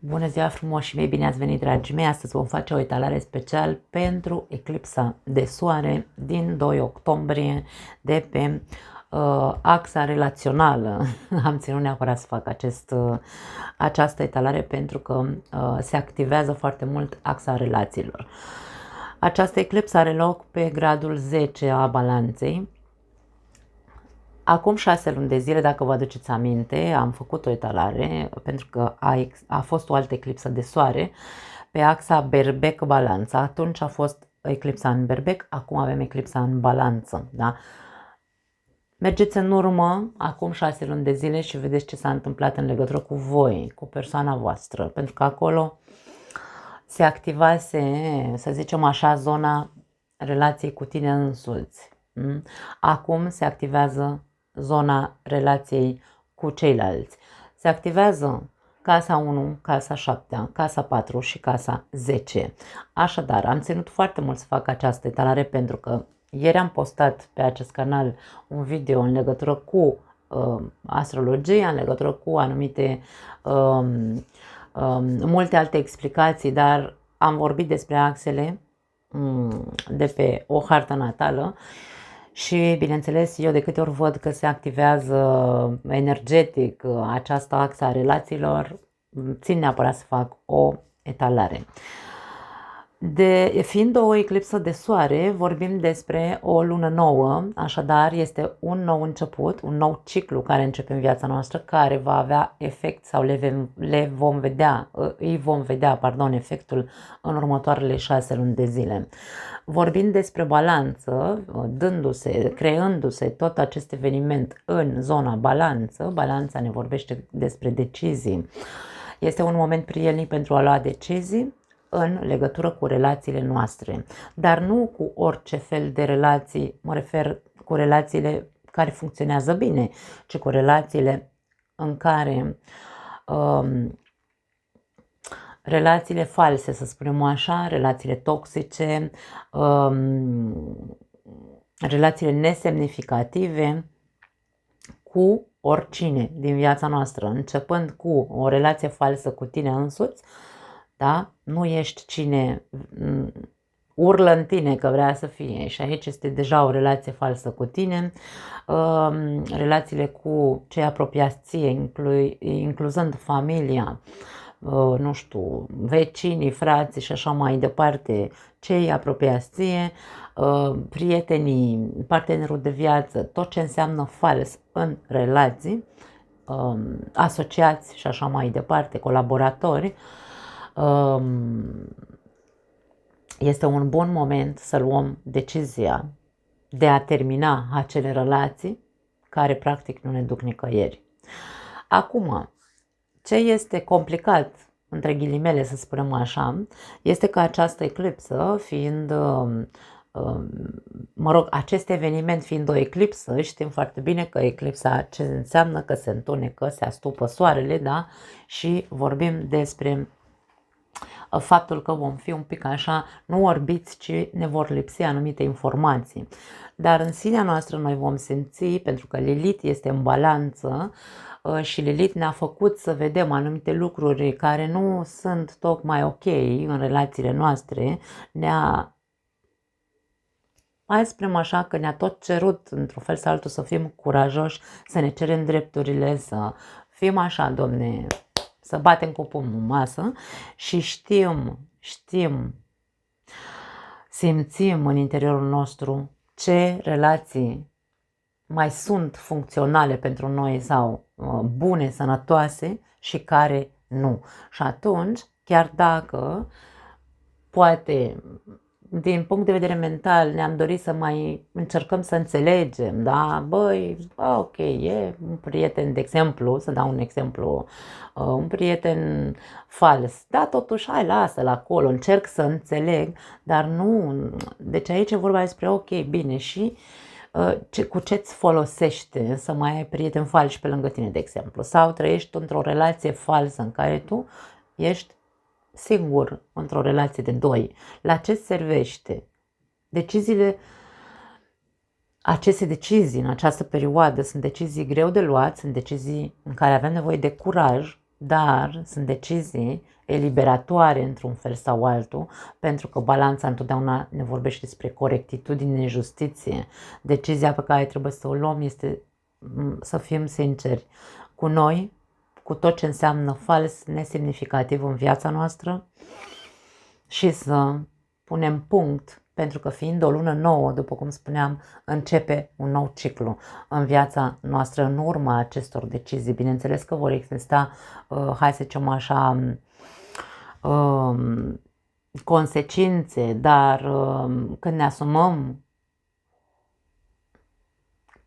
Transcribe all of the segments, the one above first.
Bună ziua frumoși mei, bine ați venit dragii mei. Astăzi vom face o etalare special pentru eclipsa de soare din 2 octombrie de pe axa relațională. Am ținut neapărat să fac această etalare pentru că se activează foarte mult axa relațiilor. Această eclipsă are loc pe gradul 10 a balanței. Acum 6 luni de zile, dacă vă aduceți aminte, am făcut o etalare pentru că a fost o altă eclipsă de soare pe axa Berbec-Balanță. Atunci a fost eclipsa în Berbec, acum avem eclipsa în Balanță. Da? Mergeți în urmă, acum 6 luni de zile și vedeți ce s-a întâmplat în legătură cu voi, cu persoana voastră, pentru că acolo se activase, să zicem așa, zona relației cu tine însuți. Acum se activează zona relației cu ceilalți. Se activează casa 1, casa 7, casa 4 și casa 10. Așadar, am ținut foarte mult să fac această etalare pentru că ieri am postat pe acest canal un video în legătură cu astrologia, în legătură cu anumite multe alte explicații, dar am vorbit despre axele de pe o hartă natală și, bineînțeles, eu de câte ori văd că se activează energetic această axă a relațiilor, țin neapărat să fac o etalare. Fiind o eclipsă de soare, vorbim despre o lună nouă, așadar este un nou început, un nou ciclu care începe în viața noastră, care va avea efect sau îi vom vedea efectul în următoarele 6 luni de zile. Vorbind despre balanță, creându-se tot acest eveniment în zona balanță, balanța ne vorbește despre decizii. Este un moment prielnic pentru a lua decizii în legătură cu relațiile noastre, dar nu cu orice fel de relații, mă refer cu relațiile care funcționează bine, ci cu relațiile în care relațiile false, să spunem așa, relațiile toxice, relațiile nesemnificative cu oricine din viața noastră, începând cu o relație falsă cu tine însuți. Da? Nu ești cine urlă în tine că vrea să fie și aici este deja o relație falsă cu tine. Relațiile cu cei apropiați ție, incluzând familia, nu știu, vecinii, frații și așa mai departe, cei apropiați ție, prietenii, partenerul de viață, tot ce înseamnă fals în relații, asociați și așa mai departe, colaboratori. Este un bun moment să luăm decizia de a termina acele relații care practic nu ne duc nicăieri. Acum, ce este complicat, între ghilimele să spunem așa, este că această eclipsă fiind, acest eveniment fiind o eclipsă, știm foarte bine că eclipsa ce înseamnă că se întunecă, se astupă soarele, da? Și vorbim despre faptul că vom fi un pic așa, nu orbiți, ci ne vor lipsi anumite informații. Dar în sinea noastră noi vom simți, pentru că Lilith este în balanță și Lilith ne-a făcut să vedem anumite lucruri care nu sunt tocmai ok în relațiile noastre, hai să spunem așa că ne-a tot cerut într-un fel sau altul să fim curajoși, să ne cerem drepturile, să fim așa, Domne, să batem cu pumnul în masă și simțim în interiorul nostru ce relații mai sunt funcționale pentru noi sau bune, sănătoase și care nu. Și atunci, chiar dacă poate din punct de vedere mental ne-am dorit să mai încercăm să înțelegem, da, băi, ok, e un prieten, de exemplu, să dau un exemplu, un prieten fals, da, totuși, hai, lasă-l acolo, încerc să înțeleg, dar nu, deci aici e vorba despre, ok, bine, și cu ce-ți folosește să mai ai prieteni falși pe lângă tine, de exemplu, sau trăiești într-o relație falsă în care tu ești singur într-o relație de doi. La ce servește? Aceste decizii în această perioadă sunt decizii greu de luat, sunt decizii în care avem nevoie de curaj, dar sunt decizii eliberatoare într-un fel sau altul, pentru că balanța întotdeauna ne vorbește despre corectitudine, justiție. Decizia pe care trebuie să o luăm este să fim sinceri cu noi, cu tot ce înseamnă fals, nesemnificativ în viața noastră și să punem punct, pentru că fiind o lună nouă, după cum spuneam, începe un nou ciclu în viața noastră în urma acestor decizii. Bineînțeles că vor exista, hai să zicem așa, consecințe, dar când ne asumăm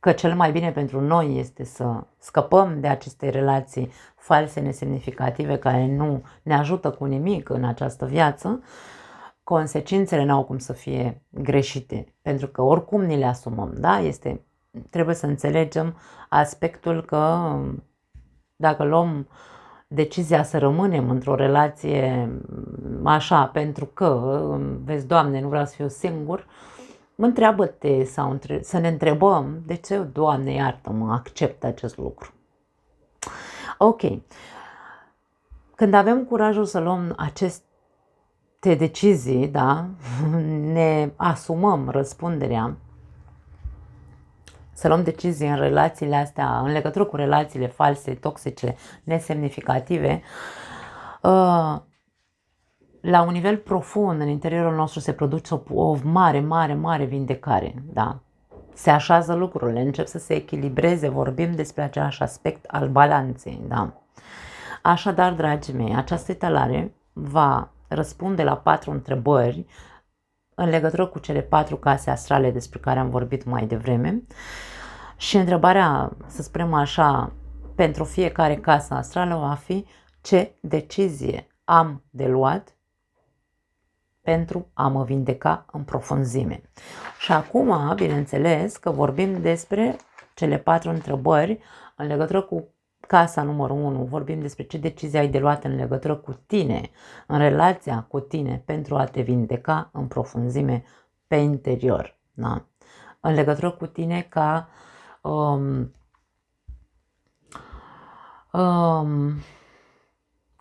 că cel mai bine pentru noi este să scăpăm de aceste relații false, nesemnificative, care nu ne ajută cu nimic în această viață, consecințele n-au cum să fie greșite, pentru că oricum ni le asumăm, da? Trebuie să înțelegem aspectul că dacă luăm decizia să rămânem într-o relație așa, pentru că, vezi, Doamne, nu vreau să fiu singur, întreabă-te sau să ne întrebăm de ce, Doamne, iartă-mă, accept acest lucru. Ok. Când avem curajul să luăm aceste decizii, da, ne asumăm răspunderea să luăm decizii în relațiile astea, în legătură cu relațiile false, toxice, nesemnificative, la un nivel profund în interiorul nostru se produce o mare vindecare, da? Se așează lucrurile, încep să se echilibreze, vorbim despre același aspect al balanței, da? Așadar, dragii mei, această etalare va răspunde la 4 întrebări în legătură cu cele 4 case astrale despre care am vorbit mai devreme. Și întrebarea, să spunem așa, pentru fiecare casă astrală va fi: ce decizie am de luat pentru a mă vindeca în profunzime? Și acum, bineînțeles că vorbim despre cele 4 întrebări în legătură cu casa numărul 1. Vorbim despre ce decizie ai de luat în legătură cu tine, în relația cu tine, pentru a te vindeca în profunzime pe interior. Da? În legătură cu tine ca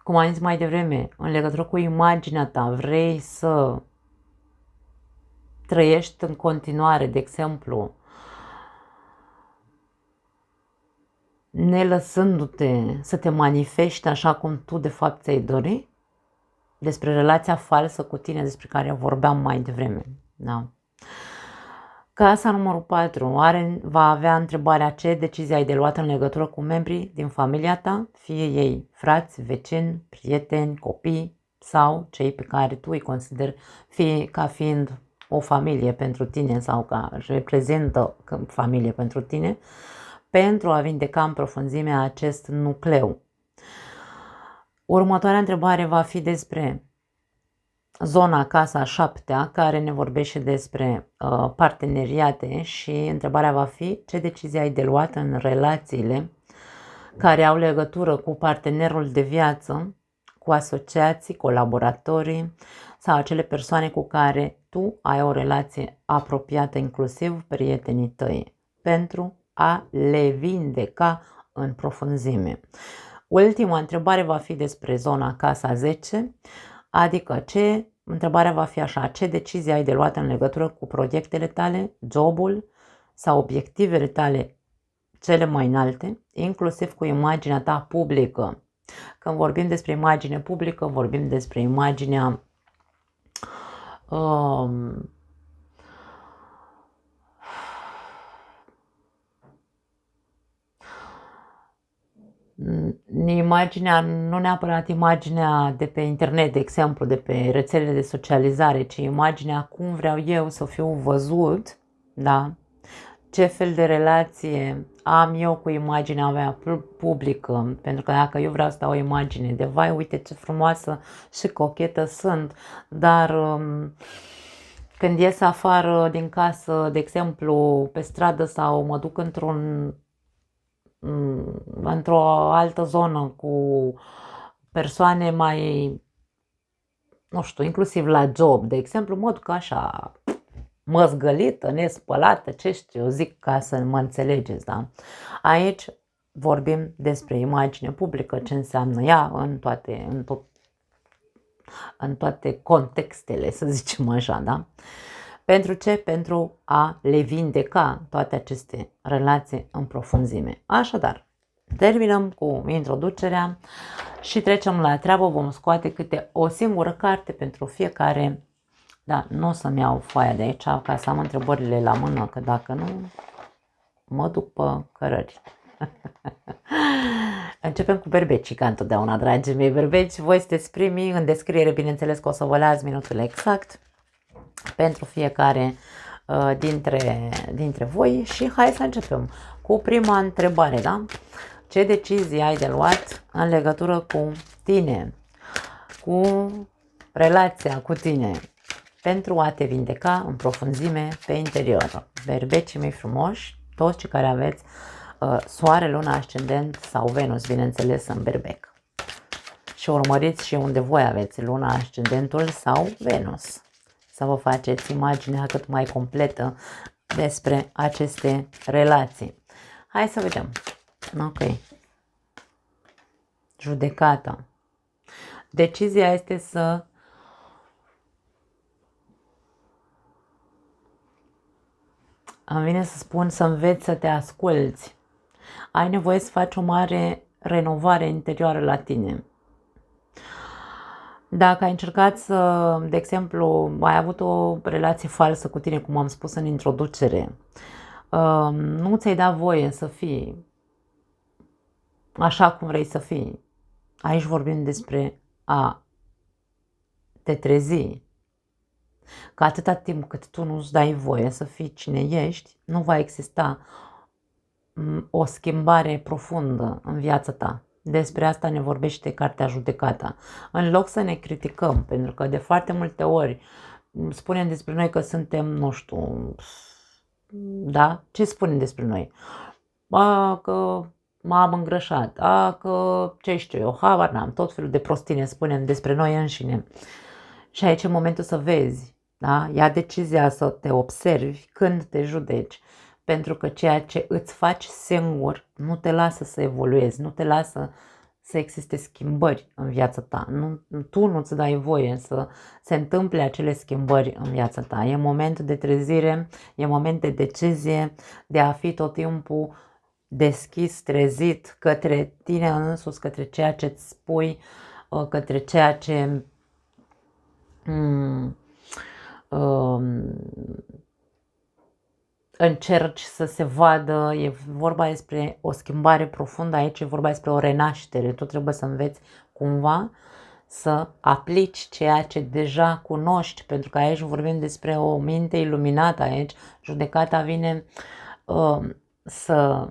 cum am zis mai devreme, în legătură cu imaginea ta, vrei să trăiești în continuare, de exemplu, nelăsându-te să te manifesti așa cum tu de fapt ți-ai dori? Despre relația falsă cu tine despre care vorbeam mai devreme. Da? Casa numărul 4 va avea întrebarea: ce decizie ai de luat în legătură cu membrii din familia ta, fie ei frați, vecini, prieteni, copii sau cei pe care tu îi consideri ca fiind o familie pentru tine sau ca reprezintă familie pentru tine, pentru a vindeca în profunzime acest nucleu. Următoarea întrebare va fi despre zona casa 7-a, care ne vorbește despre parteneriate, și întrebarea va fi: ce decizie ai de luat în relațiile care au legătură cu partenerul de viață, cu asociații, colaboratorii sau acele persoane cu care tu ai o relație apropiată, inclusiv prietenii tăi, pentru a le vindeca în profunzime. Ultima întrebare va fi despre zona casa 10, adică întrebarea va fi așa: ce decizie ai de luat în legătură cu proiectele tale, jobul sau obiectivele tale cele mai înalte, inclusiv cu imaginea ta publică. Când vorbim despre imagine publică, vorbim despre imaginea imaginea, nu neapărat imaginea de pe internet, de exemplu, de pe rețelele de socializare, ci imaginea cum vreau eu să fiu văzut, da? Ce fel de relație am eu cu imaginea mea publică, pentru că dacă eu vreau să dau o imagine de vai, uite ce frumoasă și cochetă sunt, dar când ies afară din casă, de exemplu, pe stradă sau mă duc într-o altă zonă cu persoane mai, nu știu, inclusiv la job, de exemplu, mă duc așa măzgălită, nespălată, ce știu, eu zic ca să mă înțelegeți, da? Aici vorbim despre imagine publică, ce înseamnă ea în toate contextele, să zicem așa, da? Pentru ce? Pentru a le vindeca toate aceste relații în profunzime. Așadar, terminăm cu introducerea și trecem la treabă. Vom scoate câte o singură carte pentru fiecare. Da, nu o să-mi iau foaia de aici ca să am întrebările la mână, că dacă nu, mă duc pe cărări. Începem cu berbecii, ca întotdeauna, dragii mei berbeci. Voi sunteți primii, în descriere, bineînțeles că o să vă las minutul exact pentru fiecare dintre voi și hai să începem cu prima întrebare, da? Ce decizie ai de luat în legătură cu tine, cu relația cu tine, pentru a te vindeca în profunzime pe interior? Berbecii mei frumoși, toți cei care aveți soare, luna, ascendent sau Venus, bineînțeles, în berbec. Și urmăriți și unde voi aveți luna, ascendentul sau Venus, să vă faceți imaginea cât mai completă despre aceste relații. Hai să vedem. Ok. Judecată. Decizia este să îmi vine să spun să înveți să te asculți. Ai nevoie să faci o mare renovare interioară la tine. Dacă ai încercat să, de exemplu, ai avut o relație falsă cu tine, cum am spus în introducere, nu ți-ai dat voie să fii așa cum vrei să fii. Aici vorbim despre a te trezi. Că atâta timp cât tu nu-ți dai voie să fii cine ești, nu va exista o schimbare profundă în viața ta. Despre asta ne vorbește Cartea Judecata. În loc să ne criticăm, pentru că de foarte multe ori spunem despre noi că suntem, nu știu, da? Ce spunem despre noi? Că m-am îngrășat, că ce știu eu, habar n-am, tot felul de prostine spunem despre noi înșine. Și aici e momentul să vezi, da? Ia decizia să te observi când te judeci, pentru că ceea ce îți faci singur nu te lasă să evoluezi, nu te lasă să existe schimbări în viața ta. Tu nu-ți dai voie să se întâmple acele schimbări în viața ta. E moment de trezire, e moment de decizie, de a fi tot timpul deschis, trezit către tine însuți, către ceea ce îți spui, către ceea ce încerci să se vadă. E vorba despre o schimbare profundă, aici e vorba despre o renaștere. Tu trebuie să înveți cumva să aplici ceea ce deja cunoști, pentru că aici vorbim despre o minte iluminată. Aici judecata vine să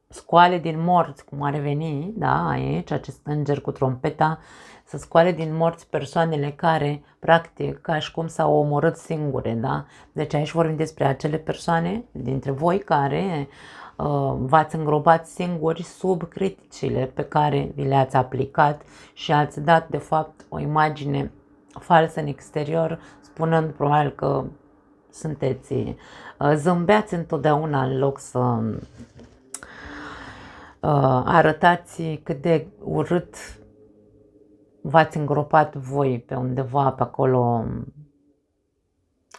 scoale din morți, cum ar veni, da, aici, acest înger cu trompeta, să scoale din morți persoanele care, practic, ca și cum s-au omorât singure, da? Deci aici vorbim despre acele persoane dintre voi care v-ați îngropat singuri sub criticile pe care vi le-ați aplicat și ați dat, de fapt, o imagine falsă în exterior, spunând probabil că sunteți, zâmbeați întotdeauna în loc să arătați cât de urât v-ați îngropat voi pe undeva pe acolo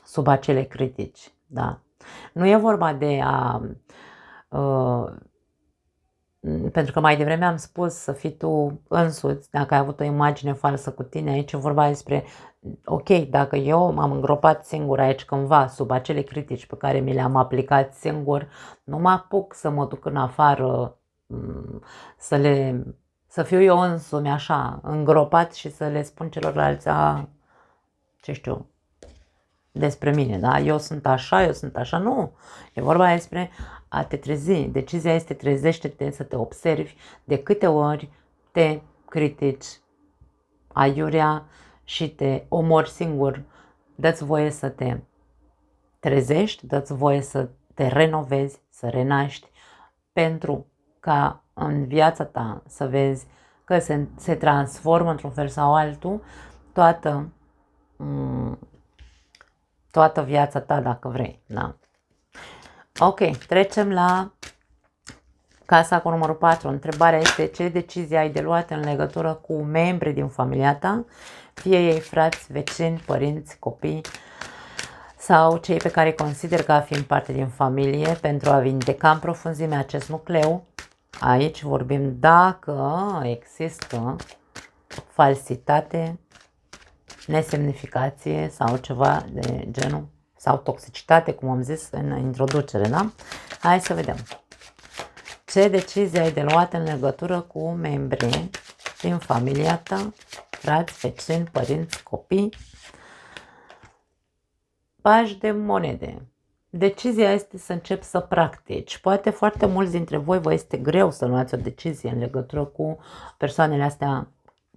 sub acele critici, da. Nu e vorba de a pentru că mai devreme am spus să fii tu însuți, dacă ai avut o imagine falsă cu tine, aici e vorba despre, ok, dacă eu m-am îngropat singur aici cândva sub acele critici pe care mi le-am aplicat singur, nu mă apuc să mă duc în afară, să fiu eu însumi așa, îngropat și să le spun celorlalți, ce știu, despre mine, da? Eu sunt așa, nu. E vorba despre a te trezi. Decizia este trezește-te, să te observi de câte ori te critici aiurea și te omori singur. Dă-ți voie să te trezești, dă-ți voie să te renovezi, să renaști, pentru ca în viața ta să vezi că se transformă într-un fel sau altul toată viața ta, dacă vrei, da? Ok, trecem la Casa cu numărul 4, întrebarea este ce decizie ai de luat în legătură cu membrii din familia ta, fie ei frați, vecini, părinți, copii sau cei pe care îi consider ca fiind parte din familie pentru a vindeca în profunzime acest nucleu. Aici vorbim dacă există falsitate, nesemnificație sau ceva de genul, sau toxicitate, cum am zis în introducere, da? Hai să vedem. Ce decizie ai de luat în legătură cu membrii din familia ta, frați, vecini, părinți, copii? Pași de monede. Decizia este să începi să practici. Poate foarte mulți dintre voi vă este greu să luați o decizie în legătură cu persoanele astea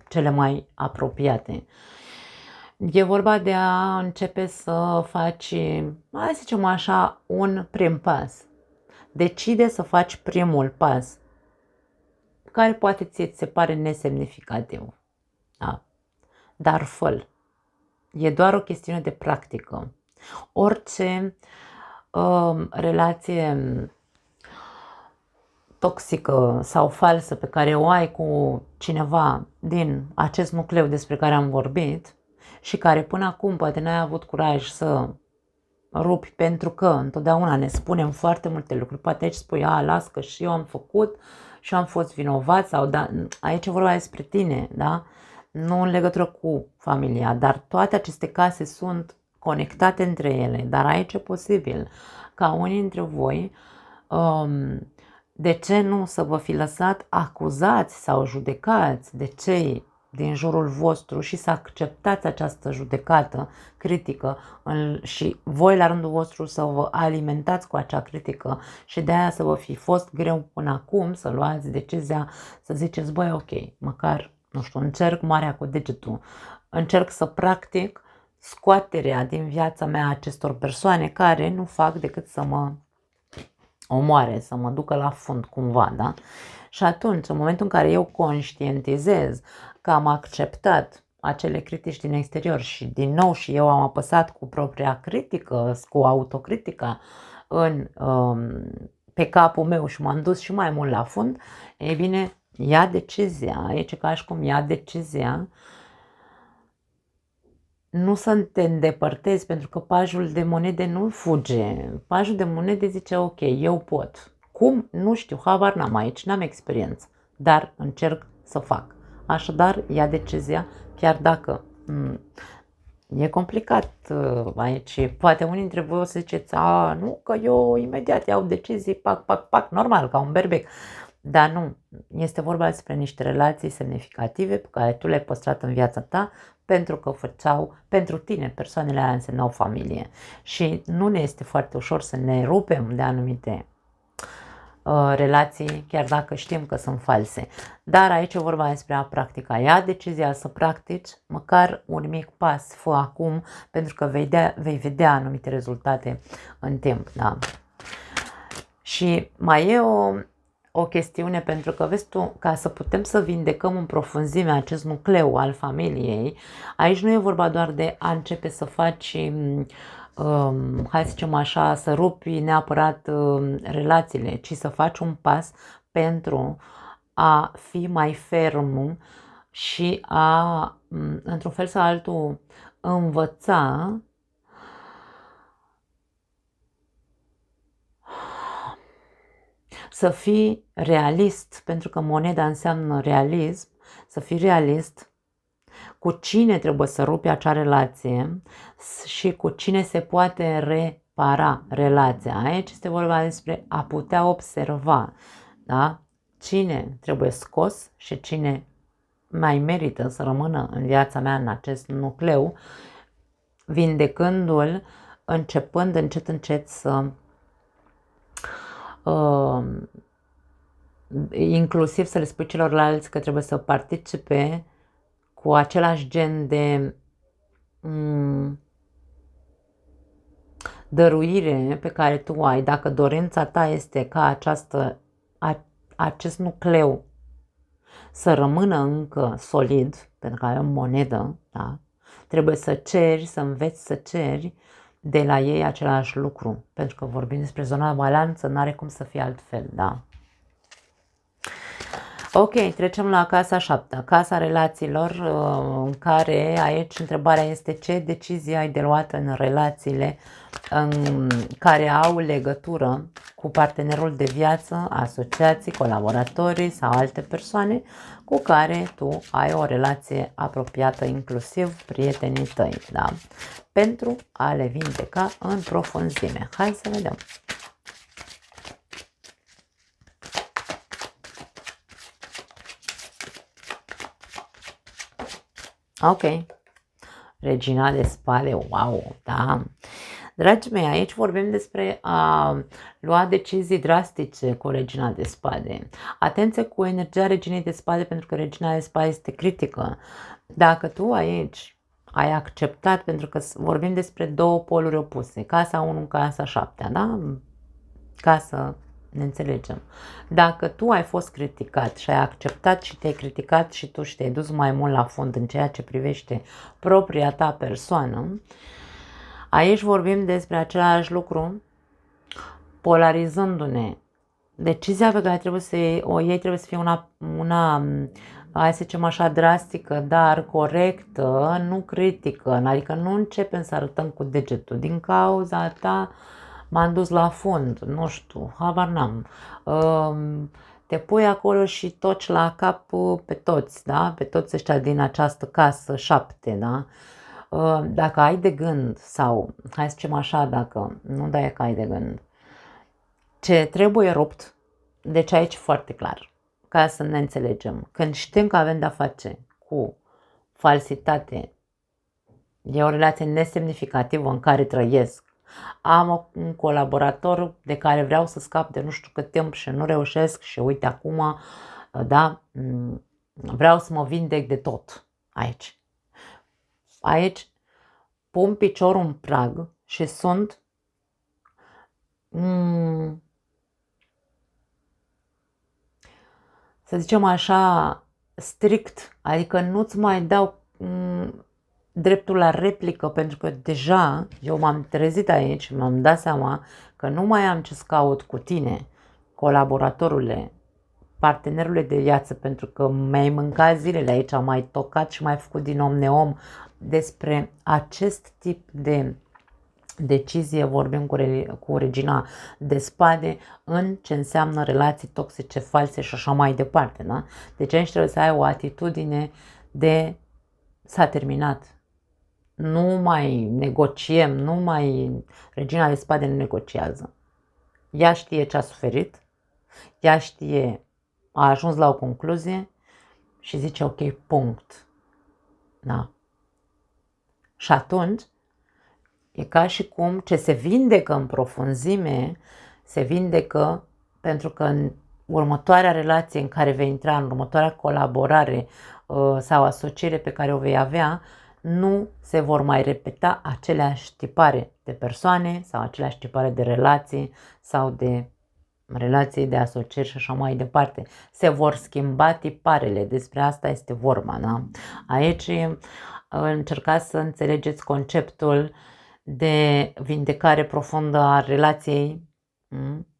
cele mai apropiate. E vorba de a începe să faci, hai să zicem așa, un prim pas. Decide să faci primul pas, care poate ți se pare nesemnificativ. Da. Dar fă-l. E doar o chestiune de practică. Orice relație toxică sau falsă pe care o ai cu cineva din acest nucleu despre care am vorbit și care până acum poate n-ai avut curaj să rupi, pentru că întotdeauna ne spunem foarte multe lucruri. Poate aici spui, las că și eu am făcut și eu am fost vinovat, sau da, aici e vorba despre tine, da? Nu în legătură cu familia, dar toate aceste case sunt conectate între ele, dar aici e posibil ca unii dintre voi, de ce nu să vă fi lăsat acuzați sau judecați de cei din jurul vostru și să acceptați această judecată critică și voi la rândul vostru să vă alimentați cu acea critică și de aia să vă fi fost greu până acum să luați decizia să ziceți, băi, ok, măcar, nu știu, încerc marea cu degetul, încerc să practic scoaterea din viața mea acestor persoane care nu fac decât să mă omoare, să mă ducă la fund cumva, da? Și atunci, în momentul în care eu conștientizez că am acceptat acele critici din exterior și din nou și eu am apăsat cu propria critică, cu autocritica pe capul meu și m-am dus și mai mult la fund, e bine, ia decizia, e ca și cum ia decizia, nu să te îndepărtezi, pentru că pajul de monede nu fuge. Pajul de monede zice, ok, eu pot. Cum? Nu știu, habar n-am aici, n-am experiență, dar încerc să fac. Așadar, ia decizia, chiar dacă e complicat aici. Poate unii dintre voi o să ziceți, nu, că eu imediat iau decizii, pac, pac, pac, normal, ca un berbec. Dar nu, este vorba despre niște relații semnificative pe care tu le-ai păstrat în viața ta pentru că făceau, pentru tine, persoanele aia însemnau familie. Și nu ne este foarte ușor să ne rupem de anumite relații, chiar dacă știm că sunt false. Dar aici e vorba despre a practica. Ia decizia să practici măcar un mic pas, fă acum, pentru că vei vedea anumite rezultate în timp. Da? Și mai e o chestiune, pentru că, vezi tu, ca să putem să vindecăm în profunzime acest nucleu al familiei, aici nu e vorba doar de a începe să faci, hai să zicem așa, să rupi neapărat relațiile, ci să faci un pas pentru a fi mai ferm și a, într-un fel sau altul, învăța să fii realist, pentru că moneda înseamnă realism, să fii realist cu cine trebuie să rupi acea relație și cu cine se poate repara relația. Aici este vorba despre a putea observa, da? Cine trebuie scos și cine mai merită să rămână în viața mea, în acest nucleu, vindecându-l, începând încet, încet să inclusiv să le spui celorlalți că trebuie să participe cu același gen de dăruire pe care tu ai. Dacă dorința ta este ca acest nucleu să rămână încă solid, pentru că ai o monedă, da? Trebuie să ceri, să înveți să ceri de la ei același lucru, pentru că vorbim despre zona balanță, n-are cum să fie altfel, da? Ok, trecem la casa 7, casa relațiilor, în care aici întrebarea este ce decizii ai de luat în relațiile în care au legătură cu partenerul de viață, asociații, colaboratorii sau alte persoane cu care tu ai o relație apropiată, inclusiv prietenii tăi, da? Pentru a le vindeca în profunzime. Hai să vedem. Ok. Regina de spade, wow, da. Dragii mei, aici vorbim despre a lua decizii drastice cu regina de spade. Atenție cu energia reginei de spade, pentru că regina de spade este critică. Dacă tu aici ai acceptat, pentru că vorbim despre două poluri opuse, casa 1, casa 7, da? Ca să ne înțelegem. Dacă tu ai fost criticat și ai acceptat și te-ai criticat și tu și te-ai dus mai mult la fund în ceea ce privește propria ta persoană, aici vorbim despre același lucru, polarizându-ne. Decizia pe care trebuie să o iei trebuie să fie una hai să zicem așa, drastică, dar corectă, nu critică. Adică nu începem să arătăm cu degetul. Din cauza ta m-am dus la fund, nu știu, habar n-am. Te pui acolo și toci la cap pe toți, da? Pe toți ăștia din această casă 7, da? Dacă ai de gând, sau hai să zicem așa, dacă nu dai că ai de gând, ce trebuie rupt, deci aici foarte clar, ca să ne înțelegem, când știm că avem de-a face cu falsitate, e o relație nesemnificativă în care trăiesc, am un colaborator de care vreau să scap de nu știu cât timp și nu reușesc și uite acum, da, vreau să mă vindec de tot aici. Aici pun piciorul în prag și sunt să zicem așa, strict, adică nu-ți mai dau dreptul la replică, pentru că deja eu m-am trezit aici, m-am dat seama că nu mai am ce să caut cu tine, colaboratorule, partenerule de viață, pentru că mi-ai mâncat zilele aici, am mai tocat și mai făcut din om neom. Despre acest tip de decizie vorbim cu regina de spade în ce înseamnă relații toxice, false și așa mai departe, da? Deci aici trebuie să ai o atitudine de s-a terminat. Nu mai negociem, nu mai... Regina de spade nu negociază. Ea știe ce a suferit, ea știe, a ajuns la o concluzie și zice ok, punct. Da. Și atunci e ca și cum ce se vindecă în profunzime, se vindecă pentru că în următoarea relație în care vei intra, în următoarea colaborare sau asociere pe care o vei avea, nu se vor mai repeta aceleași tipare de persoane sau aceleași tipare de relații sau de relații de asocieri și așa mai departe. Se vor schimba tiparele, despre asta este vorba, da? Aici încercați să înțelegeți conceptul de vindecare profundă a relației,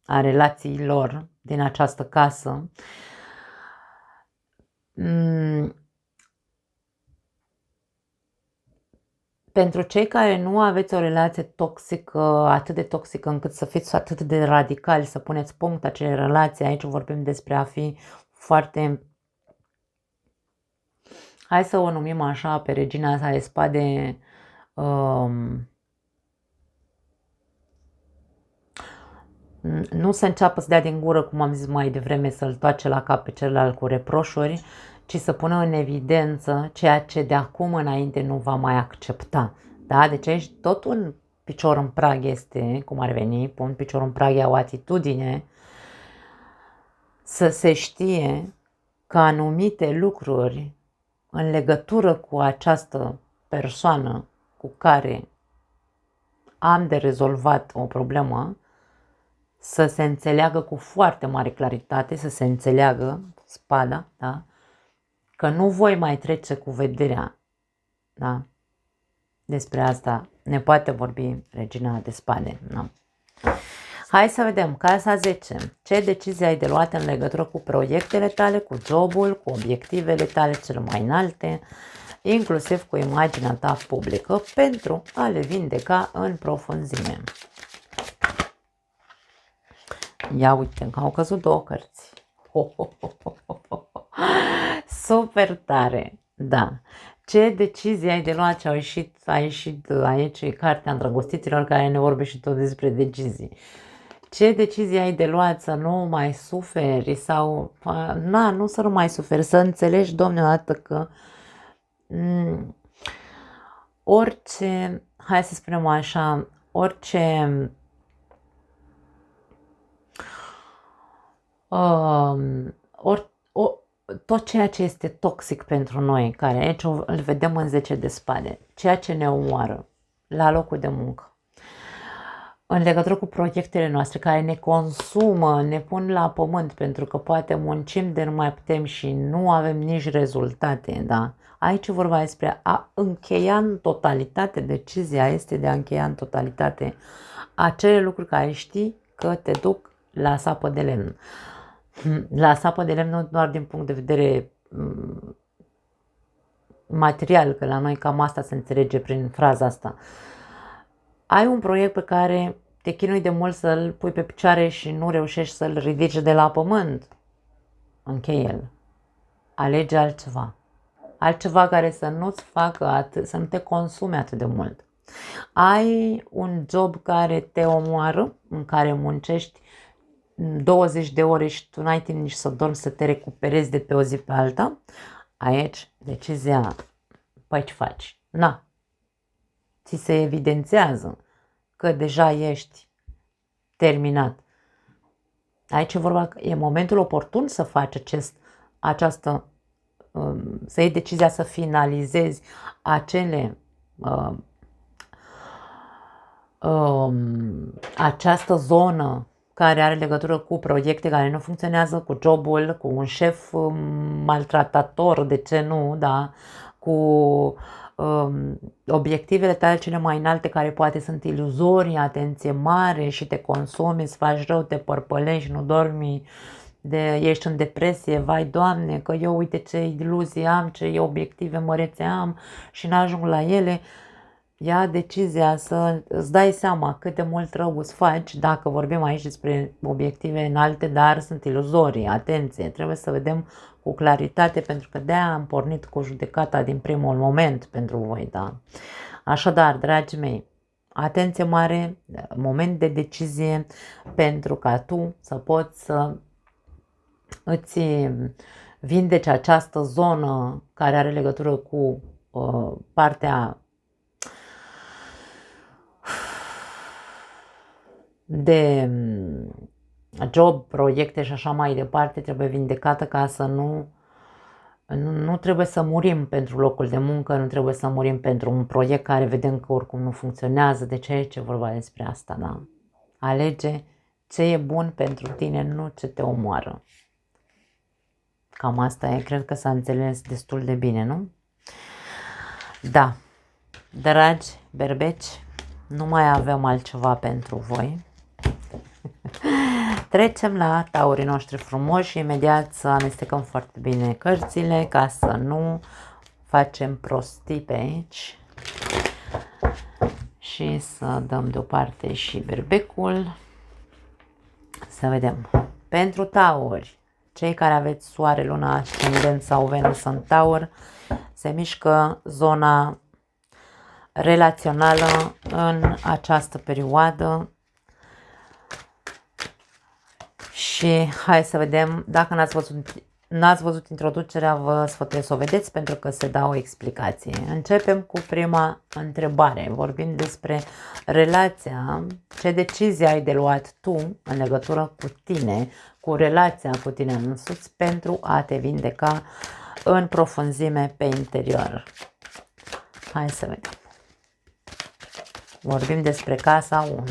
a relațiilor din această casă. Pentru cei care nu aveți o relație toxică, atât de toxică încât să fiți atât de radicali, să puneți punct acele relații, aici vorbim despre a fi foarte... Hai să o numim așa pe regina asta de spade... nu să înceapă să dea din gură, cum am zis mai devreme, să-l toace la cap pe celălalt cu reproșuri, ci să pună în evidență ceea ce de acum înainte nu va mai accepta. Da? Deci aici tot un picior în prag este, cum ar veni, pun piciorul în prag, e o atitudine să se știe că anumite lucruri în legătură cu această persoană cu care am de rezolvat o problemă, să se înțeleagă cu foarte mare claritate, să se înțeleagă spada, da? Că nu voi mai trece cu vederea, da? Despre asta ne poate vorbi regina de spade, da? Hai să vedem, casa 10. Ce decizie ai de luat în legătură cu proiectele tale, cu jobul, cu obiectivele tale cele mai înalte, inclusiv cu imaginea ta publică, pentru a le vindeca în profunzime? Ia uite, că au căzut două cărți. Super tare! Da. Ce decizie ai de luat? Ce a ieșit aici cartea îndrăgostiților care ne vorbește tot despre decizii. Ce decizie ai de luat să nu mai suferi sau, nu să nu mai suferi, să înțelegi, Doamne, odată că orice, hai să spunem așa, orice tot ceea ce este toxic pentru noi, care aici îl vedem în 10 de spade, ceea ce ne omoară la locul de muncă, în legătură cu proiectele noastre care ne consumă, ne pun la pământ pentru că poate muncim de nu mai putem și nu avem nici rezultate, da? Aici vorba despre a încheia în totalitate, decizia este de a încheia în totalitate acele lucruri care știi că te duc la sapă de lemn. La sapă de lemn nu doar din punct de vedere material, că la noi cam asta se înțelege prin fraza asta. Ai un proiect pe care te chinui de mult să-l pui pe picioare și nu reușești să-l ridici de la pământ. Încheie-l. Alege altceva. Altceva care să nu-ți facă să nu te consume atât de mult. Ai un job care te omoară, în care muncești 20 de ore și tu n-ai timp nici să dormi, să te recuperezi de pe o zi pe alta. Aici, decizia, păi ce faci? Na, ți se evidențiază că deja ești terminat. Aici e vorba că e momentul oportun să faci să iei decizia să finalizezi această zonă care are legătură cu proiecte care nu funcționează, cu jobul, cu un șef maltratator, de ce nu, da, cu obiectivele tale cele mai înalte care poate sunt iluzorii, atenție mare și te consumi, îți faci rău, te părpălești, nu dormi, ești în depresie, vai Doamne, că eu uite ce iluzii am, ce obiective mărețe am și n-ajung la ele. Ia decizia să îți dai seama cât de mult rău îți faci, dacă vorbim aici despre obiective înalte, dar sunt iluzorii, atenție, trebuie să vedem cu claritate, pentru că de-aia am pornit cu judecata din primul moment pentru voi, da? Așadar, dragii mei, atenție mare, moment de decizie, pentru ca tu să poți să îți vindeci această zonă care are legătură cu partea de job, proiecte și așa mai departe, trebuie vindecată ca să nu trebuie să murim pentru locul de muncă, nu trebuie să murim pentru un proiect care vedem că oricum nu funcționează. De ce e vorba despre asta, da? Alege ce e bun pentru tine, nu ce te omoară. Cam asta e, cred că s-a înțeles destul de bine, nu? Da, dragi berbeci, nu mai avem altceva pentru voi. Trecem la taurii noștri frumoși și imediat să amestecăm foarte bine cărțile ca să nu facem prostii pe aici. Și să dăm deoparte și berbecul. Să vedem. Pentru tauri, cei care aveți soare, luna, ascendent sau Venus în taur, se mișcă zona relațională în această perioadă. Și hai să vedem, dacă n-ați văzut introducerea, vă sfătuiesc să o vedeți pentru că se dă o explicație. Începem cu prima întrebare. Vorbim despre relația, ce decizie ai de luat tu în legătură cu tine, cu relația cu tine însuți pentru a te vindeca în profunzime pe interior. Hai să vedem. Vorbim despre casa 1.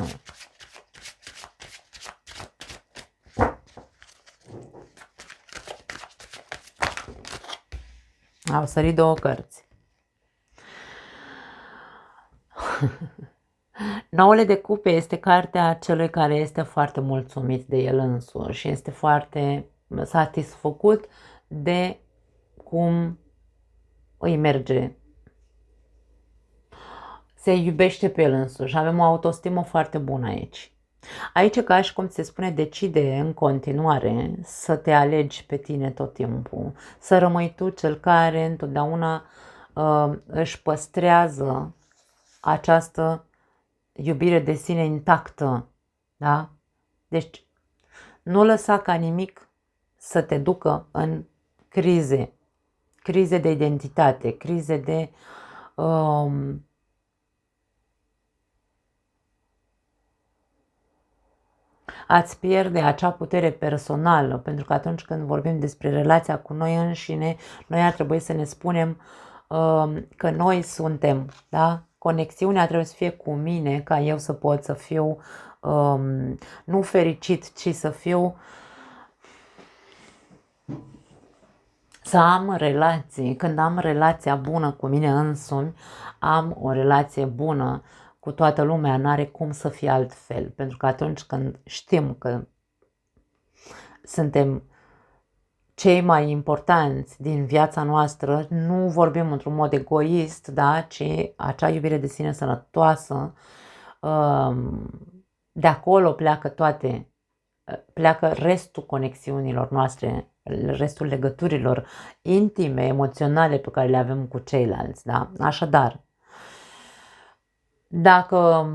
Au sărit două cărți. Noule de cupe este cartea celui care este foarte mulțumit de el însuși și este foarte satisfăcut de cum îi merge. Se iubește pe el însuși, avem o autostimă foarte bună aici. Aici, ca și cum se spune, decide în continuare să te alegi pe tine tot timpul, să rămâi tu cel care întotdeauna își păstrează această iubire de sine intactă, da? Deci nu lăsa ca nimic să te ducă în crize de identitate, crize de ați pierde acea putere personală, pentru că atunci când vorbim despre relația cu noi înșine, noi ar trebui să ne spunem că noi suntem, da? Conexiunea trebuie să fie cu mine, ca eu să pot să fiu nu fericit, ci să fiu, să am relații. Când am relația bună cu mine însumi, am o relație bună cu toată lumea, n-are cum să fie altfel. Pentru că atunci când știm că suntem cei mai importanți din viața noastră, nu vorbim într-un mod egoist, da, ci acea iubire de sine sănătoasă, de acolo pleacă restul conexiunilor noastre, restul legăturilor intime, emoționale pe care le avem cu ceilalți, da? Așadar, dacă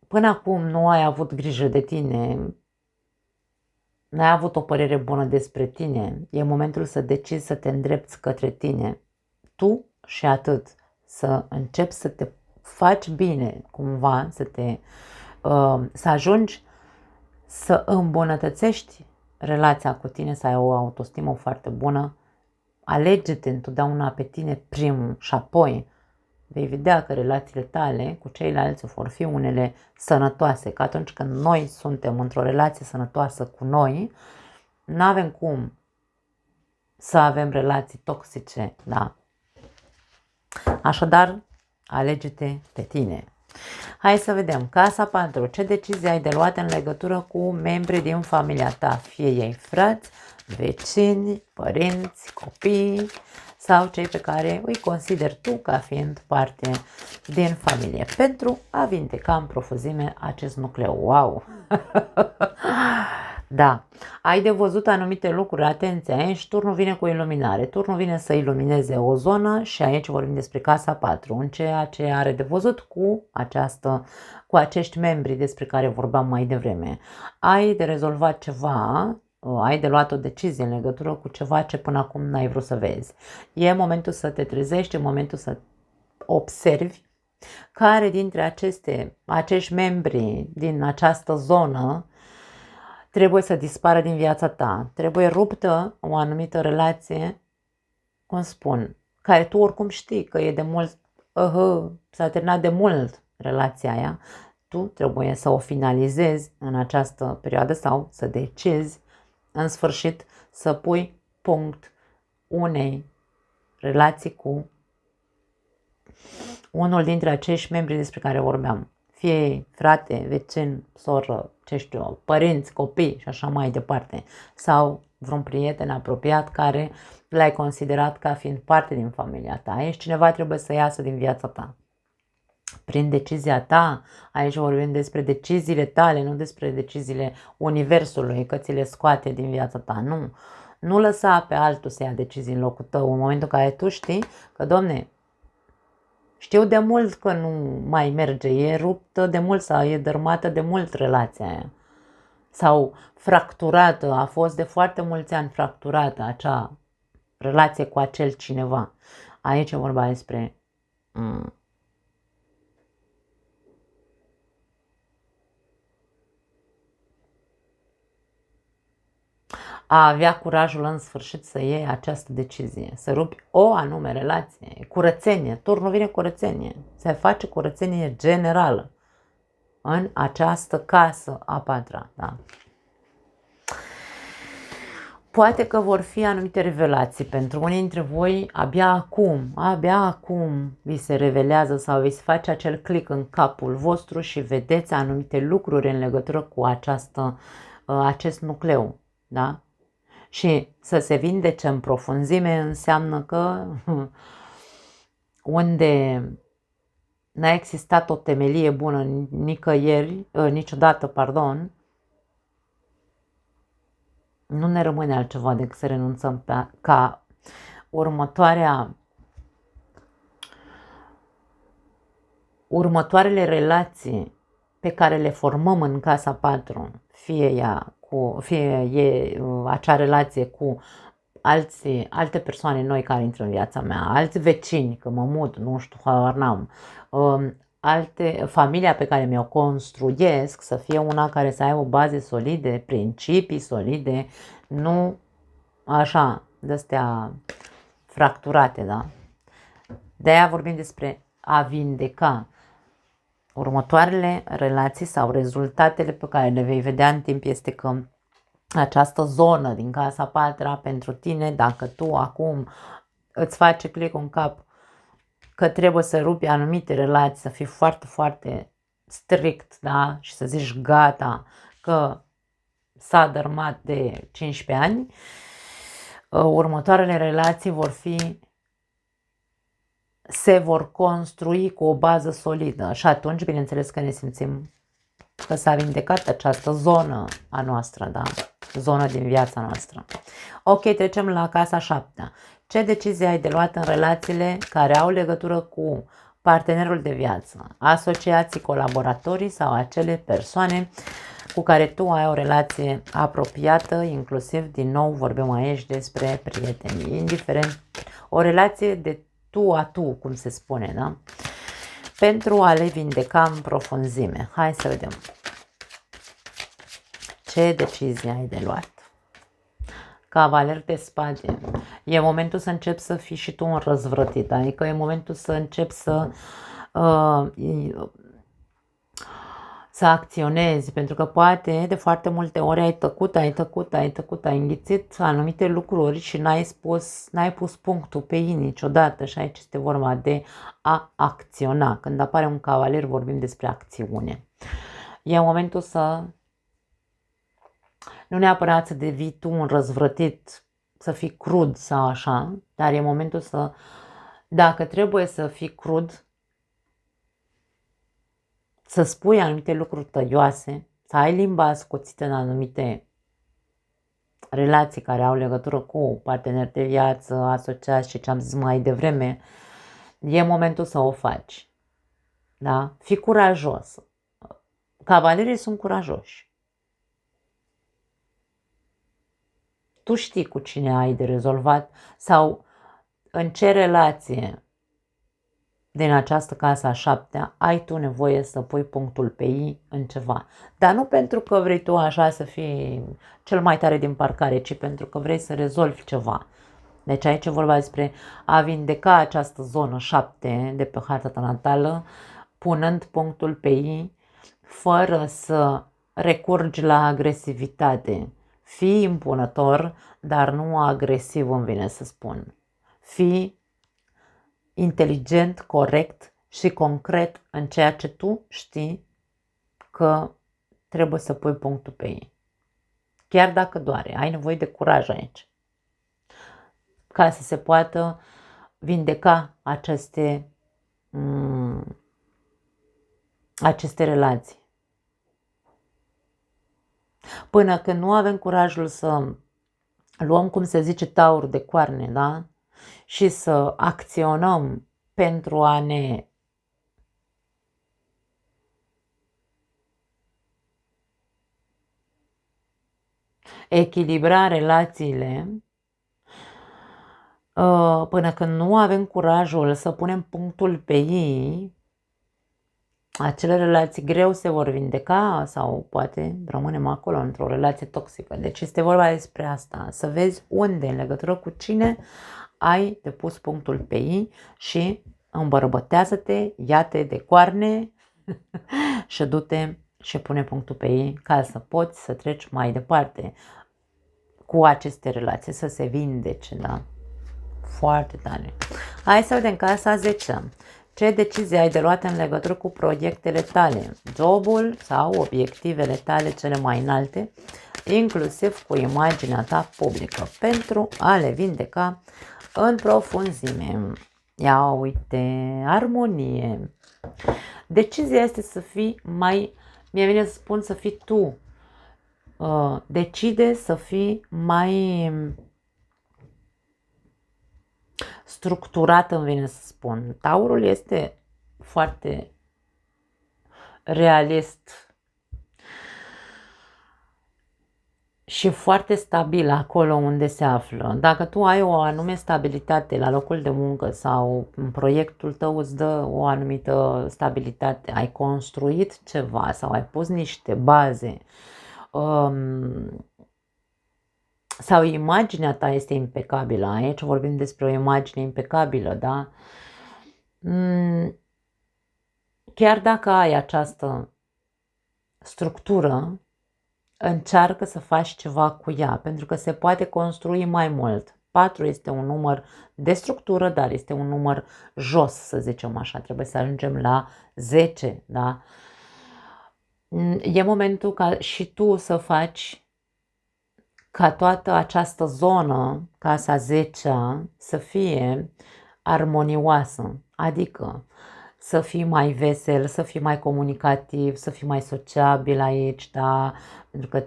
până acum nu ai avut grijă de tine, n-ai avut o părere bună despre tine, e momentul să decizi să te îndrepți către tine, tu și atât, să începi să te faci bine cumva, să ajungi să îmbunătățești relația cu tine, să ai o autostimă foarte bună, alege-te întotdeauna pe tine primul și apoi vei vedea că relațiile tale cu ceilalți vor fi unele sănătoase, că atunci când noi suntem într-o relație sănătoasă cu noi, nu avem cum să avem relații toxice, da? Așadar, alege-te pe tine. Hai să vedem. Casa 4. Ce decizii ai de luat în legătură cu membrii din familia ta? Fie ei frați, vecini, părinți, copii sau cei pe care îi consideri tu ca fiind parte din familie. Pentru a vindeca în profuzime acest nucleu. Wow! Da, ai de văzut anumite lucruri, atenție, aici turnul vine cu iluminare, turnul vine să ilumineze o zonă și aici vorbim despre casa 4, în ceea ce are de văzut cu acești membri despre care vorbeam mai devreme. Ai de rezolvat ceva, ai de luat o decizie în legătură cu ceva ce până acum n-ai vrut să vezi. E momentul să te trezești, e momentul să observi care dintre acești membri din această zonă trebuie să dispară din viața ta. Trebuie ruptă o anumită relație, cum spun, care tu oricum știi că e de mult, s-a terminat de mult relația aia. Tu trebuie să o finalizezi în această perioadă sau să decizi în sfârșit să pui punct unei relații cu unul dintre acești membri despre care vorbeam. Fie frate, vecin, soră, ce știu eu, părinți, copii și așa mai departe. Sau vreun prieten apropiat care l-ai considerat ca fiind parte din familia ta. Aici cineva trebuie să iasă din viața ta. Prin decizia ta, aici vorbim despre deciziile tale, nu despre deciziile universului, că ți le scoate din viața ta. Nu. Nu lăsa pe altul să ia decizii în locul tău în momentul în care tu știi că, domne, știu de mult că nu mai merge, e ruptă de mult sau e dărmată de mult relația aia. Sau fracturată, a fost de foarte mulți ani fracturată acea relație cu acel cineva. Aici e vorba despre a avea curajul în sfârșit să iei această decizie, să rupi o anume relație, curățenie, turnul vine curățenie, se face curățenie generală în această casă a 4-a, da. Poate că vor fi anumite revelații pentru unii dintre voi, abia acum vi se revelează sau vi se face acel click în capul vostru și vedeți anumite lucruri în legătură cu acest nucleu, da? Și să se vindece în profunzime înseamnă că unde n-a existat o temelie bună niciodată, nu ne rămâne altceva decât să renunțăm ca următoarele relații pe care le formăm în casa 4, fie e acea relație cu alte persoane noi care intră în viața mea, alți vecini, că mă mut, nu știu, habar n-am, familia pe care mi-o construiesc să fie una care să aibă baze solide, principii solide, nu așa, de-astea fracturate, da? De-aia vorbim despre a vindeca. Următoarele relații sau rezultatele pe care le vei vedea în timp este că această zonă din casa 4 pentru tine, dacă tu acum îți face click în cap că trebuie să rupi anumite relații, să fii foarte, foarte strict, da? Și să zici gata, că s-a dărmat de 15 ani, următoarele relații se vor construi cu o bază solidă și atunci, bineînțeles că ne simțim că s-a vindecat această zonă a noastră, da? Zonă din viața noastră. Ok, trecem la casa 7. Ce decizie ai de luat în relațiile care au legătură cu partenerul de viață, asociații, colaboratorii sau acele persoane cu care tu ai o relație apropiată, inclusiv, din nou, vorbim aici despre prieteni, indiferent, o relație de tu a tu, cum se spune, da? Pentru a le vindeca în profunzime. Hai să vedem. Ce decizie ai de luat? Cavaler de spade. E momentul să începi să fii și tu un răzvrătit, adică e momentul să începi să acționezi, pentru că poate de foarte multe ori ai înghițit anumite lucruri și n-ai pus punctul pe ei niciodată și aici este vorba de a acționa. Când apare un cavaler vorbim despre acțiune. E momentul să nu neapărat să devii tu un răzvrătit, să fii crud sau așa, dar e momentul dacă trebuie să fii crud, să spui anumite lucruri tăioase, să ai limba ascuțită în anumite relații care au legătură cu parteneri de viață, asociați și ce am zis mai devreme, e momentul să o faci. Da? Fii curajos. Cavalerii sunt curajoși. Tu știi cu cine ai de rezolvat sau în ce relație din această casă a 7 ai tu nevoie să pui punctul pe i în ceva. Dar nu pentru că vrei tu așa să fii cel mai tare din parcare, ci pentru că vrei să rezolvi ceva. Deci aici e vorba despre a vindeca această zonă 7 de pe harta ta natală, punând punctul pe i, fără să recurgi la agresivitate. Fii impunător, dar nu agresiv, îmi vine să spun. Fii inteligent, corect și concret în ceea ce tu știi că trebuie să pui punctul pe ei. Chiar dacă doare, ai nevoie de curaj aici. Ca să se poată vindeca aceste relații. Până când nu avem curajul să luăm, cum se zice, taur de coarne, da? Și să acționăm pentru a ne echilibra relațiile, până când nu avem curajul să punem punctul pe ei, acele relații greu se vor vindeca sau poate rămânem acolo într-o relație toxică. Deci este vorba despre asta, să vezi unde, în legătură cu cine ai de pus punctul pe ei și îmbărbătează-te, ia-te de coarne și du-te și pune punctul pe ei ca să poți să treci mai departe. cu aceste relații, să se vindece, da? Foarte tare. Hai să vedem casa 10. Ce decizie ai de luat în legătură cu proiectele tale, jobul sau obiectivele tale cele mai înalte, inclusiv cu imaginea ta publică, pentru a le vindeca în profunzime. Ia uite, armonie. Decizia este să fii mai, mie vine să spun să fii tu. Decide să fii mai structurat, îmi vine să spun. Taurul este foarte realist și foarte stabil acolo unde se află. Dacă tu ai o anume stabilitate la locul de muncă sau în proiectul tău îți dă o anumită stabilitate, ai construit ceva sau ai pus niște baze, sau imaginea ta este impecabilă, aici vorbim despre o imagine impecabilă, da? Chiar dacă ai această structură, încearcă să faci ceva cu ea, pentru că se poate construi mai mult. 4 este un număr de structură, dar este un număr jos, să zicem așa, trebuie să ajungem la 10, da? E momentul ca și tu să faci ca toată această zonă, casa 10, să fie armonioasă, adică să fii mai vesel, să fii mai comunicativ, să fii mai sociabil aici, da? Pentru că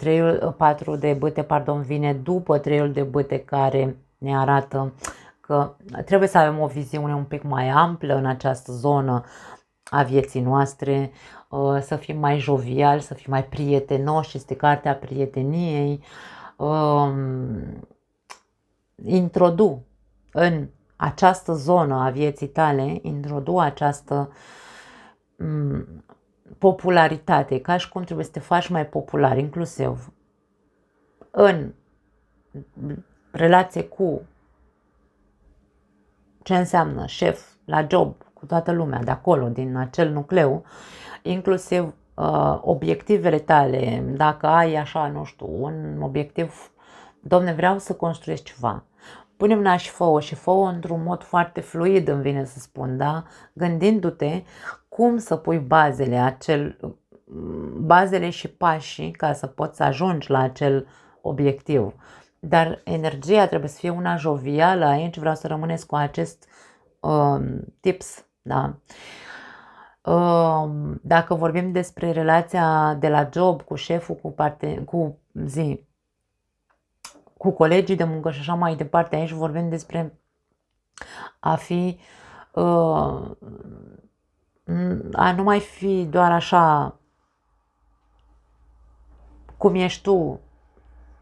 4 de bâte, pardon, vine după 3 de bâte, care ne arată că trebuie să avem o viziune un pic mai amplă în această zonă a vieții noastre, să fim mai joviali, să fim mai prietenoși, este cartea prieteniei. Introdu în această zonă a vieții tale, introdu această popularitate, ca și cum trebuie să te faci mai popular, inclusiv în relație cu ce înseamnă șef la job, cu toată lumea de acolo, din acel nucleu, inclusiv obiectivele tale, dacă ai așa, nu știu, un obiectiv, Doamne, vreau să construiesc ceva. Pune mâna și fă-o într-un mod foarte fluid, îmi vine să spun, da? Gândindu-te cum să pui bazele și pașii ca să poți să ajungi la acel obiectiv. Dar energia trebuie să fie una jovială, aici vreau să rămâneți cu acest tips, da? Dacă vorbim despre relația de la job cu șeful, cu colegii de muncă și așa mai departe, aici vorbim despre a fi, a nu mai fi doar așa cum ești tu,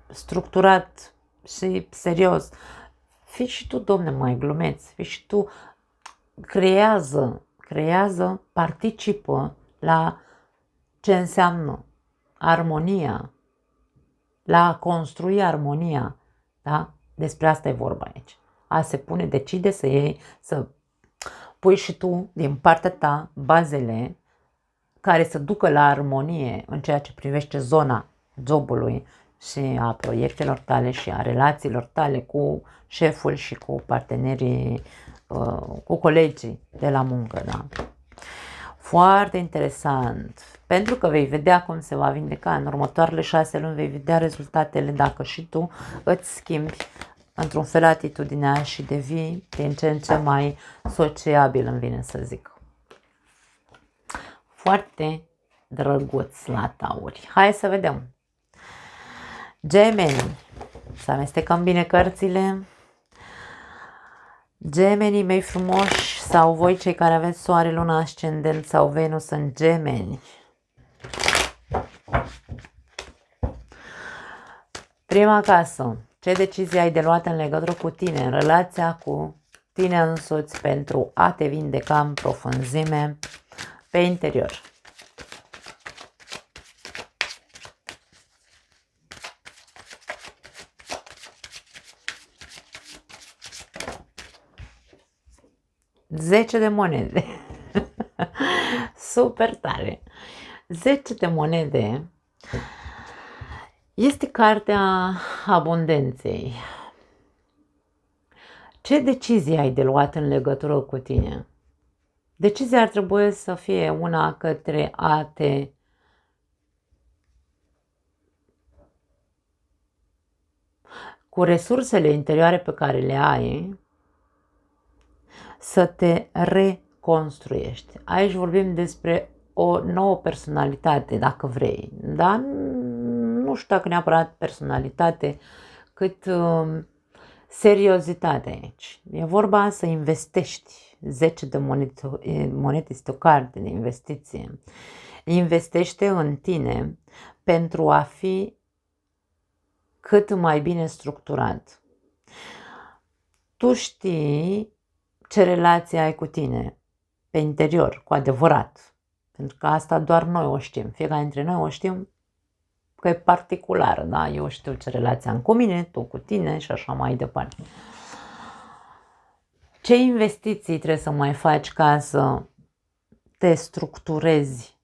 structurat și serios. Fii și tu, domne, mai glumeț, fii și tu, creează, participă la ce înseamnă armonia, la a construi armonia, da? Despre asta e vorba aici. A se pune, decide să pui și tu din partea ta bazele care să ducă la armonie în ceea ce privește zona jobului și a proiectelor tale și a relațiilor tale cu șeful și cu partenerii, cu colegii de la muncă, da? Foarte interesant, pentru că vei vedea cum se va vindeca în următoarele 6 luni, vei vedea rezultatele dacă și tu îți schimbi într-un fel atitudinea și devii din ce în ce mai sociabil, îmi vine să zic. Foarte drăguț la tauri. Hai să vedem. Gemeni. Să amestecăm bine cărțile. Gemenii mei frumoși, sau voi cei care aveți soare, luna, ascendent sau Venus în Gemeni. Prima casă. Ce decizie ai de luat în legătură cu tine, în relația cu tine însuți, pentru a te vindeca în profunzime pe interior? Zece de monede. Super tare. 10 de monede Este cartea abundenței. Ce decizie ai de luat în legătură cu tine? Decizia ar trebui să fie una către a te cu resursele interioare pe care le ai, să te reconstruiești. Aici vorbim despre o nouă personalitate, dacă vrei, dar nu știu dacă neapărat personalitate, cât seriozitate aici. E vorba să investești. 10 de monede este o carte de investiție. Investește în tine pentru a fi cât mai bine structurat. Tu știi ce relație ai cu tine pe interior, cu adevărat. Pentru că asta doar noi o știm. Fiecare dintre noi o știm că e particulară, da? Eu știu ce relație am cu mine, tu cu tine și așa mai departe. Ce investiții trebuie să mai faci ca să te structurezi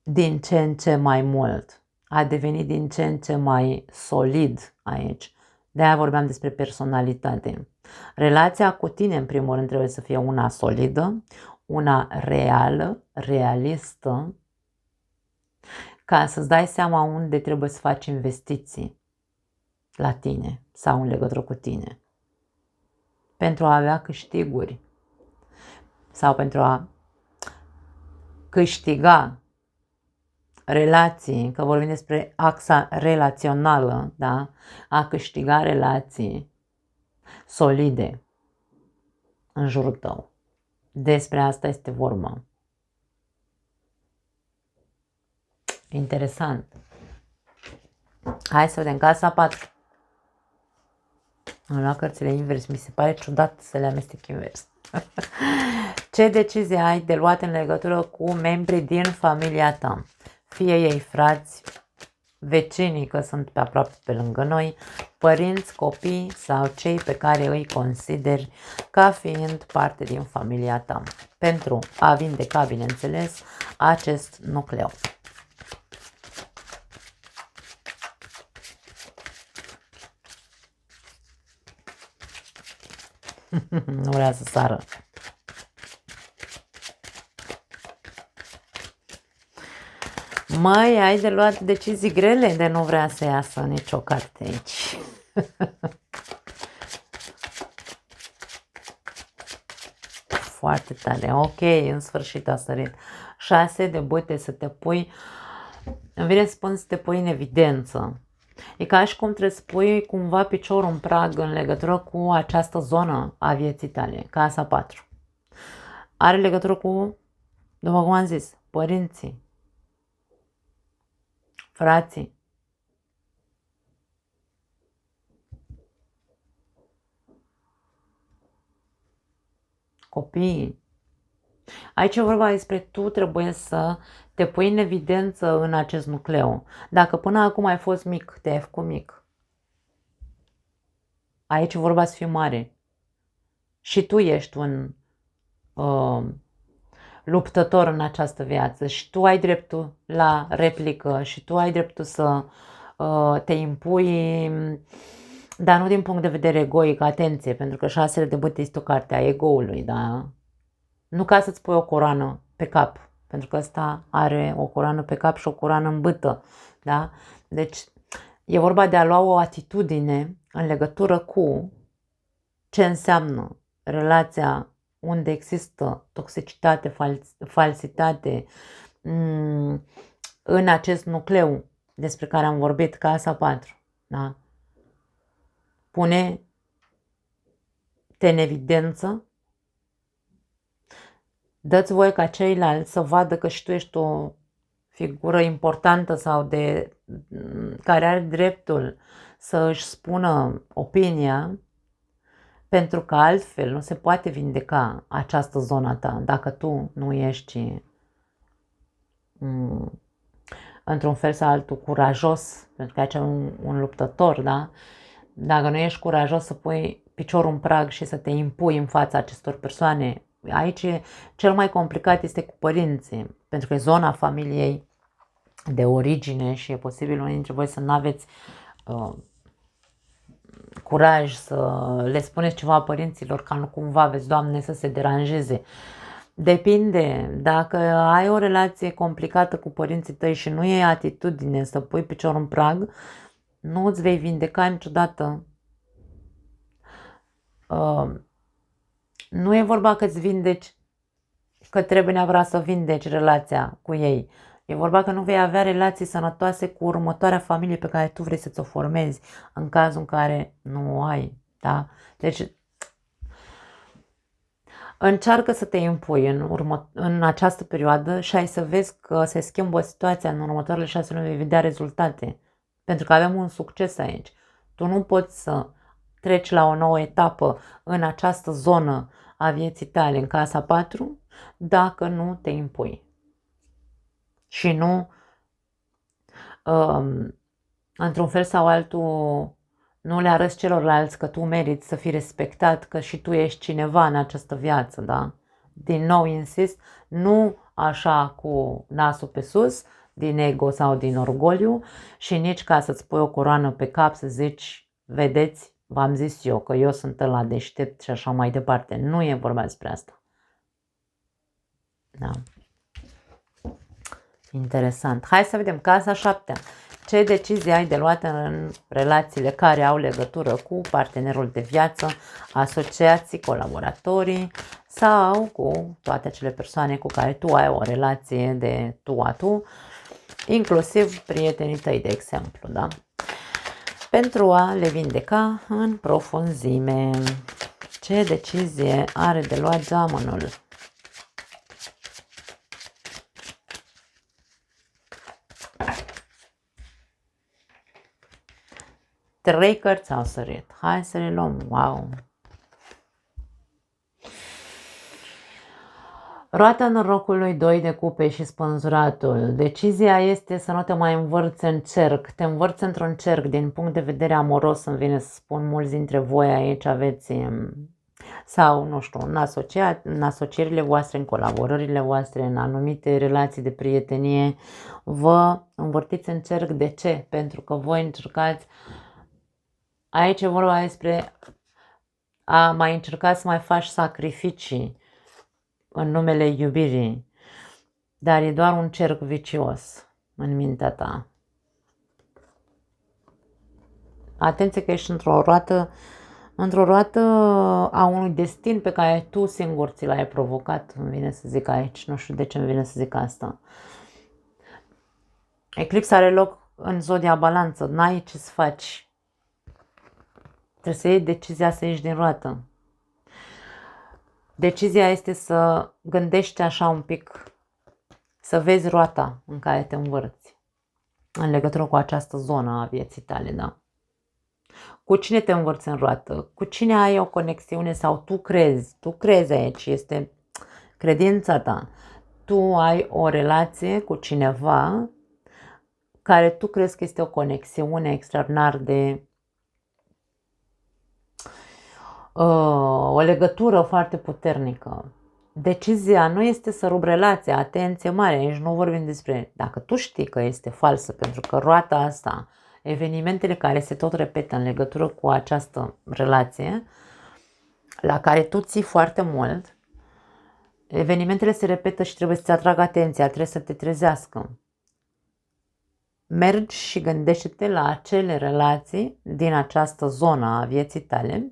din ce în ce mai mult? A deveni din ce în ce mai solid aici. De-aia vorbeam despre personalitate. Relația cu tine, în primul rând, trebuie să fie una solidă, una reală, realistă, ca să-ți dai seama unde trebuie să faci investiții la tine sau în legătură cu tine. Pentru a avea câștiguri sau pentru a câștiga relații, că vorbim despre axa relațională, da? A câștiga relații solide în jurul tău. Despre asta este vorba. Interesant. Hai să vedem casa 4. Am luat cărțile invers, mi se pare ciudat să le amestec invers. Ce decizie ai de luat în legătură cu membrii din familia ta? Fie ei frați, vecinii, că sunt pe aproape pe lângă noi, părinți, copii sau cei pe care îi consideri ca fiind parte din familia ta. Pentru a vindeca, bineînțeles, acest nucleu. Nu vrea să sară. Mai ai de luat decizii grele de nu vrea să iasă nicio carte aici. Foarte tare. Ok, în sfârșit a sărit. 6 de bâte, să te pui, îmi vine să spun să te pui în evidență. E ca și cum trebuie să pui cumva piciorul în prag în legătură cu această zonă a vieții tale, casa 4. Are legătură cu, după cum am zis, părinții, frații, copiii. Aici e vorba despre tu trebuie să te pui în evidență în acest nucleu. Dacă până acum ai fost mic, te-ai făcut mic. Aici e vorba să fii mare. Și tu ești un luptător în această viață și tu ai dreptul la replică și tu ai dreptul să te impui, dar nu din punct de vedere egoic, atenție, pentru că 6 de bâte este o carte a egoului, da? Nu ca să-ți pui o coroană pe cap, pentru că ăsta are o coroană pe cap și o coroană în bâtă, da? Deci e vorba de a lua o atitudine în legătură cu ce înseamnă relația unde există toxicitate, falsitate, în acest nucleu despre care am vorbit, casa 4. Da? Pune-te în evidență, dă-ți voie ca ceilalți să vadă că și tu ești o figură importantă sau care are dreptul să își spună opinia, pentru că altfel nu se poate vindeca această zonă ta dacă tu nu ești într-un fel sau altul curajos, pentru că aici un luptător, da? Dacă nu ești curajos să pui piciorul în prag și să te impui în fața acestor persoane, aici cel mai complicat este cu părinții, pentru că e zona familiei de origine și e posibil unii dintre voi să nu aveți curaj să le spuneți ceva părinților ca nu cumva aveți, Doamne, să se deranjeze. Depinde, dacă ai o relație complicată cu părinții tăi și nu e atitudine să pui piciorul în prag, nu îți vei vindeca niciodată. Nu e vorba că îți vindeci, că trebuie neapărat să vindeci relația cu ei. E vorba că nu vei avea relații sănătoase cu următoarea familie pe care tu vrei să ți-o formezi, în cazul în care nu o ai. Da? Deci, încearcă să te impui în această perioadă și ai să vezi că se schimbă situația în următoarele 6 luni, vei vedea rezultate. Pentru că avem un succes aici. Tu nu poți să treci la o nouă etapă în această zonă a vieții tale, în casa 4, dacă nu te impui. Și nu, într-un fel sau altul, nu le arăți celorlalți că tu meriți să fii respectat, că și tu ești cineva în această viață, da? Din nou insist, nu așa cu nasul pe sus, din ego sau din orgoliu și nici ca să-ți pui o coroană pe cap să zici, vedeți, v-am zis eu că eu sunt ăla deștept și așa mai departe. Nu e vorba despre asta. Da. Interesant. Hai să vedem casa 7. Ce decizii ai de luat în relațiile care au legătură cu partenerul de viață, asociații, colaboratorii sau cu toate acele persoane cu care tu ai o relație de tu-a-tu, inclusiv prietenii tăi, de exemplu, da? Pentru a le vindeca în profunzime. Ce decizie are de luat geamănul? Trei cărți au sărit. Hai să le luăm. Wow! Roata norocului, 2 de cupe și spânzuratul. Decizia este să nu te mai învârți în cerc. Te învârți într-un cerc din punct de vedere amoros, îmi vine să spun, mulți dintre voi aici aveți, sau nu știu, în asocierile voastre, în colaborările voastre, în anumite relații de prietenie, vă învârtiți în cerc. De ce? Pentru că voi încercați. Aici e vorba despre a mai încerca să mai faci sacrificii în numele iubirii, dar e doar un cerc vicios în mintea ta. Atenție că ești într-o roată a unui destin pe care tu singur ți l-ai provocat, îmi vine să zic aici, nu știu de ce îmi vine să zic asta. Eclipsa are loc în zodia Balanță, n-ai ce să faci. Trebuie să iei decizia să ieși din roată. Decizia este să gândești așa un pic, să vezi roata în care te învârți în legătură cu această zonă a vieții tale, da? Cu cine te învârți în roată? Cu cine ai o conexiune sau tu crezi aici, este credința ta. Tu ai o relație cu cineva care tu crezi că este o conexiune extraordinar de o legătură foarte puternică. Decizia nu este să rup relația, atenție mare, aici nu vorbim despre dacă tu știi că este falsă, pentru că roata asta, evenimentele care se tot repetă în legătură cu această relație, la care tu ții foarte mult, evenimentele se repetă și trebuie să-ți atragă atenția, trebuie să te trezească. Mergi și gândește-te la acele relații din această zonă a vieții tale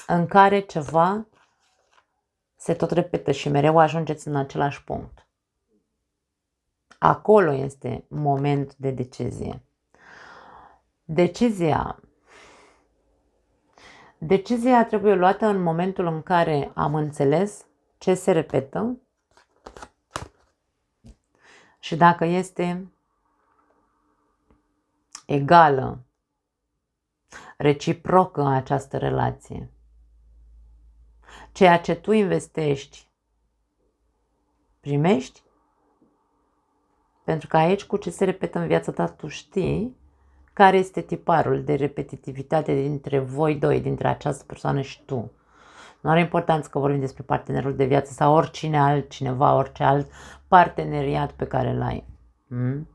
în care ceva se tot repetă și mereu ajungeți în același punct. Acolo este moment de decizie. Decizia trebuie luată în momentul în care am înțeles ce se repetă și dacă este egală, reciprocă această relație. Ceea ce tu investești, primești, pentru că aici cu ce se repetă în viața ta, tu știi care este tiparul de repetitivitate dintre voi doi, dintre această persoană și tu. Nu are importanță că vorbim despre partenerul de viață sau oricine altcineva, orice alt parteneriat pe care îl ai. Mm?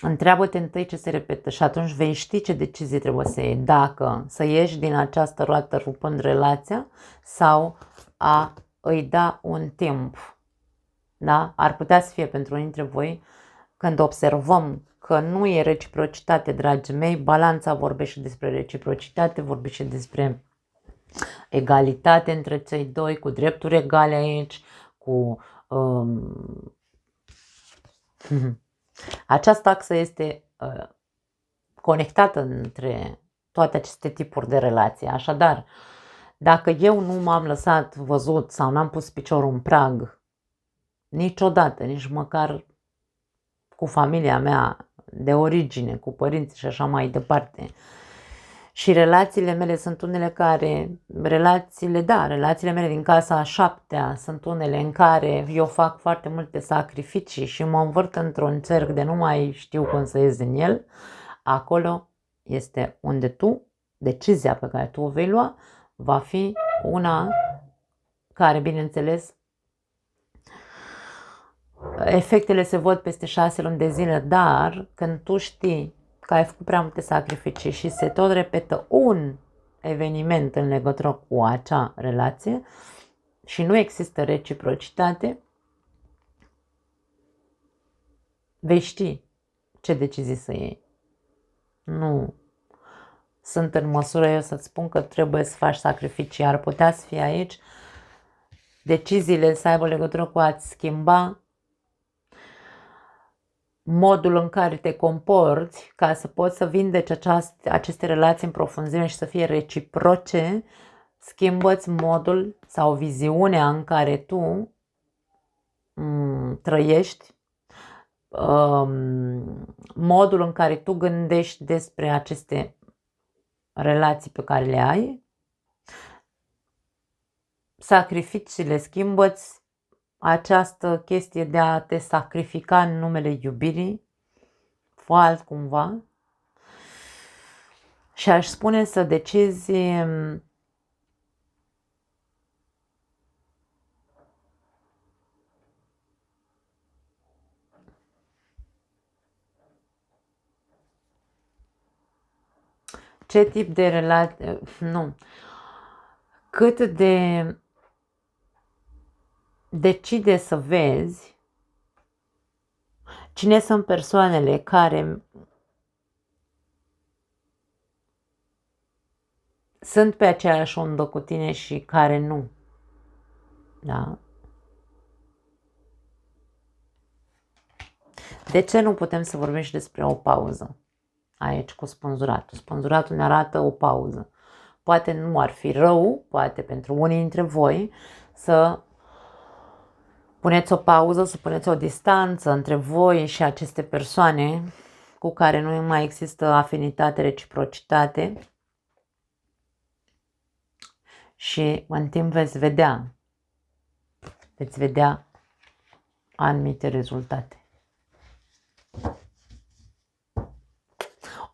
Întreabă-te întâi ce se repetă și atunci vei ști ce decizie trebuie să iei. Dacă să ieși din această roată rupând relația sau a îi da un timp. Da? Ar putea să fie pentru unii dintre voi, când observăm că nu e reciprocitate, dragii mei, balanța vorbește despre reciprocitate, vorbește despre egalitate între cei doi, cu drepturi egale aici, cu... Această axă este conectată între toate aceste tipuri de relații. Așadar, dacă eu nu m-am lăsat văzut sau n-am pus piciorul în prag niciodată, nici măcar cu familia mea de origine, cu părinții și așa mai departe, și relațiile mele sunt unele care, relațiile mele din casa a 7-a sunt unele în care eu fac foarte multe sacrificii și mă învârt într-un cerc de nu mai știu cum să ies din el, acolo este unde tu, decizia pe care tu o vei lua, va fi una care, bineînțeles, efectele se văd peste 6 luni de zile, dar când tu știi că ai făcut prea multe sacrificii și se tot repetă un eveniment în legătură cu acea relație și nu există reciprocitate, vei ști ce decizii să iei. Nu sunt în măsură eu să-ți spun că trebuie să faci sacrificii, ar putea să fie aici deciziile să aibă legătură cu a-ți schimba modul în care te comporți ca să poți să vindeci aceste relații în profunzime și să fie reciproce, schimbă-ți modul sau viziunea în care tu trăiești, modul în care tu gândești despre aceste relații pe care le ai, sacrificiile, schimbă-ți această chestie de a te sacrifica în numele iubirii, fă altcumva și aș spune să decizi ce tip de relație, nu, cât de decide să vezi cine sunt persoanele care sunt pe aceeași undă cu tine și care nu. Da? De ce nu putem să vorbim și despre o pauză aici cu spânzuratul? Spânzuratul ne arată o pauză. Poate nu ar fi rău, poate pentru unii dintre voi, să puneți o pauză, să puneți o distanță între voi și aceste persoane cu care nu mai există afinitate, reciprocitate și în timp veți vedea anumite rezultate.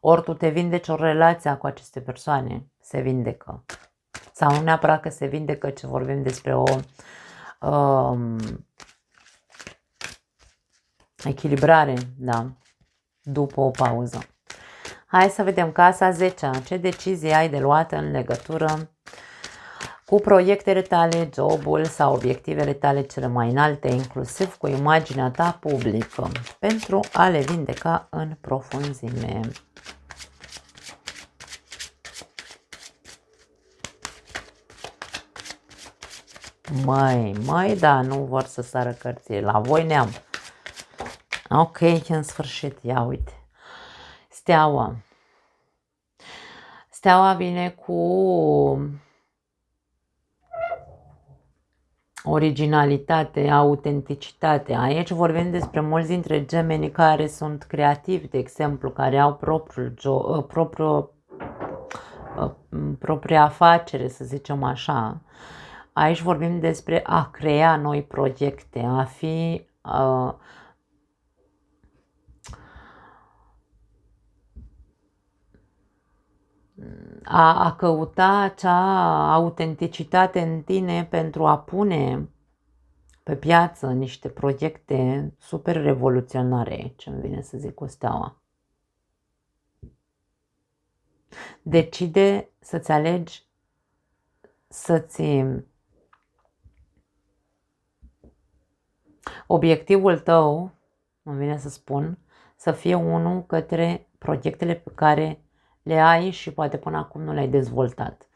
Ori tu te vindeci o relație cu aceste persoane, se vindecă. Sau nu neapărat că se vindecă, ci vorbim despre o echilibrare, da, după o pauză. Hai să vedem casa 10-a. Ce decizie ai de luat în legătură cu proiectele tale, jobul sau obiectivele tale cele mai înalte, inclusiv cu imaginea ta publică, pentru a le vindeca în profunzime. Măi, da, nu vor să sară cărțile. La voi neam. Ok, în sfârșit, ia uite. Steaua. Steaua vine cu originalitate, autenticitate. Aici vorbim despre mulți dintre gemenii care sunt creativi, de exemplu, care au propria afacere, să zicem așa. Aici vorbim despre a crea noi proiecte, a fi a căuta acea autenticitate în tine pentru pe piață niște proiecte super revoluționare, ce îmi vine să zic cu steaua. Decide să-ți alegi, obiectivul tău, îmi vine să spun, să fie unul către proiectele pe care le ai și poate până acum nu le-ai dezvoltat.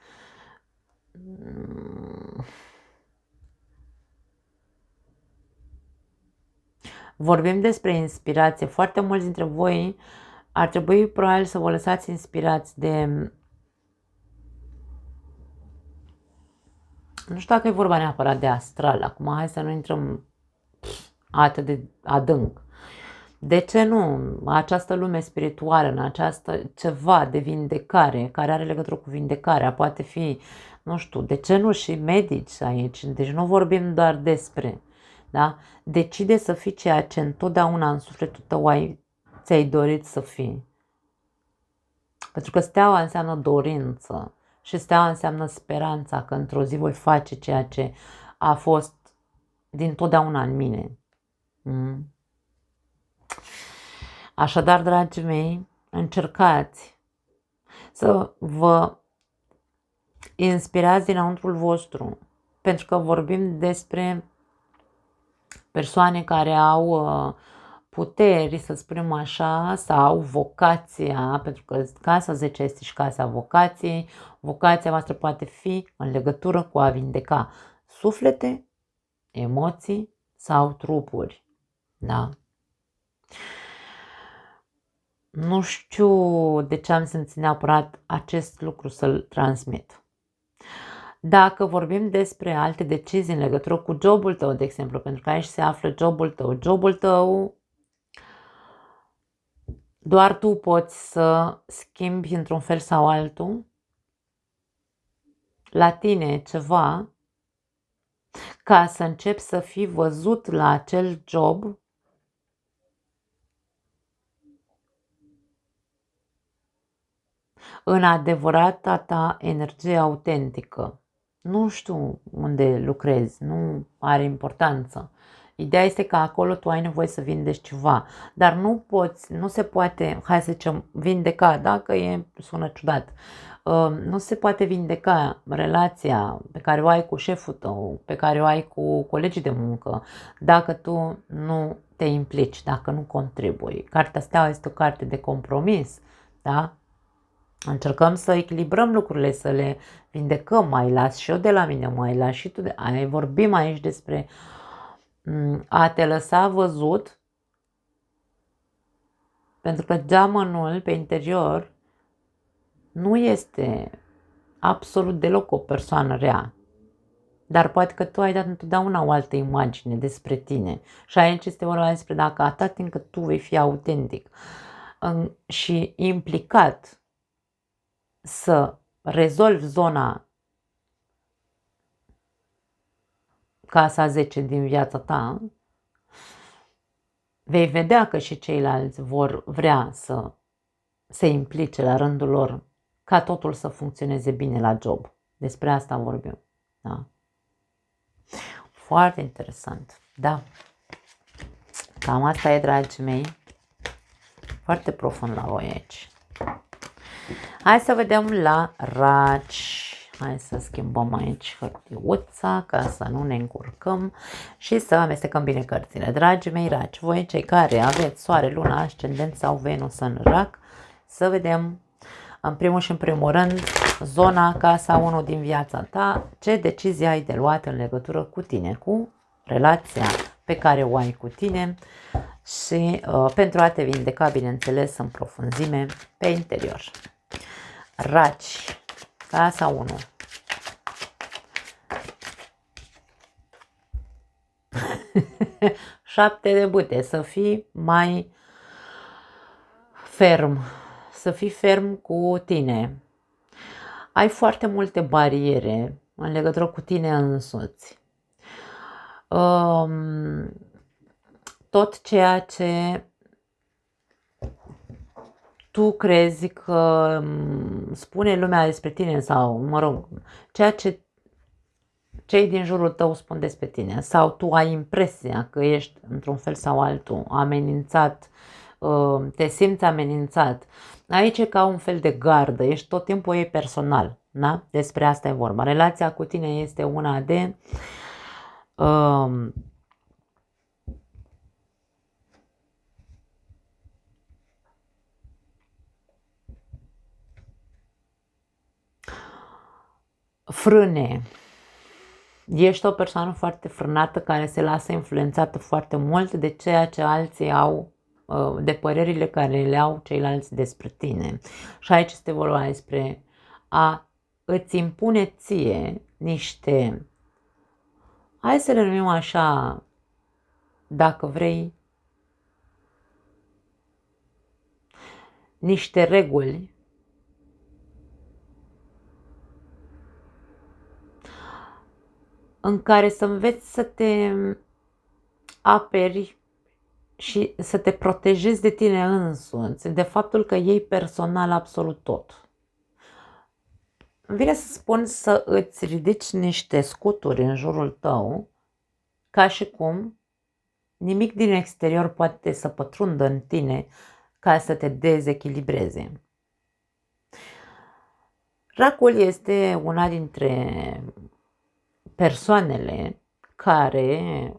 Vorbim despre inspirație. Foarte mulți dintre voi ar trebui probabil să vă lăsați inspirați de... Nu știu dacă e vorba neapărat de astral. Acum hai să nu intrăm atât de adânc. De ce nu? Această lume spirituală, în această ceva de vindecare, care are legătură cu vindecarea, poate fi, nu știu, de ce nu și medici aici? Deci nu vorbim doar despre, da? Decide să fii ceea ce întotdeauna în sufletul tău ți-ai dorit să fii. Pentru că steaua înseamnă dorință și steaua înseamnă speranța că într-o zi voi face ceea ce a fost dintotdeauna în mine. Așadar, dragii mei, încercați să vă inspirați dinăuntrul vostru, pentru că vorbim despre persoane care au puteri, să spunem așa, sau vocația, pentru că casa 10 este și casa vocației. Vocația voastră poate fi în legătură cu a vindeca suflete, emoții sau trupuri. Da? Nu știu de ce am simțit neapărat acest lucru să-l transmit. Dacă vorbim despre alte decizii în legătură cu jobul tău, de exemplu, pentru că aici se află jobul tău, doar tu poți să schimbi într-un fel sau altul la tine ceva ca să începi să fii văzut la acel job în adevărata ta energie autentică. Nu știu unde lucrezi, nu are importanță. Ideea este că acolo tu ai nevoie să vindești ceva, dar nu se poate, hai să zicem, vindeca, dacă sună ciudat, nu se poate vindeca relația pe care o ai cu șeful tău, pe care o ai cu colegii de muncă, dacă tu nu te implici, dacă nu contribui. Cartea Steaua este o carte de compromis, da? Încercăm să echilibrăm lucrurile, să le vindecăm, mai las și eu de la mine, mai las și tu vorbim aici despre a te lăsa văzut, pentru că geamănul pe interior nu este absolut deloc o persoană rea. Dar poate că tu ai dat întotdeauna o altă imagine despre tine. Și aici este vorba despre dacă atât timp cât tu vei fi autentic și implicat să rezolvi zona casa 10 din viața ta, vei vedea că și ceilalți vor vrea să se implice la rândul lor ca totul să funcționeze bine la job. Despre asta vorbim. Da? Foarte interesant. Da. Cam asta e, dragii mei. Foarte profund la voi aici. Hai să vedem la raci. Hai să schimbăm aici hârtiuța ca să nu ne încurcăm și să amestecăm bine cărțile. Dragii mei raci, voi cei care aveți soare, luna, ascendent sau Venus în rac, să vedem în primul și în primul rând zona casa 1 din viața ta, ce decizie ai de luat în legătură cu tine, cu relația pe care o ai cu tine și pentru a te vindeca, bineînțeles, în profunzime pe interior. Raci, casa 1. Șapte de bâte, să fii mai ferm, să fii ferm cu tine. Ai foarte multe bariere în legătură cu tine însuți. Tot ceea ce tu crezi că spune lumea despre tine sau, mă rog, ceea cei din jurul tău spun despre tine sau tu ai impresia că ești într-un fel sau altul amenințat, te simți amenințat. Aici e ca un fel de gardă, ești tot timpul ei personal, da? Despre asta e vorba. Relația cu tine este una de frâne. Ești o persoană foarte frânată care se lasă influențată foarte mult de ceea ce alții au, de părerile care le au ceilalți despre tine. Și aici este vorba despre a îți impune ție niște, hai să le numim așa, dacă vrei, niște reguli în care să înveți să te aperi și să te protejezi de tine însuți, de faptul că iei personal absolut tot. Vine să spun să îți ridici niște scuturi în jurul tău, ca și cum nimic din exterior poate să pătrundă în tine ca să te dezechilibreze. Racul este una dintre persoanele care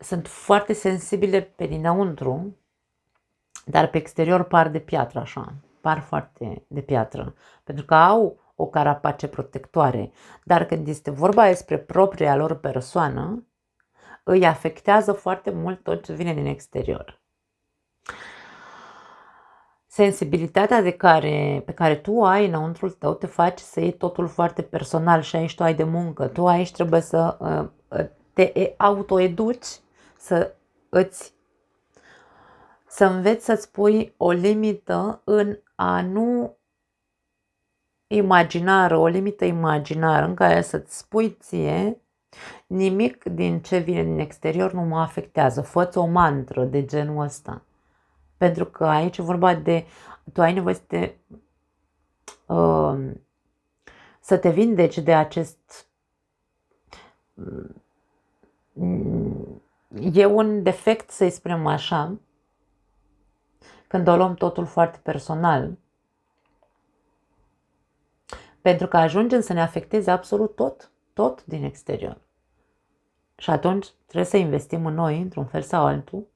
sunt foarte sensibile pe dinăuntru, dar pe exterior par de piatră așa, par foarte de piatră, pentru că au o carapace protectoare, dar când este vorba despre propria lor persoană, îi afectează foarte mult tot ce vine din exterior. Sensibilitatea pe care tu o ai înăuntrul tău te face să iei totul foarte personal și aici tu ai de muncă. Tu aici trebuie să te autoeduci, să înveți să-ți pui o limită în a nu imaginară, o limită imaginară în care să-ți spui ție nimic din ce vine din exterior nu mă afectează. Fă-ți o mantră de genul ăsta. Pentru că aici e vorba de, tu ai nevoie să te vindeci de acest, e un defect, să-i spunem așa, când o luăm totul foarte personal, pentru că ajungem să ne afecteze absolut tot din exterior. Și atunci trebuie să investim în noi, într-un fel sau altul,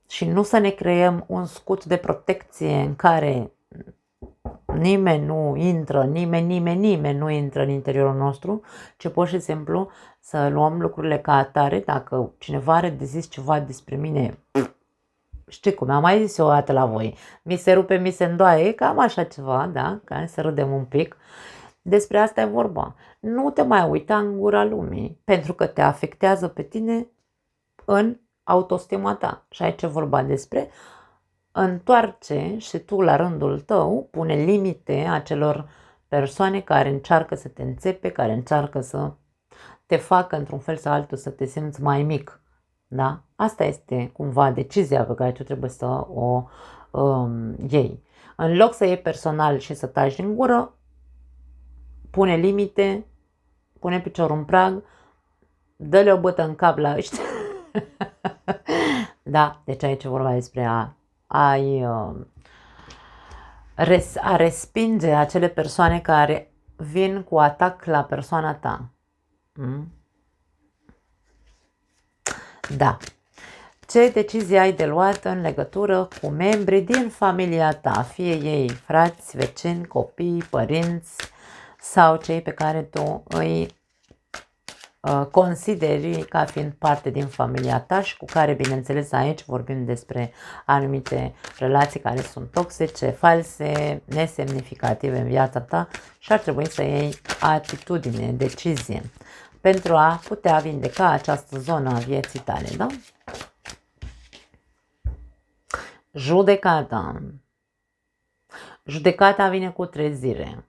și nu să ne creăm un scut de protecție în care nimeni nu intră, nimeni nu intră în interiorul nostru, ci pur și simplu să luăm lucrurile ca atare. Dacă cineva are de zis ceva despre mine, știi cum, am mai zis eu o dată la voi, mi se rupe, mi se îndoaie, cam așa ceva, da, ca să râdem un pic. Despre asta e vorba. Nu te mai uita în gura lumii, pentru că te afectează pe tine în autostima ta. Și aici e vorba despre întoarce și tu la rândul tău pune limite acelor persoane care încearcă să te înțepe, care încearcă să te facă într-un fel sau altul să te simți mai mic. Da? Asta este cumva decizia pe care tu trebuie să o iei. În loc să iei personal și să taci din gură, pune limite, pune piciorul în prag, dă-le o bătă în cap la ăștia. Da, deci aici e vorba despre a respinge acele persoane care vin cu atac la persoana ta. Da. Ce decizie ai de luat în legătură cu membrii din familia ta, fie ei frați, vecini, copii, părinți sau cei pe care tu îi consideri ca fiind parte din familia ta și cu care, bineînțeles, aici vorbim despre anumite relații care sunt toxice, false, nesemnificative în viața ta și ar trebui să iei atitudine, decizie pentru a putea vindeca această zonă a vieții tale, da? Judecata. Judecata vine cu trezire.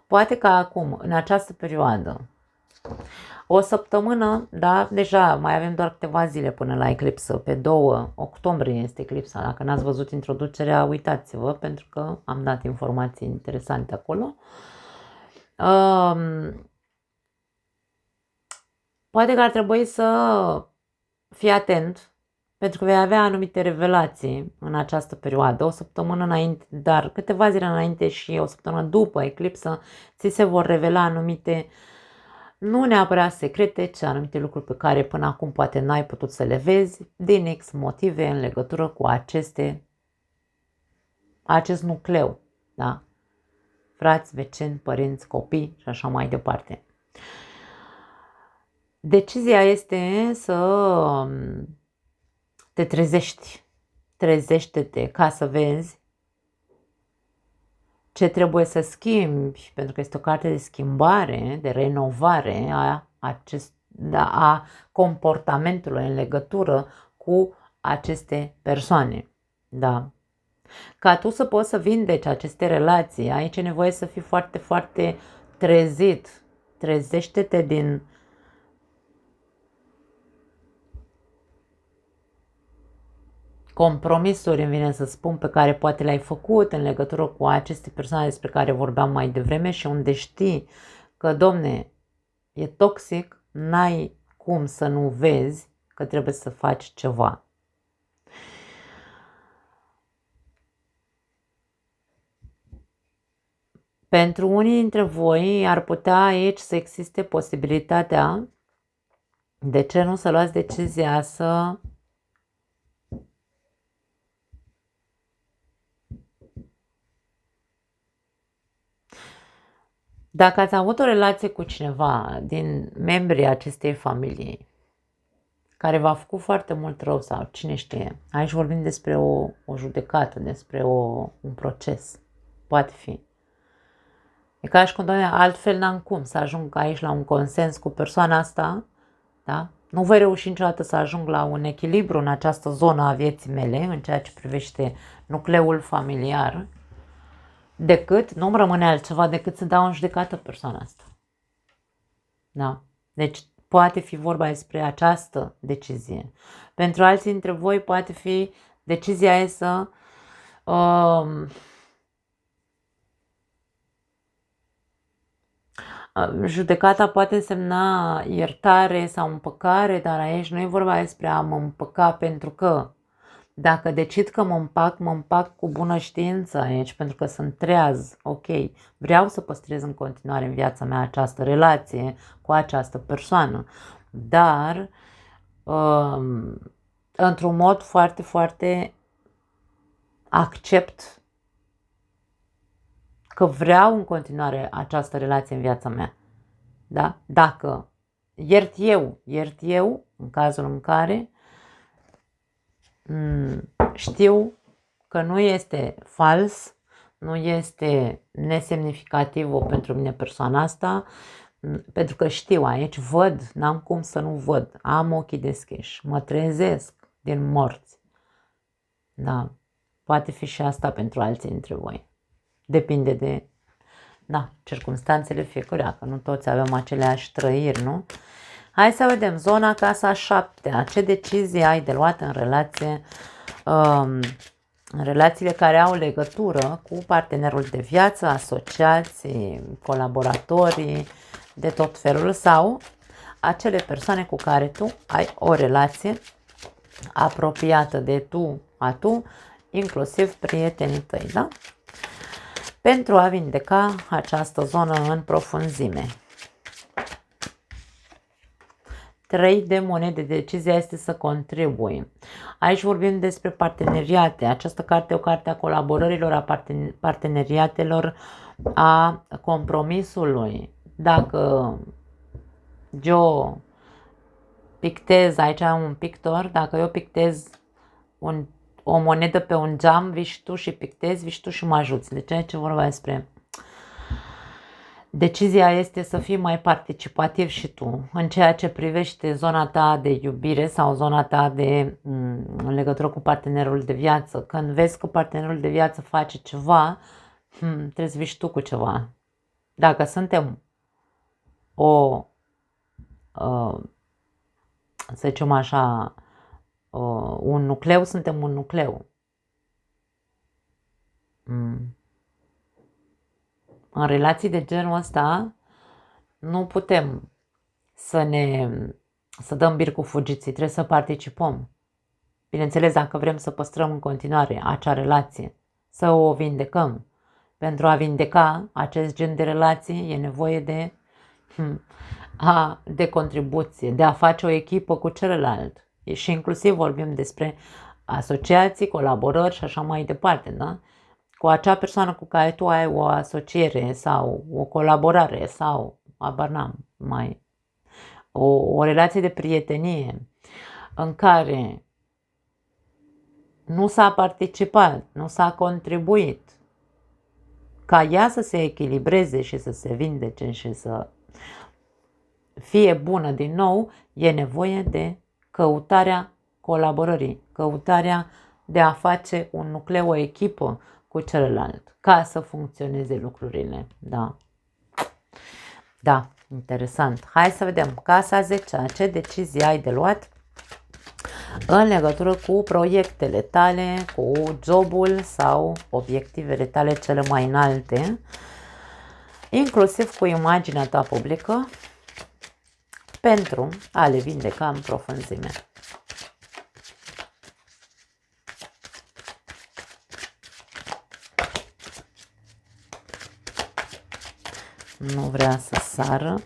Poate că acum, în această perioadă, o săptămână, da, deja mai avem doar câteva zile până la eclipsă, pe 2 octombrie este eclipsa, dacă n-ați văzut introducerea, uitați-vă, pentru că am dat informații interesante acolo. Um, Poate că ar trebui să fii atent, pentru că vei avea anumite revelații în această perioadă, o săptămână înainte, dar câteva zile înainte și o săptămână după eclipsă, ți se vor revela anumite, nu neapărat secrete, ci anumite lucruri pe care până acum poate n-ai putut să le vezi, din X motive în legătură cu acest nucleu, da? Frați, vecini, părinți, copii și așa mai departe. Decizia este să te trezești. Trezește-te ca să vezi ce trebuie să schimbi, pentru că este o carte de schimbare, de renovare a comportamentului în legătură cu aceste persoane. Da. Ca tu să poți să vindeci aceste relații, aici e nevoie să fii foarte, foarte trezit. Trezește-te din compromisuri, îmi vine să spun, pe care poate le-ai făcut în legătură cu aceste persoane despre care vorbeam mai devreme și unde știi că, domne, e toxic, n-ai cum să nu vezi că trebuie să faci ceva. Pentru unii dintre voi ar putea aici să existe posibilitatea, de ce nu să luați decizia să dacă ați avut o relație cu cineva din membrii acestei familii care v-a făcut foarte mult rău sau cine știe, aici vorbim despre o judecată, despre un proces, poate fi. E ca și cum, doamne, altfel n-am cum să ajung aici la un consens cu persoana asta, da? Nu voi reuși niciodată să ajung la un echilibru în această zonă a vieții mele, în ceea ce privește nucleul familiar, decât, nu-mi rămâne altceva decât să dau în judecată persoana asta. Da? Deci poate fi vorba despre această decizie. Pentru alții dintre voi poate fi decizia e să judecata poate însemna iertare sau împăcare, dar aici nu e vorba despre a mă împăca, pentru că dacă decid că mă împac cu bună știință aici, pentru că sunt treaz, ok, vreau să păstrez în continuare în viața mea această relație cu această persoană, dar într-un mod foarte, foarte accept că vreau în continuare această relație în viața mea. Da? Dacă iert eu, în cazul în care știu că nu este fals, nu este nesemnificativ pentru mine persoana asta, pentru că știu, aici văd, n-am cum să nu văd, am ochii deschiși, mă trezesc din morți. Da, poate fi și asta pentru alții dintre voi. Depinde de, da, circumstanțele fiecăruia, că nu toți avem aceleași trăiri, nu? Hai să vedem, zona casa 7, ce decizii ai de luat în relație, în relațiile care au legătură cu partenerul de viață, asociații, colaboratorii de tot felul sau acele persoane cu care tu ai o relație apropiată de tu, inclusiv prietenii tăi, da? Pentru a vindeca această zonă în profunzime. 3 de monede, decizia este să contribui. Aici vorbim despre parteneriate. Această carte e o carte a colaborărilor, a parteneriatelor, a compromisului. Dacă eu pictez, aici am un pictor, dacă eu pictez o monedă pe un geam, vii și tu și pictezi, vii și tu și mă ajuți. Deci aici vorba despre decizia este să fii mai participativ și tu în ceea ce privește zona ta de iubire sau zona ta de în legătură cu partenerul de viață. Când vezi că partenerul de viață face ceva, trebuie să vii și tu cu ceva. Dacă suntem să zicem așa, un nucleu, suntem un nucleu. în relații de genul ăsta nu putem să dăm bir cu fugiții, trebuie să participăm. Bineînțeles, dacă vrem să păstrăm în continuare acea relație, să o vindecăm. Pentru a vindeca acest gen de relații e nevoie de contribuție, de a face o echipă cu celălalt. Și inclusiv vorbim despre asociații, colaborări și așa mai departe, da? Cu acea persoană cu care tu ai o asociere sau o colaborare sau, abar n-am, o relație de prietenie în care nu s-a participat, nu s-a contribuit ca ea să se echilibreze și să se vindece și să fie bună din nou, e nevoie de căutarea colaborării, căutarea de a face un nucleu, o echipă cu celălalt, ca să funcționeze lucrurile. Da. Da, interesant. Hai să vedem. Casa 10, ce decizii ai de luat în legătură cu proiectele tale, cu jobul sau obiectivele tale cele mai înalte, inclusiv cu imaginea ta publică, pentru a le vindeca în profunzime. Nu vrea să sară.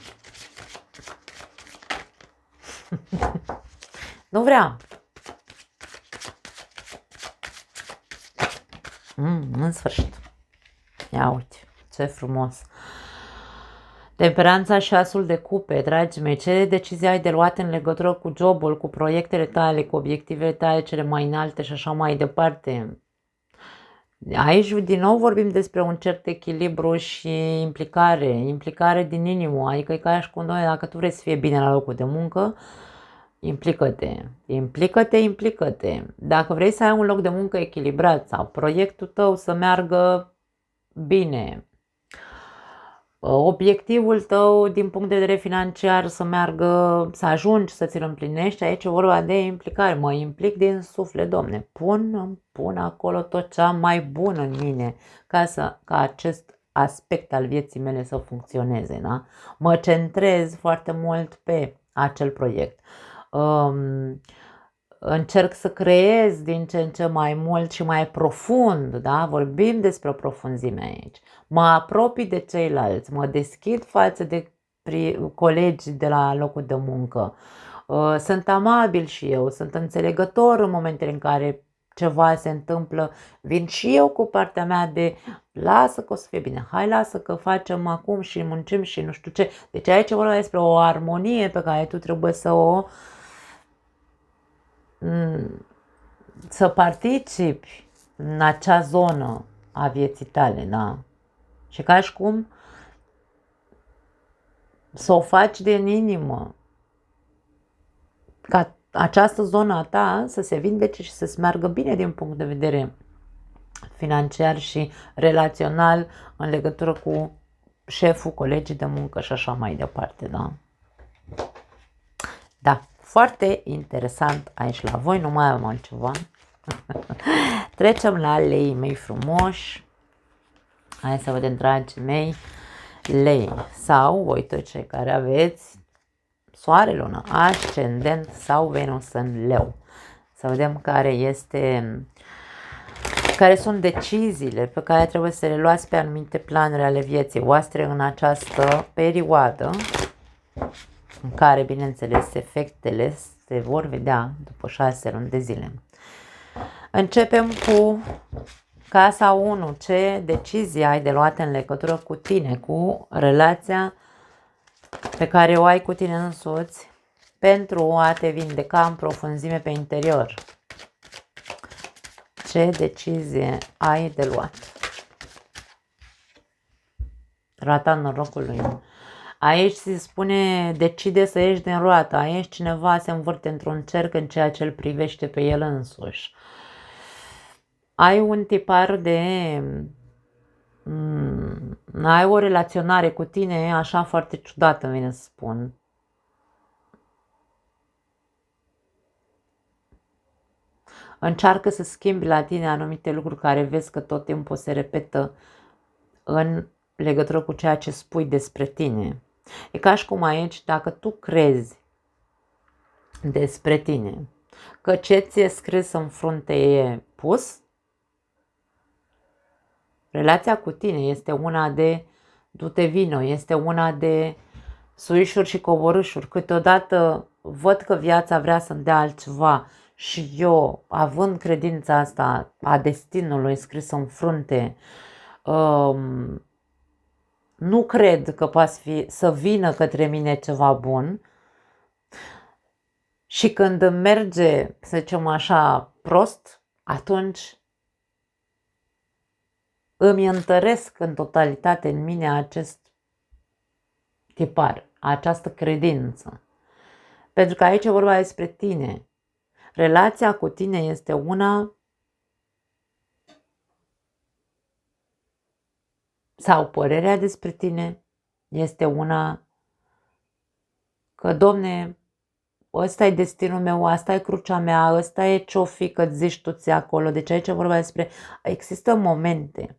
Nu vrea. În sfârșit. Ia uite, ce frumos. Temperanța și asul de cupe, dragii mei, ce decizii ai de luat în legătură cu jobul, cu proiectele tale, cu obiectivele tale cele mai înalte și așa mai departe. Aici, din nou, vorbim despre un cert echilibru și implicare din inimă, adică e ca și cu noi, dacă tu vrei să fie bine la locul de muncă, implică-te. Dacă vrei să ai un loc de muncă echilibrat sau proiectul tău să meargă bine, obiectivul tău din punct de vedere financiar să meargă, să ajungi să ți-l împlinești, aici e vorba de implicare. Mă implic din suflet, Domne, pun acolo tot ce am mai bun în mine ca acest aspect al vieții mele să funcționeze. Da? Mă centrez foarte mult pe acel proiect. Încerc să creez din ce în ce mai mult și mai profund, da? Vorbim despre o profunzime aici. Mă apropii de ceilalți, mă deschid față de colegi de la locul de muncă. Sunt amabil și eu, sunt înțelegător în momentele în care ceva se întâmplă, vin și eu cu partea mea de lasă că o să fie bine, hai lasă că facem acum și muncim și nu știu ce. Deci aici vorba despre o armonie pe care tu trebuie să participi în acea zonă a vieții tale, da? Și ca și cum să o faci din inimă, ca această zonă a ta să se vindece și să-ți meargă bine din punct de vedere financiar și relațional în legătură cu șeful, colegii de muncă și așa mai departe, da? Da, foarte interesant aici la voi, nu mai am altceva. Trecem la leii mei frumoși. Hai să vedem, dragii mei, lei sau voi toți cei care aveți soare, lună, ascendent sau Venus în leu. Să vedem care sunt deciziile pe care trebuie să le luați pe anumite planuri ale vieții voastre în această perioadă, în care, bineînțeles, efectele se vor vedea după 6 luni de zile. Începem cu casa 1. Ce decizii ai de luat în legătură cu tine, cu relația pe care o ai cu tine însuți pentru a te vindeca în profunzime pe interior? Ce decizie ai de luat? Rata norocului. Aici se spune decide să ieși din roată. Aici cineva se învârte într-un cerc în ceea ce îl privește pe el însuși. Ai un tipar ai o relaționare cu tine așa foarte ciudată, îmi vine să spun. Încearcă să schimbi la tine anumite lucruri care vezi că tot timpul se repetă în legătură cu ceea ce spui despre tine. E ca și cum aici, dacă tu crezi despre tine că ce ți-e scris în frunte e pus, relația cu tine este una de du-te vino, este una de suișuri și coborâșuri. Câteodată văd că viața vrea să-mi dea altceva și eu, având credința asta a destinului scris în frunte, nu cred că poate să vină către mine ceva bun. Și când îmi merge, să zicem așa, prost, atunci îmi întăresc în totalitate în mine acest tipar, această credință. Pentru că aici e vorba despre tine. Relația cu tine este una, sau părerea despre tine este una că, Domne, ăsta e destinul meu, asta e crucea mea, ăsta e ce-o fi că zici tu ți acolo. Deci aici e vorba despre, există momente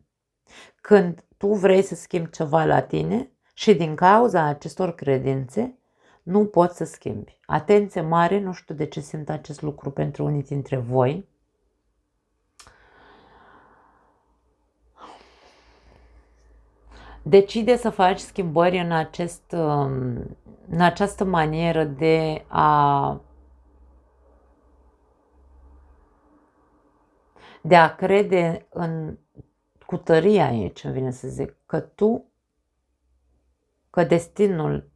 când tu vrei să schimbi ceva la tine și din cauza acestor credințe nu poți să schimbi. Atenție mare, nu știu de ce simt acest lucru pentru unii dintre voi. Decide să faci schimbări în această manieră de a crede cu tărie aici, îmi vine să zic, că destinul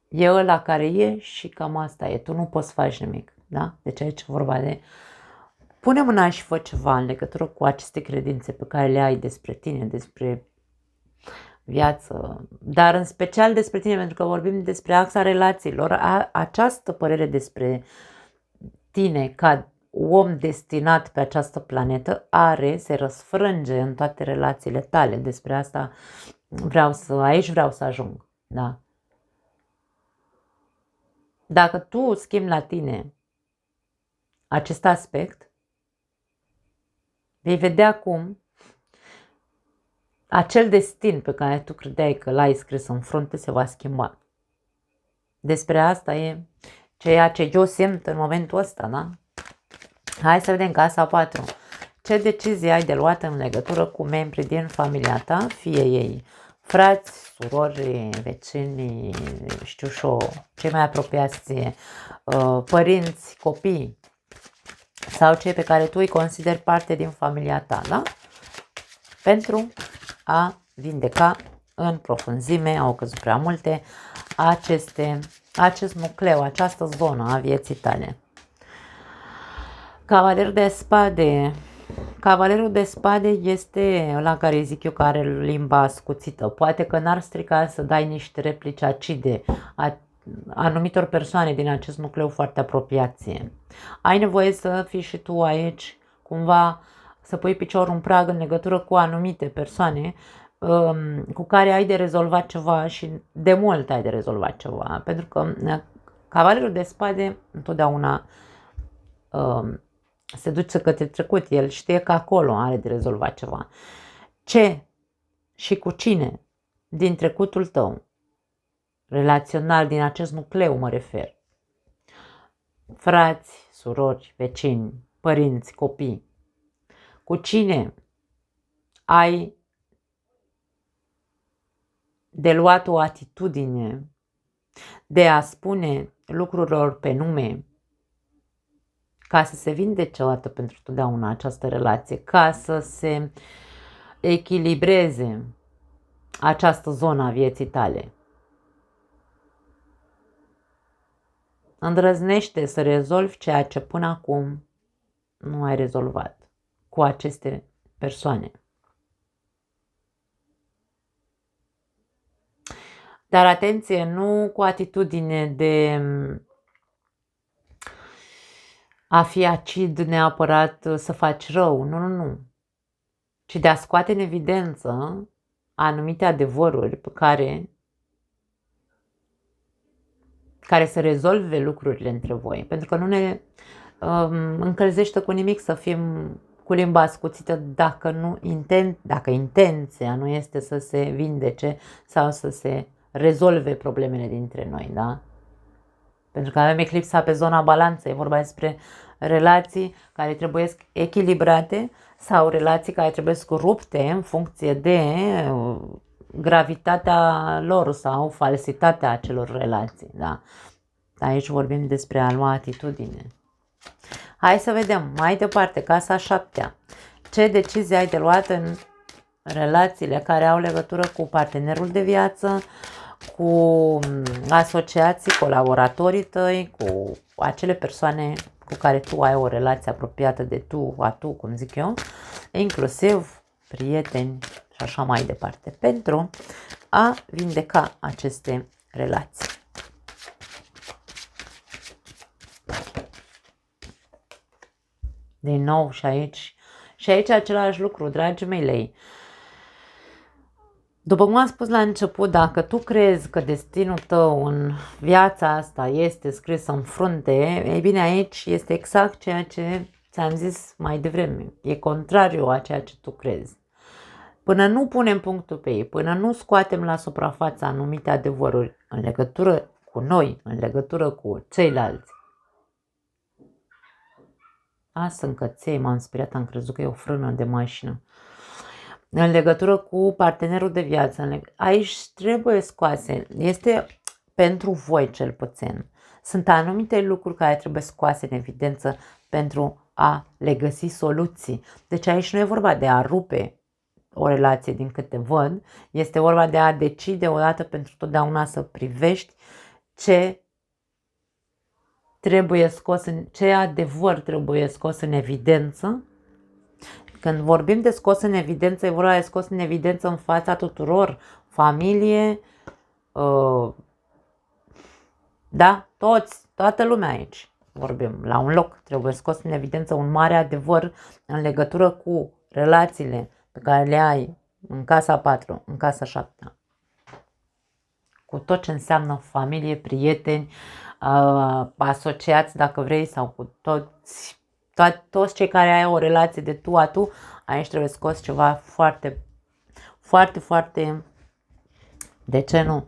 e ăla care e și cam asta e. Tu nu poți să faci nimic. Da? Deci aici e vorba de pune mâna și fă ceva în legătură cu aceste credințe pe care le ai despre tine, despre viață, dar în special despre tine, pentru că vorbim despre axa relațiilor. Această părere despre tine ca om destinat pe această planetă se răsfrânge în toate relațiile tale. Despre asta aici vreau să ajung. Da? Dacă tu schimbi la tine acest aspect, vei vedea cum acel destin pe care tu credeai că l-ai scris în frunte se va schimba. Despre asta e ceea ce eu simt în momentul ăsta, da? Hai să vedem casa 4. Ce decizie ai de luat în legătură cu membrii din familia ta, fie ei frați, surori, vecini, știu și eu, cei mai apropiați ție, părinți, copii sau cei pe care tu îi consideri parte din familia ta, da? Pentru a vindeca în profunzime, au căzut prea multe, acest nucleu, această zonă a vieții tale. Cavalerul de spade. Cavalerul de spade este la care zic eu că are limba ascuțită. Poate că n-ar strica să dai niște replici acide anumitor persoane din acest nucleu foarte apropiație. Ai nevoie să fii și tu aici, cumva să pui piciorul în prag în legătură cu anumite persoane cu care ai de rezolvat ceva și de mult ai de rezolvat ceva. Pentru că cavalerul de spade întotdeauna se duce către trecut, el știe că acolo are de rezolvat ceva. Ce și cu cine din trecutul tău, relațional, din acest nucleu mă refer, frați, surori, vecini, părinți, copii, cu cine ai de luat o atitudine de a spune lucrurilor pe nume, ca să se vindece o dată pentru totdeauna această relație, ca să se echilibreze această zonă a vieții tale. Îndrăznește să rezolvi ceea ce până acum nu ai rezolvat cu aceste persoane. Dar atenție, nu cu atitudine de a fi acid neapărat să faci rău, nu. Ci de a scoate în evidență anumite adevăruri pe care să rezolve lucrurile între voi. Pentru că nu ne încălzește cu nimic să fim cu limba ascuțită dacă intenția nu este să se vindece sau să se rezolve problemele dintre noi, da? Pentru că avem eclipsa pe zona balanță, e vorba despre relații care trebuie echilibrate sau relații care trebuie rupte în funcție de gravitatea lor sau falsitatea acelor relații, da? Aici vorbim despre a lua atitudine. Hai să vedem mai departe, casa 7-a. Ce decizii ai de luat în relațiile care au legătură cu partenerul de viață, cu asociații, colaboratorii tăi, cu acele persoane cu care tu ai o relație apropiată de tu, cum zic eu, inclusiv prieteni și așa mai departe, pentru a vindeca aceste relații. Din nou și aici același lucru, dragii mei. După cum am spus la început, dacă tu crezi că destinul tău în viața asta este scris în frunte, ei bine, aici este exact ceea ce ți-am zis mai devreme. E contrariu a ceea ce tu crezi. Până nu punem punctul pe ei, până nu scoatem la suprafață anumite adevăruri în legătură cu noi, în legătură cu ceilalți. Sunt căței, m-am speriat, am crezut că e o frână de mașină. În legătură cu partenerul de viață, aici trebuie scoase, este pentru voi cel puțin. Sunt anumite lucruri care trebuie scoase în evidență pentru a le găsi soluții. Deci aici nu e vorba de a rupe o relație din câte văd, este vorba de a decide odată pentru totdeauna să privești ce adevăr trebuie scos în evidență. Când vorbim de scos în evidență, e vorba de scos în evidență în fața tuturor, familie, da, toată lumea aici vorbim, la un loc. Trebuie scos în evidență un mare adevăr în legătură cu relațiile pe care le ai în casa 4, în casa 7. Cu tot ce înseamnă familie, prieteni, asociați dacă vrei, sau cu toți cei care ai o relație de tu a tu, aici trebuie scos ceva foarte, foarte, foarte, de ce nu,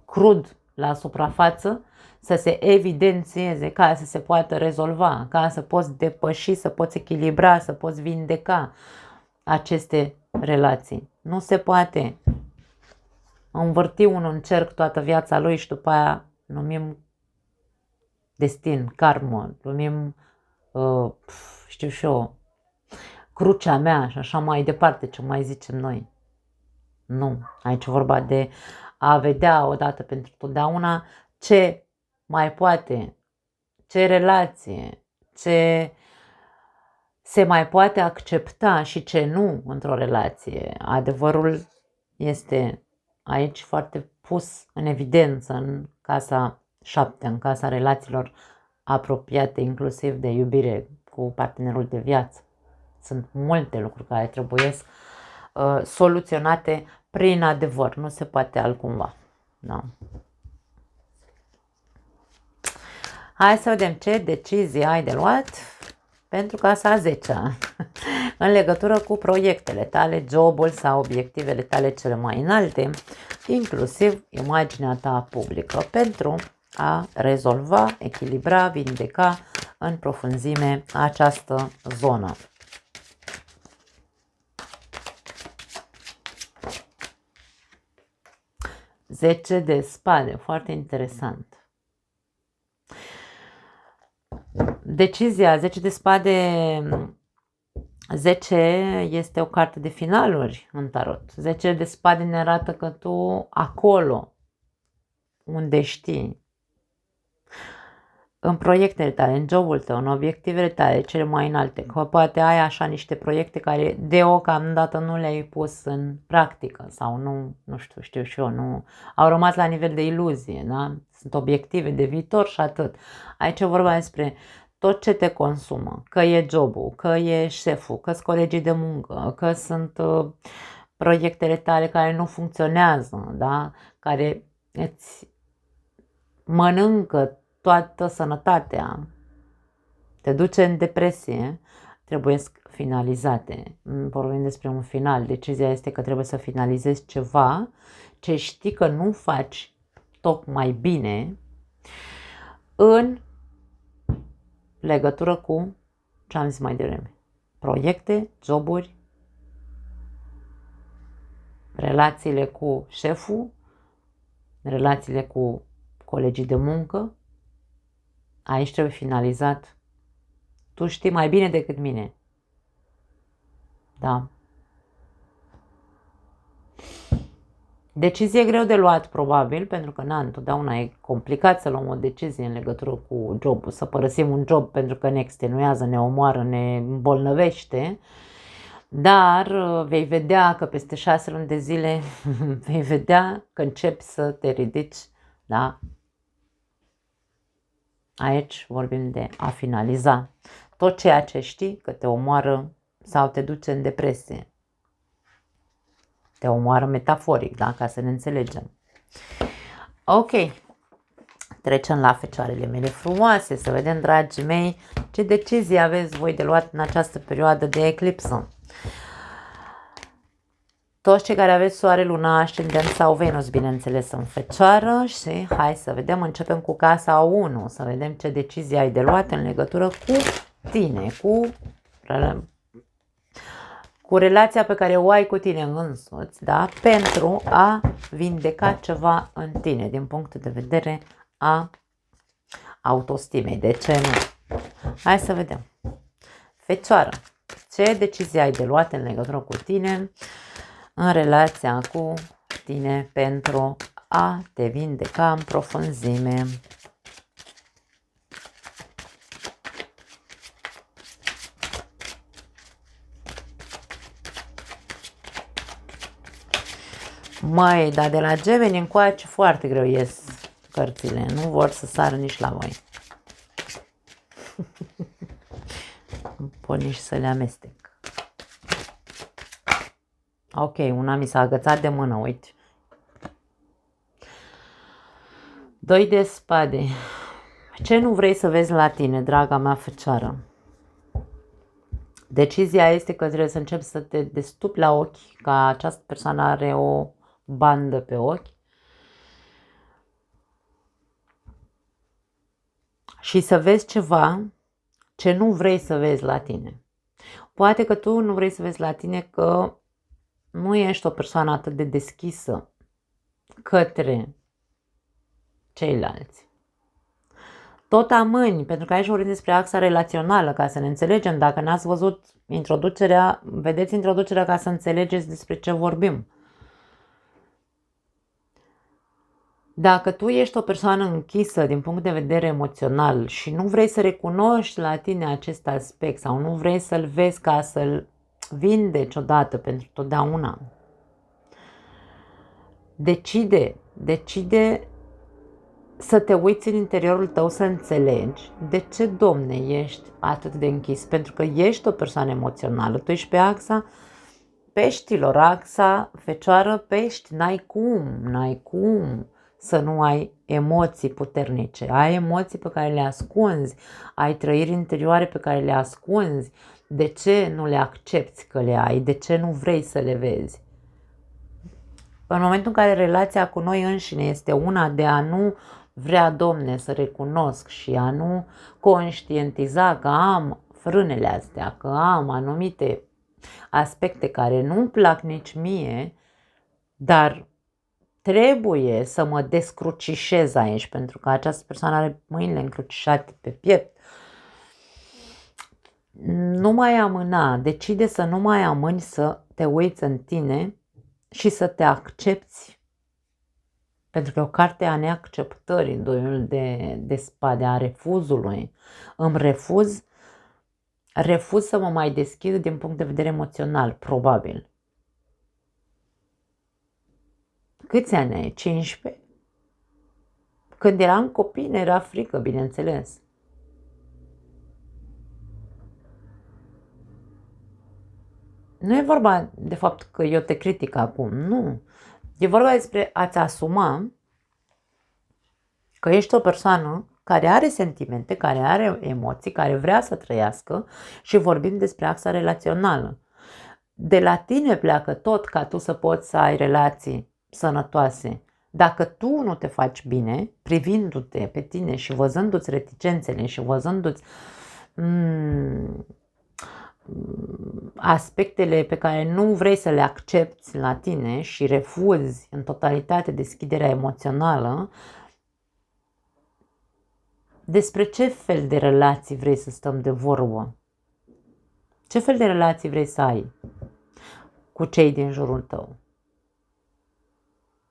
crud la suprafață, să se evidențieze, ca să se poată rezolva, ca să poți depăși, să poți echilibra, să poți vindeca aceste relații. Nu se poate învârti unul în cerc toată viața lui și după aia numim destin, karmă, numim, știu și eu, crucea mea și așa mai departe, ce mai zicem noi. Nu, aici e vorba de a vedea odată pentru totdeauna ce mai poate, ce relație, ce se mai poate accepta și ce nu într-o relație. Adevărul este aici foarte pus în evidență în casa 7, în casa relațiilor apropiate, inclusiv de iubire cu partenerul de viață. Sunt multe lucruri care trebuie soluționate prin adevăr, nu se poate altcumva. Da. Hai să vedem ce decizii ai de luat pentru casa 10-a în legătură cu proiectele tale, jobul sau obiectivele tale cele mai înalte, inclusiv imaginea ta publică, pentru a rezolva, echilibra, vindeca în profunzime această zonă. 10 de spade, foarte interesant. Decizia 10 de spade, 10 este o carte de finaluri în tarot. 10 de spade ne arată că tu acolo unde știi, în proiectele tale, în jobul tău, în obiectivele tale cele mai înalte, că poate ai așa niște proiecte care deocamdată nu le-ai pus în practică sau nu știu și eu, nu au rămas la nivel de iluzie, da? Sunt obiective de viitor și atât. Aici e vorba despre tot ce te consumă, că e jobul, că e șeful, că sunt colegii de muncă, că sunt proiectele tale care nu funcționează, da? Care îți mănâncă toată sănătatea, te duce în depresie, trebuie finalizate. Vorbim despre un final. Decizia este că trebuie să finalizezi ceva ce știi că nu faci tocmai bine în legătură cu ce am zis mai devreme. Proiecte, joburi, relațiile cu șeful, relațiile cu colegii de muncă. Aici trebuie finalizat. Tu știi mai bine decât mine. Da. Decizie greu de luat, probabil, pentru că întotdeauna e complicat să luăm o decizie în legătură cu jobul, să părăsim un job pentru că ne extenuează, ne omoară, ne îmbolnăvește, dar vei vedea că peste 6 luni de zile vei vedea că începi să te ridici, da? Aici vorbim de a finaliza tot ceea ce știi că te omoară sau te duce în depresie. Te omoară metaforic, da? Ca să ne înțelegem. Ok. Trecem la fecioarele mele frumoase, să vedem, dragii mei, ce decizii aveți voi de luat în această perioadă de eclipsă. Toți cei care aveți soare, luna, ascendent sau Venus, bineînțeles, în fecioară. Și hai să vedem, începem cu casa 1, să vedem ce decizii ai de luat în legătură cu tine, cu relația pe care o ai cu tine însuți, da? Pentru a vindeca ceva în tine, din punct de vedere a autostimei. De ce nu? Hai să vedem. Fecioară, ce decizii ai de luat în legătură cu tine, în relația cu tine, pentru a te vindeca în profunzime? Măi, dar de la Gemeni încoace foarte greu ies cărțile. Nu vor să sară nici la voi. Nu pot nici să le amestec. Ok, una mi s-a agățat de mână, uite. 2 de spade. Ce nu vrei să vezi la tine, draga mea fecioară? Decizia este că trebuie să începi să te destupi la ochi, că această persoană are o bandă pe ochi și să vezi ceva ce nu vrei să vezi la tine. Poate că tu nu vrei să vezi la tine că nu ești o persoană atât de deschisă către ceilalți. Tot amâni, pentru că aici vorbim despre axa relațională, ca să ne înțelegem. Dacă n-ați văzut introducerea, vedeți introducerea ca să înțelegeți despre ce vorbim. Dacă tu ești o persoană închisă din punct de vedere emoțional și nu vrei să recunoști la tine acest aspect sau nu vrei să-l vezi ca să-l vindeci odată pentru totdeauna, decide să te uiți în interiorul tău, să înțelegi de ce, Domne, ești atât de închis. Pentru că ești o persoană emoțională, tu ești pe axa peștilor, axa fecioară pești, n-ai cum să nu ai emoții puternice. Ai emoții pe care le ascunzi, ai trăiri interioare pe care le ascunzi. De ce nu le accepti că le ai? De ce nu vrei să le vezi? În momentul în care relația cu noi înșine este una de a nu vrea, Domne, să recunosc și a nu conștientiza că am frânele astea, că am anumite aspecte care nu-mi plac nici mie, dar trebuie să mă descrucișez aici, pentru că această persoană are mâinile încrucișate pe piept. Nu mai amâna, decide să nu mai amâni, să te uiți în tine și să te accepti. Pentru că e o carte a neacceptării, doiul de spade, a refuzului. Îmi refuz să mă mai deschid din punct de vedere emoțional, probabil. Câți ani ai? 15? Când eram copii, ne era frică, bineînțeles. Nu e vorba de fapt că eu te critic acum, nu. E vorba despre a-ți asuma că ești o persoană care are sentimente, care are emoții, care vrea să trăiască și vorbim despre axa relațională. De la tine pleacă tot ca tu să poți să ai relații sănătoase. Dacă tu nu te faci bine, privindu-te pe tine și văzându-ți reticențele și văzându-ți aspectele pe care nu vrei să le accepti la tine și refuzi în totalitate deschiderea emoțională, despre ce fel de relații vrei să stăm de vorbă? Ce fel de relații vrei să ai cu cei din jurul tău?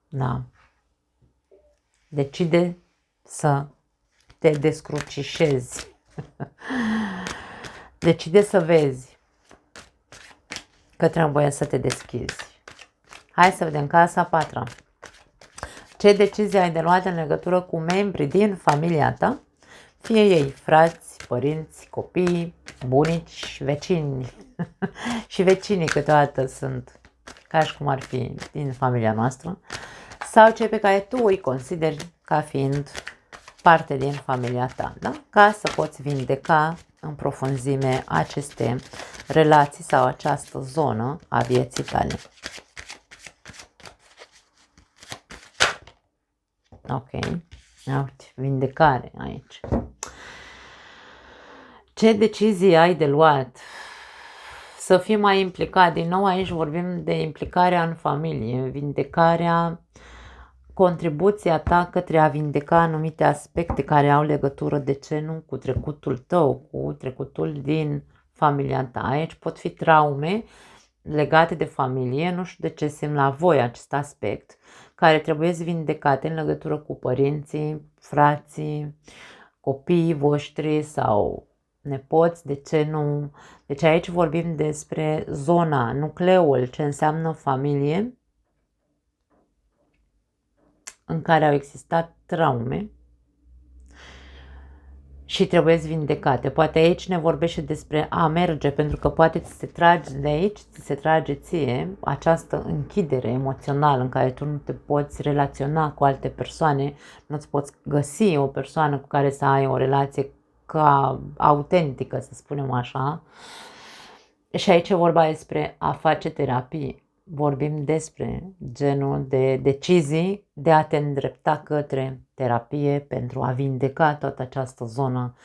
Da. Decide să te descrucișezi. Decide să vezi că trebuie să te deschizi. Hai să vedem casa a patra. Ce decizie ai de luat în legătură cu membrii din familia ta? Fie ei frați, părinți, copii, bunici, vecini. Și vecinii câteodată sunt ca și cum ar fi din familia noastră. Sau cei pe care tu îi consideri ca fiind parte din familia ta, da? Ca să poți vindeca în profunzime aceste relații sau această zonă a vieții tale. Ok, uite, vindecare aici. Ce decizii ai de luat? Să fii mai implicat. Din nou aici vorbim de implicarea în familie, vindecarea, contribuția ta către a vindeca anumite aspecte care au legătură, de ce nu, cu trecutul tău, cu trecutul din familia ta. Aici pot fi traume legate de familie, nu știu de ce simt la voi acest aspect, care trebuie vindecate în legătură cu părinții, frații, copiii voștri sau nepoți, de ce nu. Deci aici vorbim despre zona, nucleul, ce înseamnă familie, în care au existat traume și trebuie vindecate. Poate aici ne vorbește despre a merge, pentru că poate ți se trage de aici, ți se trage ție această închidere emoțională în care tu nu te poți relaționa cu alte persoane, nu-ți poți găsi o persoană cu care să ai o relație ca autentică, să spunem așa. Și aici e vorba despre a face terapie. Vorbim despre genul de decizii de a te îndrepta către terapie pentru a vindeca toată această zonă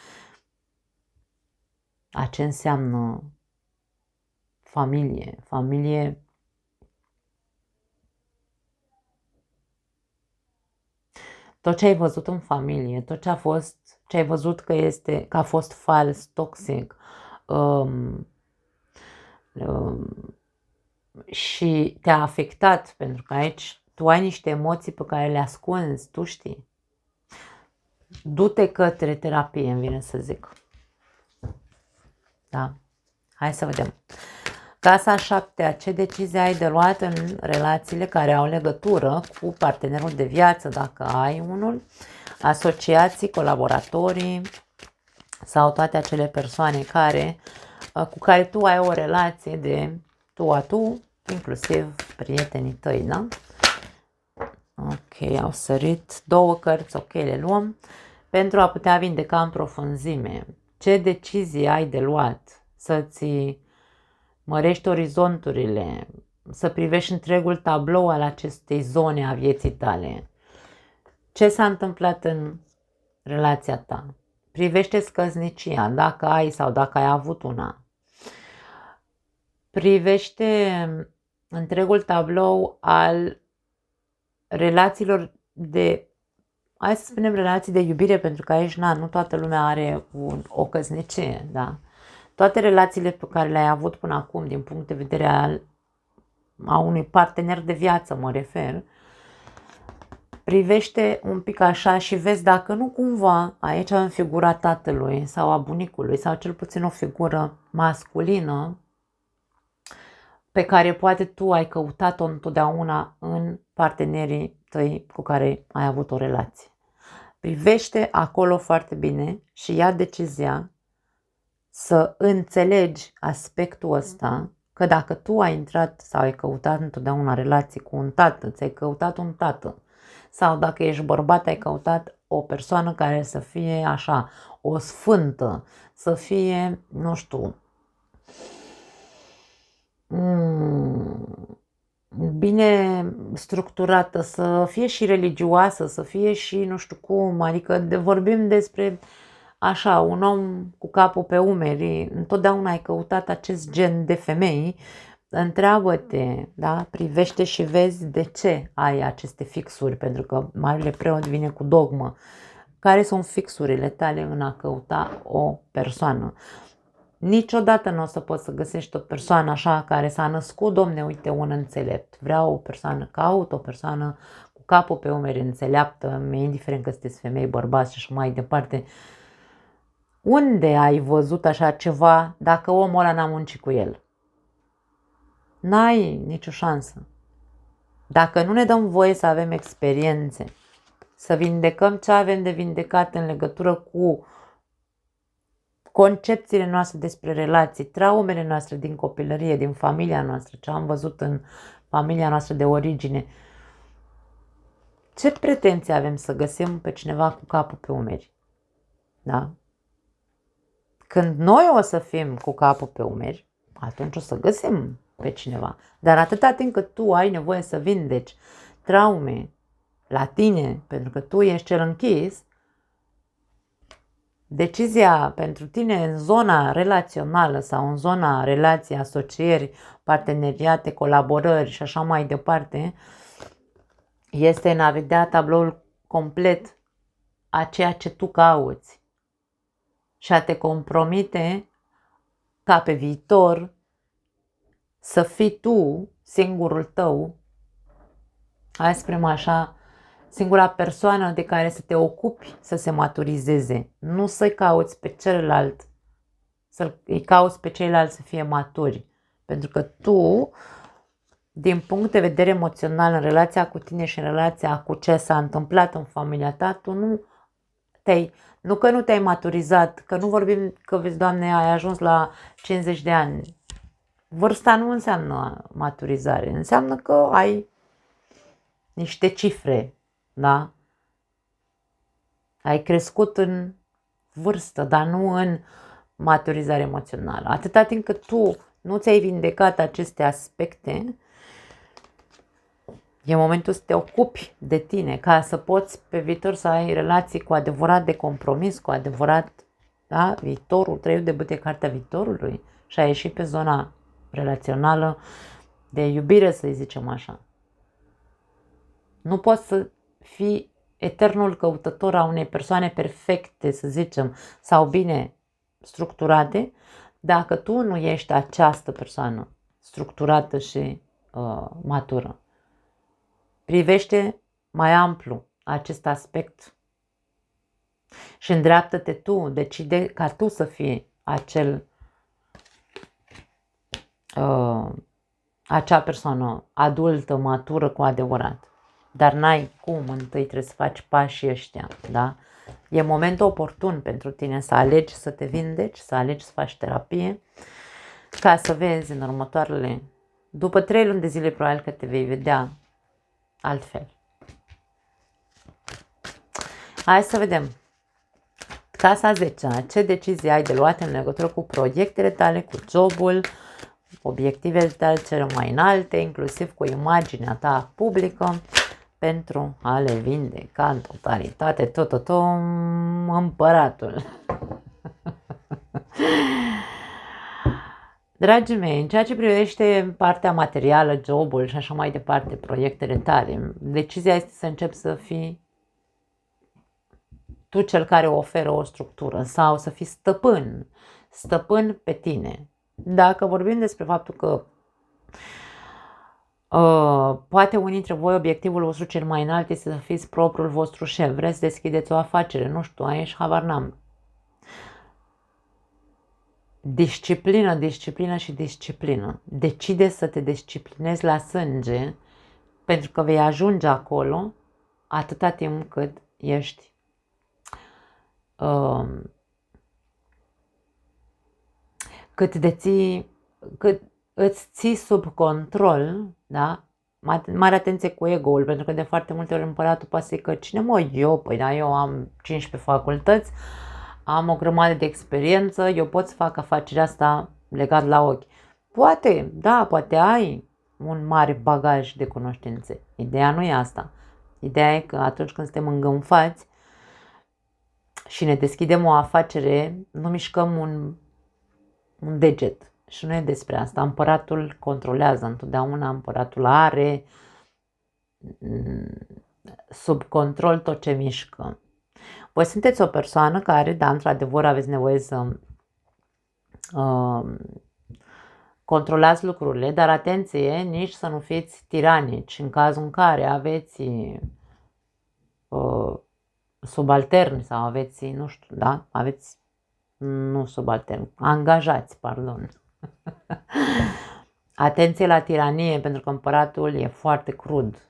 a ce înseamnă familie. Familie tot ce ai văzut în familie, tot ce a fost, ce ai văzut că a fost fals, toxic, și te-a afectat, pentru că aici tu ai niște emoții pe care le ascunzi, tu știi. Du-te către terapie, îmi vine să zic. Da? Hai să vedem. Casa a șaptea, ce decizie ai de luat în relațiile care au legătură cu partenerul de viață, dacă ai unul, asociații, colaboratorii sau toate acele persoane cu care tu ai o relație de tu a tu, inclusiv prietenii tăi, da? Ok, au sărit două cărți, ok, le luăm. Pentru a putea vindeca în profunzime, ce decizii ai de luat? Să-ți mărești orizonturile, să privești întregul tablou al acestei zone a vieții tale. Ce s-a întâmplat în relația ta? Privește-ți căsnicia, dacă ai sau dacă ai avut una. Privește întregul tablou al relațiilor hai să spunem relații de iubire, pentru că aici nu toată lumea are o căsnicie, da? Toate relațiile pe care le-ai avut până acum, din punct de vedere a unui partener de viață, mă refer, privește un pic așa și vezi dacă nu cumva aici în figura tatălui sau a bunicului sau cel puțin o figură masculină pe care poate tu ai căutat-o întotdeauna în partenerii tăi cu care ai avut o relație. Privește acolo foarte bine și ia decizia să înțelegi aspectul ăsta, că dacă tu ai intrat sau ai căutat întotdeauna relații cu un tată, ți-ai căutat un tată, sau dacă ești bărbat, ai căutat o persoană care să fie așa, o sfântă, să fie, nu știu, bine structurată, să fie și religioasă, să fie și nu știu cum, adică vorbim despre așa, un om cu capul pe umeri, întotdeauna ai căutat acest gen de femei, întreabă-te, da? Privește și vezi de ce ai aceste fixuri, pentru că Marele Preot vine cu dogmă. Care sunt fixurile tale în a căuta o persoană? Niciodată nu o să poți să găsești o persoană așa care s-a născut, domne, uite, un înțelept. Vreau o persoană, caut o persoană cu capul pe umeri înțeleaptă, indiferent că sunteți femei, bărbați și așa mai departe. Unde ai văzut așa ceva dacă omul ăla n-a muncit cu el? N-ai nicio șansă. Dacă nu ne dăm voie să avem experiențe, să vindecăm ce avem de vindecat în legătură cu concepțiile noastre despre relații, traumele noastre din copilărie, din familia noastră, ce am văzut în familia noastră de origine, ce pretenții avem să găsim pe cineva cu capul pe umeri? Da? Când noi o să fim cu capul pe umeri, atunci o să găsim pe cineva. Dar atâta timp cât tu ai nevoie să vindeci traume la tine, pentru că tu ești cel închis, decizia pentru tine în zona relațională sau în zona relații, asocieri, parteneriate, colaborări și așa mai departe, este în a vedea tabloul complet a ceea ce tu cauți și a te compromite ca pe viitor să fii tu singurul tău, hai să spunem așa, singura persoană de care să te ocupi să se maturizeze, nu să-i cauți pe celălalt, să-i cauți pe ceilalți să fie maturi. Pentru că tu, din punct de vedere emoțional, în relația cu tine și în relația cu ce s-a întâmplat în familia ta, tu nu că nu te-ai maturizat, că nu vorbim că, vezi, Doamne, ai ajuns la 50 de ani. Vârsta nu înseamnă maturizare, înseamnă că ai niște cifre, da? Ai crescut în vârstă, dar nu în maturizare emoțională. Atâta timp cât tu nu ți-ai vindecat aceste aspecte, e momentul să te ocupi de tine, ca să poți pe viitor să ai relații cu adevărat de compromis, cu adevărat, da? Viitorul, trăiul de bâte, cartea viitorului și a ieșit pe zona relațională de iubire, să zicem așa. Nu poți să fii eternul căutător a unei persoane perfecte, să zicem, sau bine structurate, dacă tu nu ești această persoană structurată și matură. Privește mai amplu acest aspect și îndreaptă-te tu, decide ca tu să fii acea persoană adultă, matură cu adevărat. Dar n-ai cum, întâi trebuie să faci pașii ăștia, da? E momentul oportun pentru tine să alegi să te vindeci, să alegi să faci terapie, ca să vezi în următoarele, după 3 luni de zile, probabil că te vei vedea altfel. Hai să vedem. Casa 10. Ce decizii ai de luat în legătură cu proiectele tale, cu jobul, obiectivele tale cele mai înalte, inclusiv cu imaginea ta publică, pentru a le vindeca în totalitate tot împăratul. Dragii mei, în ceea ce privește partea materială, jobul și așa mai departe, proiectele tale, decizia este să începi să fii tu cel care oferă o structură sau să fii stăpân pe tine. Dacă vorbim despre faptul că poate unii dintre voi obiectivul vostru cel mai înalt este să fiți propriul vostru șef, vreți să deschideți o afacere, nu știu, aici habar n-am. Disciplină, disciplină și disciplină. Decide să te disciplinezi la sânge, pentru că vei ajunge acolo atâta timp cât ești cât îți ții sub control, da? mare atenție cu ego-ul, pentru că de foarte multe ori împăratul poate să zică, cine mă, eu? Păi da, eu am 15 facultăți, am o grămadă de experiență, eu pot să fac afacerea asta legat la ochi. Poate, da, poate ai un mare bagaj de cunoștințe. Ideea nu e asta. Ideea e că atunci când suntem îngânfați și ne deschidem o afacere, nu mișcăm un deget. Și nu e despre asta. Împăratul controlează întotdeauna, împăratul are sub control tot ce mișcă. Voi sunteți o persoană care, da, într-adevăr aveți nevoie să controlați lucrurile, dar atenție, nici să nu fiți tiranici în cazul în care aveți subalterni sau aveți, nu știu, da, aveți, nu subalterni, angajați, pardon. Atenție la tiranie, pentru că împăratul e foarte crud.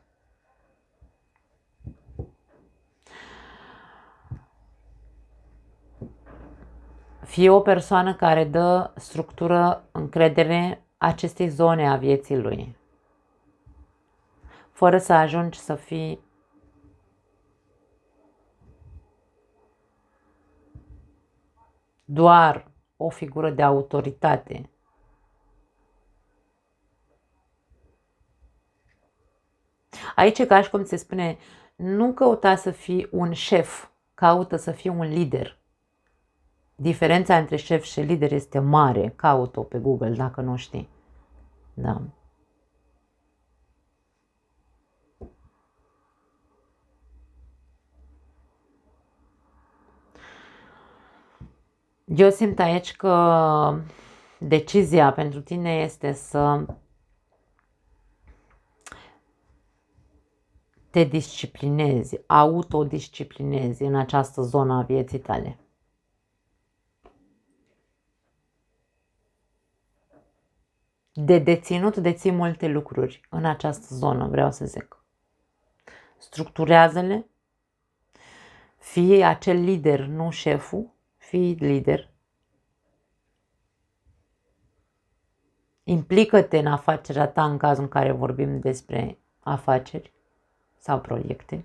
Fie o persoană care dă structură, încredere acestei zone a vieții lui, fără să ajungi să fii doar o figură de autoritate. Aici e ca și cum se spune, nu căuta să fii un șef, caută să fii un lider. Diferența între șef și lider este mare, caut-o pe Google dacă nu știi. Da. Eu simt aici că decizia pentru tine este să te disciplinezi, autodisciplinezi în această zonă a vieții tale. De deținut deții multe lucruri în această zonă, vreau să zic. Structurează-le, fii acel lider, nu șeful, fii lider. Implică-te în afacerea ta în cazul în care vorbim despre afaceri sau proiecte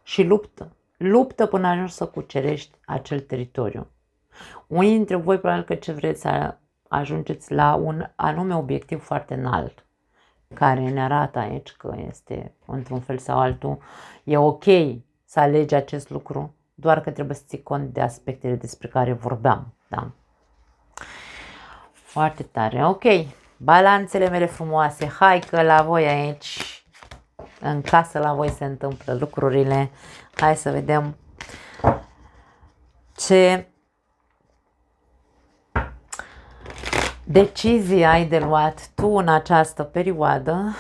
și luptă. Luptă până ajungi să cucerești acel teritoriu. Unii dintre voi probabil că ce vreți să ajungeți la un anume obiectiv foarte înalt, care ne arată aici că este, într-un fel sau altul, e ok să alegi acest lucru, doar că trebuie să ții cont de aspectele despre care vorbeam. Da? Foarte tare. Ok. Balanțele mele frumoase. Hai că la voi aici, în casă, la voi se întâmplă lucrurile. Hai să vedem ce decizii ai de luat tu în această perioadă.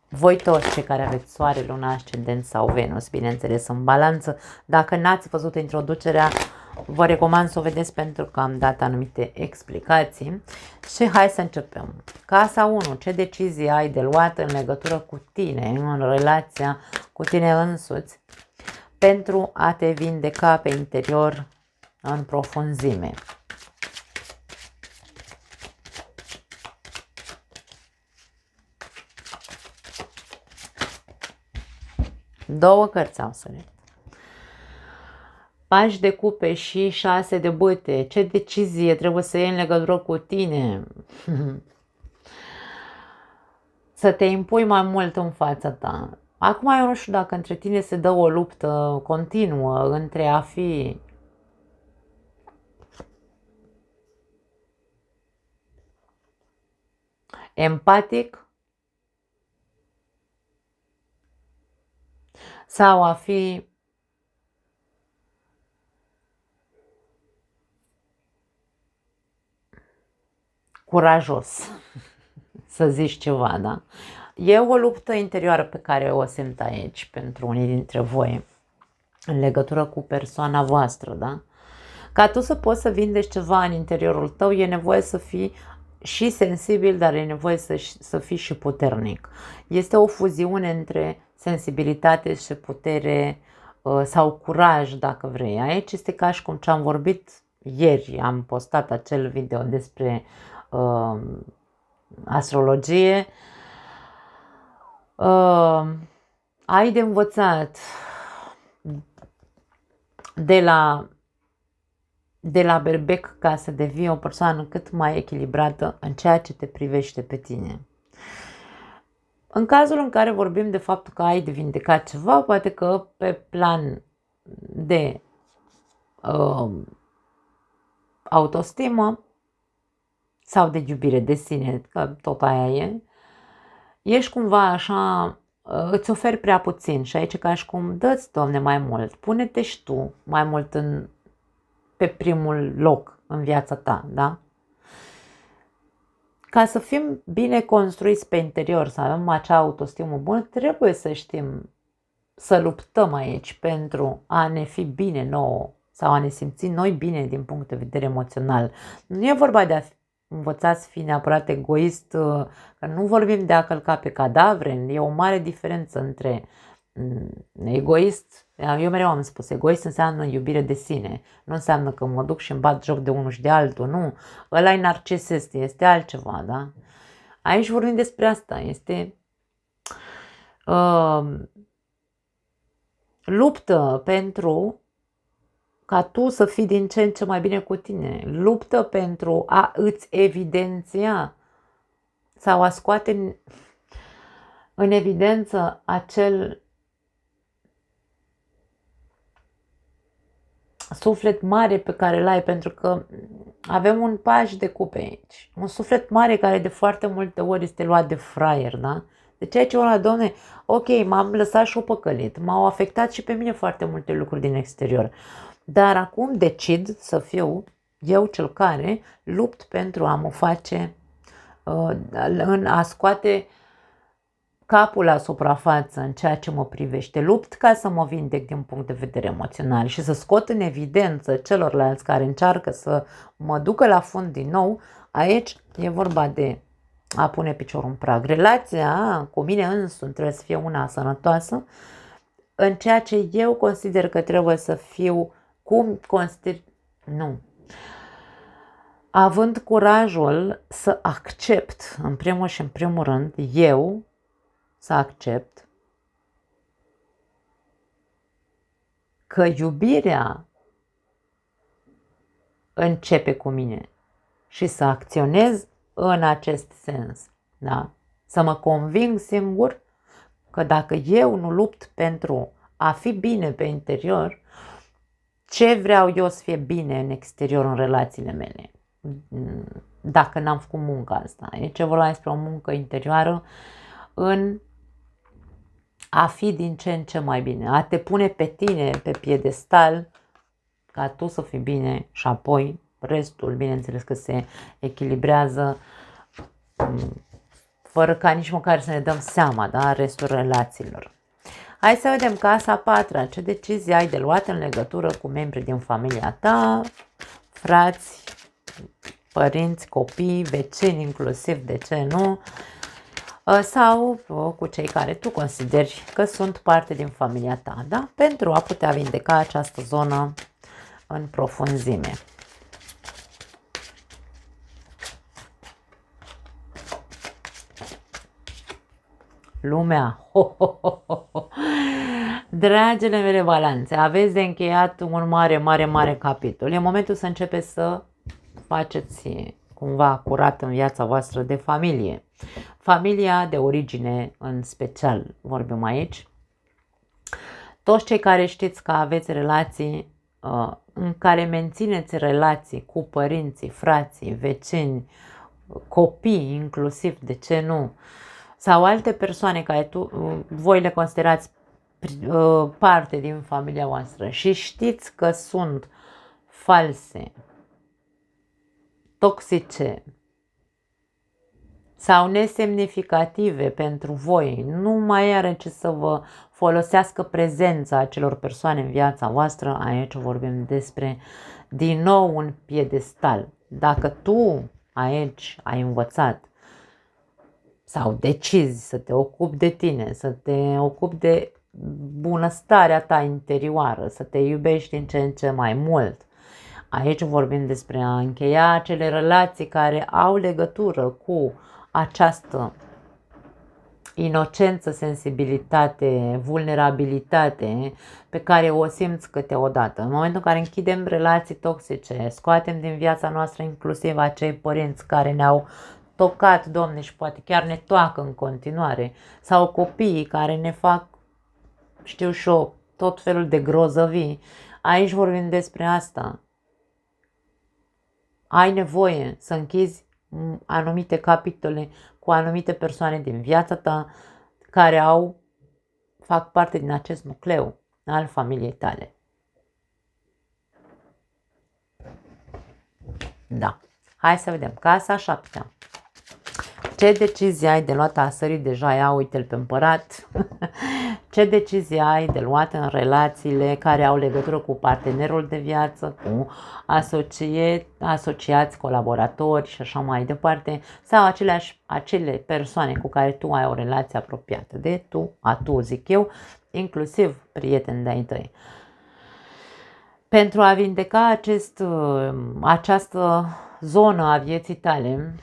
Voi toți cei care aveți soare, luna, ascendent sau Venus, bineînțeles, în balanță. Dacă n-ați văzut introducerea, vă recomand să o vedeți pentru că am dat anumite explicații. Și hai să începem. Casa 1. Ce decizii ai de luat în legătură cu tine, în relația cu tine însuți, pentru a te vindeca pe interior în profunzime? Două cărți au sărit. Pași de cupe și 6 de bâte. Ce decizie trebuie să iei în legătură cu tine? Să te impui mai mult în fața ta. Acum eu nu știu dacă între tine se dă o luptă continuă între a fi empatic sau a fi curajos, să zici ceva, da? E o luptă interioară pe care o simt aici pentru unii dintre voi în legătură cu persoana voastră, da? Ca tu să poți să vindești ceva în interiorul tău, e nevoie să fii și sensibil, dar e nevoie să fii și puternic. Este o fuziune între sensibilitate și putere sau curaj, dacă vrei. Aici este ca și cum ce am vorbit ieri, am postat acel video despre astrologie. Ai de învățat de la berbec ca să devii o persoană cât mai echilibrată în ceea ce te privește pe tine. În cazul în care vorbim de faptul că ai de vindecat ceva, poate că pe plan de autostimă sau de iubire de sine, că tot aia e, ești cumva așa, îți oferi prea puțin și aici ca și cum dă-ți, Doamne, mai mult, pune-te și tu mai mult pe primul loc în viața ta, da? Ca să fim bine construiți pe interior, să avem acea autostimă bună, trebuie să știm să luptăm aici pentru a ne fi bine nouă sau a ne simți noi bine din punct de vedere emoțional. Nu e vorba de a învăța să fii neapărat egoist, că nu vorbim de a călca pe cadavre, e o mare diferență între egoist. Eu mereu am spus, egoist înseamnă iubire de sine, nu înseamnă că mă duc și îmi bat joc de unul și de altul, nu, ăla e narcisist, este altceva, da? Aici vorbim despre asta, este luptă pentru ca tu să fii din ce în ce mai bine cu tine, luptă pentru a îți evidenția sau a scoate în evidență acel suflet mare pe care îl ai, pentru că avem un paj de cupe aici, un suflet mare care de foarte multe ori este luat de fraier, da? Deci aici ăla, Doamne, ok, m-am lăsat și-o păcălit, m-au afectat și pe mine foarte multe lucruri din exterior, dar acum decid să fiu eu cel care lupt pentru a mă face, în a scoate capul la suprafață în ceea ce mă privește, lupt ca să mă vindec din punct de vedere emoțional și să scot în evidență celorlalți care încearcă să mă ducă la fund din nou. Aici e vorba de a pune piciorul în prag. Relația cu mine însumi trebuie să fie una sănătoasă în ceea ce eu consider că trebuie să fiu, având curajul să accept, în primul și în primul rând, eu să accept că iubirea începe cu mine și să acționez în acest sens, da? Să mă conving singur că dacă eu nu lupt pentru a fi bine pe interior, ce vreau eu să fie bine în exterior, în relațiile mele, dacă n-am făcut munca asta? E ce vorba despre o muncă interioară în a fi din ce în ce mai bine, a te pune pe tine pe piedestal ca tu să fii bine și apoi restul, bineînțeles că se echilibrează fără ca nici măcar să ne dăm seama, da, restul relațiilor. Hai să vedem casa a patra, ce decizii ai de luat în legătură cu membrii din familia ta, frați, părinți, copii, vecini inclusiv, de ce nu, sau cu cei care tu consideri că sunt parte din familia ta, da? Pentru a putea vindeca această zonă în profunzime. Lumea, dragile mele balanțe, aveți de încheiat un mare capitol. E momentul să începeți să faceți cumva curat în viața voastră de familie. Familia de origine în special vorbim aici. Toți cei care știți că aveți relații în care mențineți relații cu părinții, frații, vecini, copii inclusiv, de ce nu, sau alte persoane care voi le considerați parte din familia voastră și știți că sunt false, toxice sau nesemnificative pentru voi, nu mai are ce să vă folosească prezența acelor persoane în viața voastră. Aici vorbim despre din nou un piedestal. Dacă tu aici ai învățat sau decizi să te ocupi de tine, să te ocupi de bunăstarea ta interioară, să te iubești din ce în ce mai mult, aici vorbim despre a încheia acele relații care au legătură cu această inocență, sensibilitate, vulnerabilitate pe care o simți câteodată. În momentul în care închidem relații toxice, scoatem din viața noastră inclusiv acei părinți care ne-au tocat, Doamne, și poate chiar ne toacă în continuare, sau copiii care ne fac, știu și eu, tot felul de grozăvii. Aici vorbim despre asta. Ai nevoie să închizi anumite capitole cu anumite persoane din viața ta care fac parte din acest nucleu al familiei tale. Da. Hai să vedem. Casa 7. Ce decizie ai de luat? A sărit deja, ia uite-l pe împărat. Ce decizie ai de luat în relațiile care au legătură cu partenerul de viață, cu asociați, colaboratori și așa mai departe, sau acele persoane cu care tu ai o relație apropiată de tu zic eu, inclusiv prieteni de-ai tăi. Pentru a vindeca această zonă a vieții tale,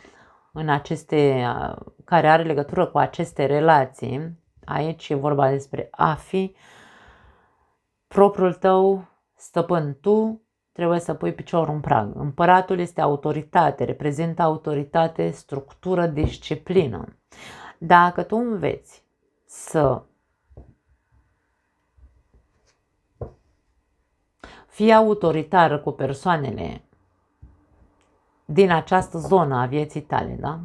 care are legătură cu aceste relații, aici e vorba despre a fi propriul tău stăpân. Tu trebuie să pui piciorul în prag. Împăratul este autoritate, reprezintă autoritate, structură, disciplină. Dacă tu înveți să fii autoritar cu persoanele din această zonă a vieții tale, da?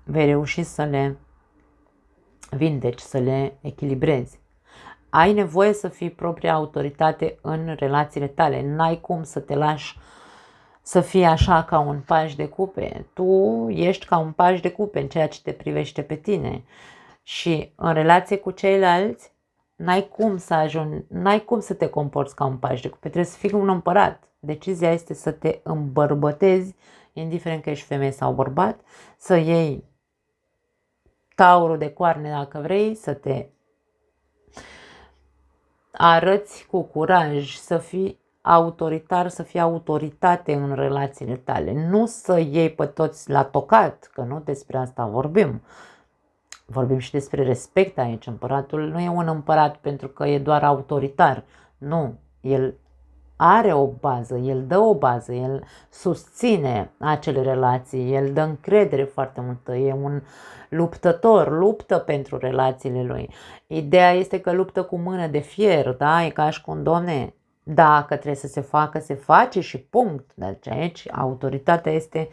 Vei reuși să le vindeci, să le echilibrezi. Ai nevoie să fii propria autoritate în relațiile tale. N-ai cum să te lași să fii așa ca un paș de cupe. Tu ești ca un paș de cupe în ceea ce te privește pe tine. Și în relație cu ceilalți, n-ai cum să te comporți ca un paș de cupe. Trebuie să fii un împărat. Decizia este să te îmbărbătezi, indiferent că ești femeie sau bărbat, să iei taurul de coarne dacă vrei, să te arăți cu curaj, să fii autoritar, să fii autoritate în relațiile tale. Nu să iei pe toți la tocat, că nu despre asta vorbim. Vorbim și despre respect aici. Împăratul nu e un împărat pentru că e doar autoritar. Nu, el are o bază, el dă o bază, el susține acele relații, el dă încredere foarte multă, e un luptător, luptă pentru relațiile lui. Ideea este că luptă cu mână de fier, da? E ca și cum, Doamne, dacă trebuie să se facă, se face și punct. Deci aici autoritatea este,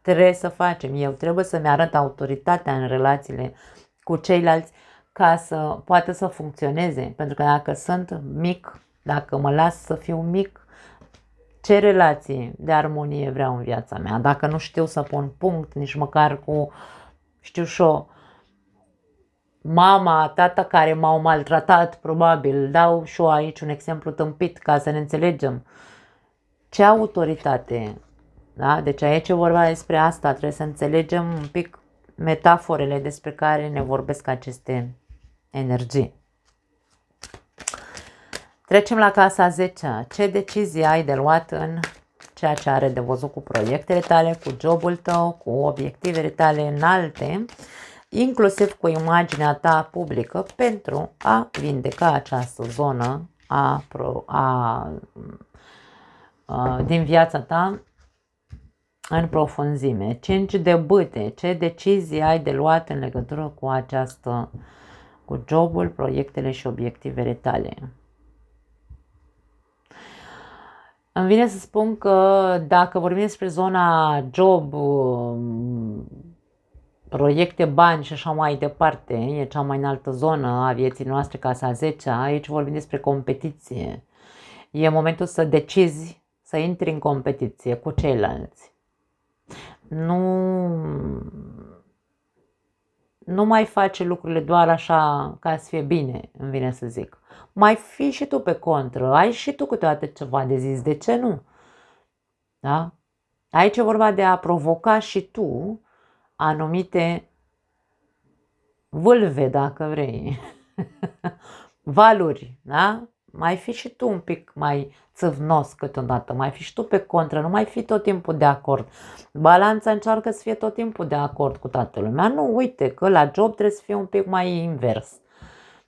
trebuie să facem. Eu trebuie să-mi arăt autoritatea în relațiile cu ceilalți ca să poată să funcționeze. Pentru că dacă sunt mic, dacă mă las să fiu mic, ce relație de armonie vreau în viața mea? Dacă nu știu să pun punct, nici măcar cu, știu și eu, mama, tata care m-au maltratat, probabil, dau și eu aici un exemplu tâmpit ca să ne înțelegem. Ce autoritate? Da? Deci aici e vorba despre asta, trebuie să înțelegem un pic metaforele despre care ne vorbesc aceste energii. Trecem la casa 10. Ce decizii ai de luat în ceea ce are de văzut cu proiectele tale, cu jobul tău, cu obiectivele tale înalte, inclusiv cu imaginea ta publică, pentru a vindeca această zonă din viața ta în profunzime. 5 de bâte. Ce decizii ai de luat în legătură cu jobul, proiectele și obiectivele tale? Îmi vine să spun că dacă vorbim despre zona job, proiecte, bani și așa mai departe, e cea mai înaltă zonă a vieții noastre, casa 10, aici vorbim despre competiție. E momentul să decizi să intri în competiție cu ceilalți. Nu mai face lucrurile doar așa ca să fie bine, îmi vine să zic. Mai fii și tu pe contră, ai și tu câteodată ceva de zis, de ce nu? Da? Aici e vorba de a provoca și tu anumite vâlve, dacă vrei, valuri, da? mai fi și tu un pic mai țâvnos câteodată, mai fi și tu pe contră, nu mai fi tot timpul de acord. Balanța încearcă să fie tot timpul de acord cu toată lumea. Nu, uite că la job trebuie să fie un pic mai invers.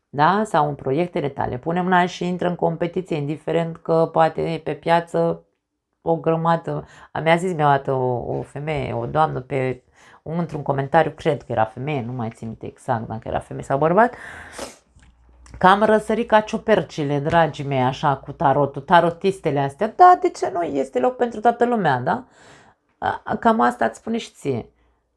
Da? Sau în proiectele tale. Pune mâna și intră în competiție, indiferent că poate pe piață o grămadă. Mi-a zis mi-a o femeie, o doamnă într-un comentariu, cred că era femeie, nu mai țin exact dacă era femeie sau bărbat, că am răsărit ca ciupercile, dragii mei, așa, cu tarotul, tarotistele astea. Da, de ce nu? Este loc pentru toată lumea, da? Cam asta îți spune și ție.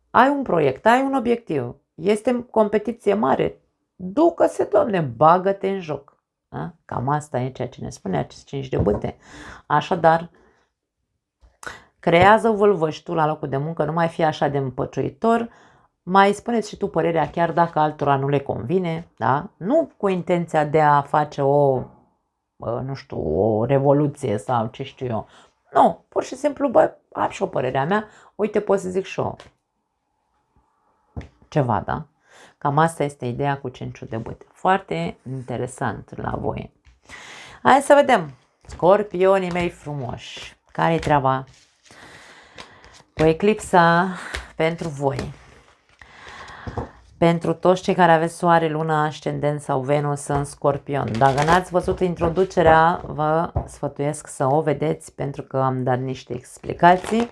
Ai un proiect, ai un obiectiv, este competiție mare, ducă-se, Doamne, bagă-te în joc. Da? Cam asta e ceea ce ne spune acest 5 de bâte. Așadar, creează vâlvăștul la locul de muncă, nu mai fi așa de împăciuitor, mai spuneți și tu părerea chiar dacă altora nu le convine, da? Nu cu intenția de a face nu știu, o revoluție sau ce știu eu. Nu, pur și simplu, bă, am și o părerea mea, uite, pot să zic și eu ceva, da? Cam asta este ideea cu 5 de bâte. Foarte interesant la voi. Hai să vedem. Scorpionii mei frumoși. Care-i treaba cu eclipsa pentru voi? Pentru toți cei care aveți soare, luna, ascendent sau Venus în Scorpion. Dacă n-ați văzut introducerea, vă sfătuiesc să o vedeți pentru că am dat niște explicații.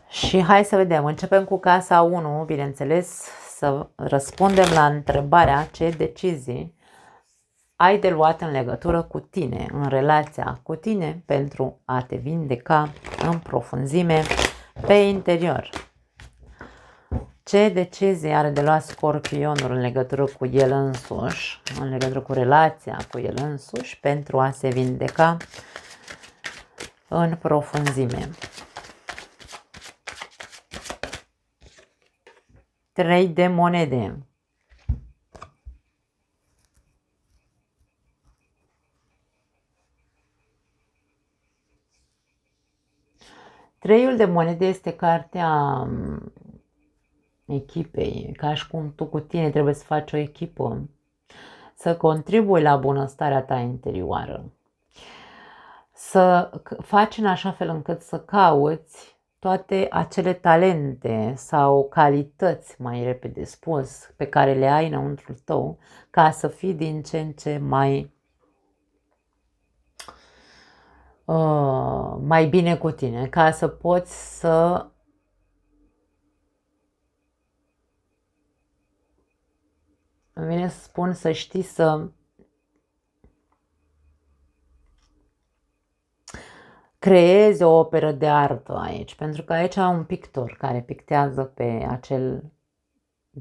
Și hai să vedem. Începem cu casa 1, bineînțeles, să răspundem la întrebarea ce decizii ai de luat în legătură cu tine, în relația cu tine, pentru a te vindeca în profunzime pe interior. Ce decizii are de luat Scorpionul în legătură cu el însuși, în legătură cu relația cu el însuși, pentru a se vindeca în profunzime. 3 de monede. Treiul de monede este cartea echipei, ca și cum tu cu tine trebuie să faci o echipă, să contribui la bunăstarea ta interioară, să faci în așa fel încât să cauți toate acele talente sau calități, mai repede spus, pe care le ai înăuntrul tău, ca să fii din ce în ce mai bine cu tine, ca să poți să îmi vine să spun să știi să creezi o operă de artă aici, pentru că aici am un pictor care pictează pe acel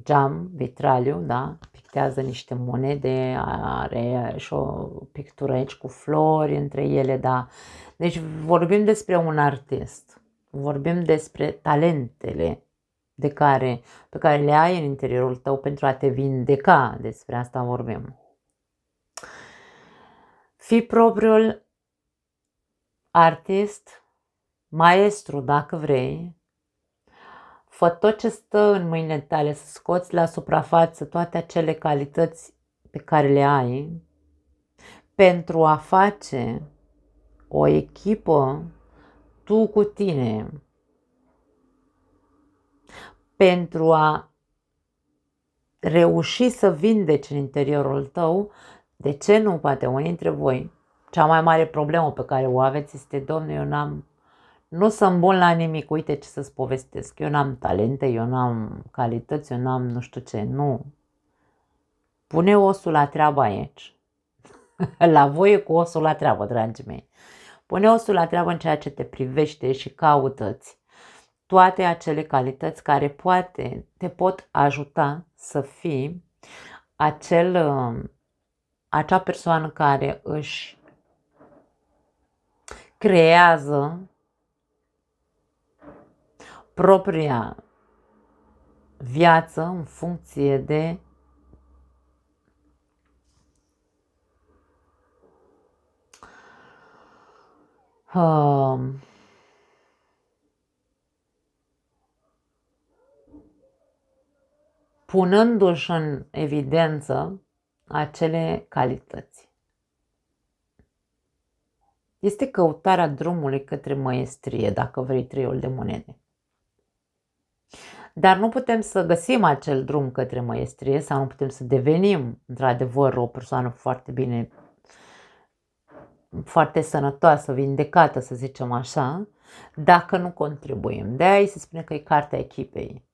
geam, vitraliu, da? Pictează niște monede, are și o pictură aici cu flori între ele, da? Deci vorbim despre un artist, vorbim despre talentele pe care le ai în interiorul tău pentru a te vindeca, despre asta vorbim. Fii propriul artist, maestru dacă vrei, fă tot ce stă în mâinile tale să scoți la suprafață toate acele calități pe care le ai pentru a face o echipă tu cu tine, pentru a reuși să vindeci în interiorul tău. De ce nu? Poate unii dintre voi, cea mai mare problemă pe care o aveți este: Domnule, eu nu sunt bun la nimic, uite ce să-ți povestesc, eu n-am talente, eu n-am calități, eu n-am nu știu ce, nu. Pune osul la treabă aici. La voie cu osul la treabă, dragii mei. Pune osul la treabă în ceea ce te privește și caută-ți toate acele calități care te pot ajuta să fii acea persoană care își creează propria viață în funcție de punându-și în evidență acele calități. Este căutarea drumului către măiestrie, dacă vrei, treiul de monede. Dar nu putem să găsim acel drum către măiestrie sau nu putem să devenim, într-adevăr, o persoană foarte bine, foarte sănătoasă, vindecată, să zicem așa, dacă nu contribuim. De-aia se spune că e cartea echipei.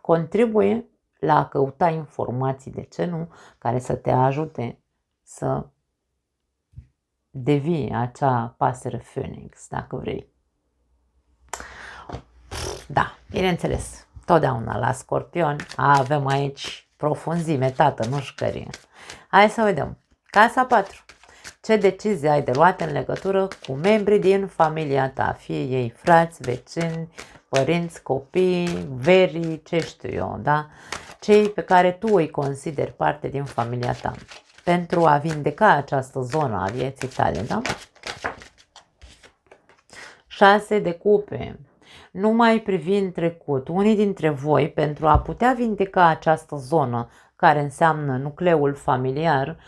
Contribuie la a căuta informații, de ce nu, care să te ajute să devii acea pasăre Phoenix, dacă vrei. Da, bineînțeles, totdeauna la Scorpion avem aici profunzime, tată, nu șcărie. Hai să vedem. Casa 4. Ce decizie ai de luat în legătură cu membrii din familia ta, fie ei frați, vecini, părinți, copii, verii, ce știu eu, da? Cei pe care tu îi consideri parte din familia ta, pentru a vindeca această zonă a vieții tale, da? 6 de cupe. Nu mai privi în trecut. Unii dintre voi, pentru a putea vindeca această zonă care înseamnă nucleul familiar,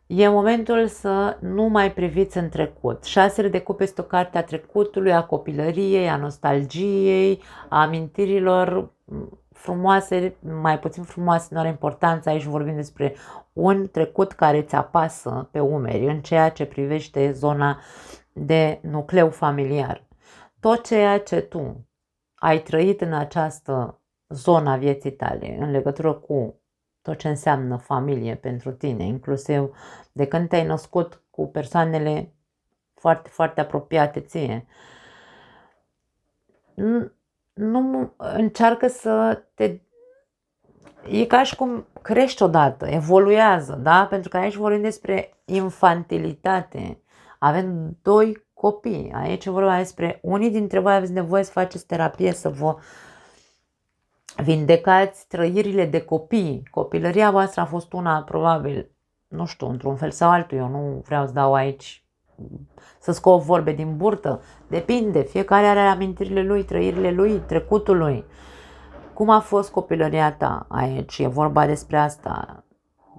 e momentul să nu mai priviți în trecut. 6 de cupe este o carte a trecutului, a copilăriei, a nostalgiei, a amintirilor frumoase, mai puțin frumoase, nu are importanță. Aici vorbim despre un trecut care îți apasă pe umeri în ceea ce privește zona de nucleu familiar. Tot ceea ce tu ai trăit în această zonă a vieții tale, în legătură cu tot ce înseamnă familie pentru tine, inclusiv de când te-ai născut cu persoanele foarte, foarte apropiate ție, nu încearcă să te... E ca și cum crești odată, evoluează, da? Pentru că aici vorbim despre infantilitate. Avem 2 copii. Aici vorba despre unii dintre voi aveți nevoie să faceți terapie, să vă vindecați trăirile de copii. Copilăria voastră a fost una, probabil, nu știu, într-un fel sau altul. Eu nu vreau să dau aici, să scot vorbe din burtă. Depinde, fiecare are amintirile lui, trăirile lui, trecutul lui. Cum a fost copilăria ta? Aici e vorba despre asta.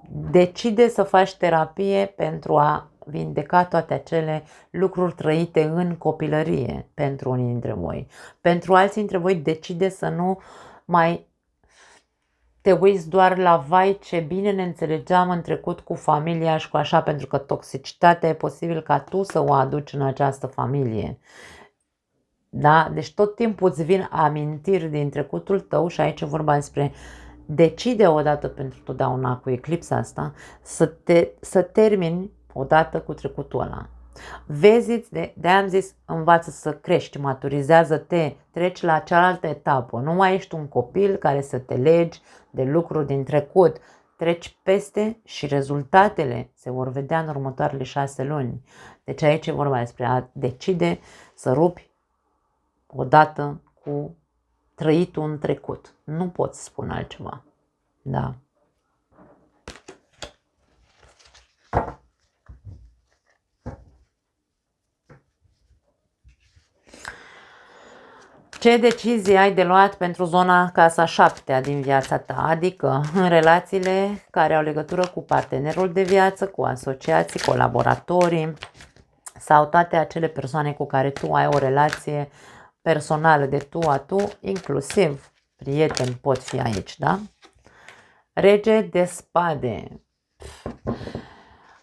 Decide să faci terapie pentru a vindeca toate acele lucruri trăite în copilărie pentru unii dintre voi. Pentru alții dintre voi decide să nu mai te uiți doar la vai ce bine ne înțelegeam în trecut cu familia și cu așa, pentru că toxicitatea e posibil ca tu să o aduci în această familie. Da? Deci tot timpul îți vin amintiri din trecutul tău și aici e vorba despre decide odată pentru totdeauna cu eclipsa asta să termini odată cu trecutul ăla. Vezi, de-aia am zis, învață să crești, maturizează-te, treci la cealaltă etapă. Nu mai ești un copil care să te legi de lucruri din trecut. Treci peste și rezultatele se vor vedea în următoarele 6 luni. Deci aici e vorba despre a decide să rupi odată cu trăitul în trecut. Nu pot să spun altceva. Da. Ce decizie ai de luat pentru zona casa 7 din viața ta, adică în relațiile care au legătură cu partenerul de viață, cu asociații, colaboratorii sau toate acele persoane cu care tu ai o relație personală de tu a tu, inclusiv prieteni pot fi aici, da? Rege de spade.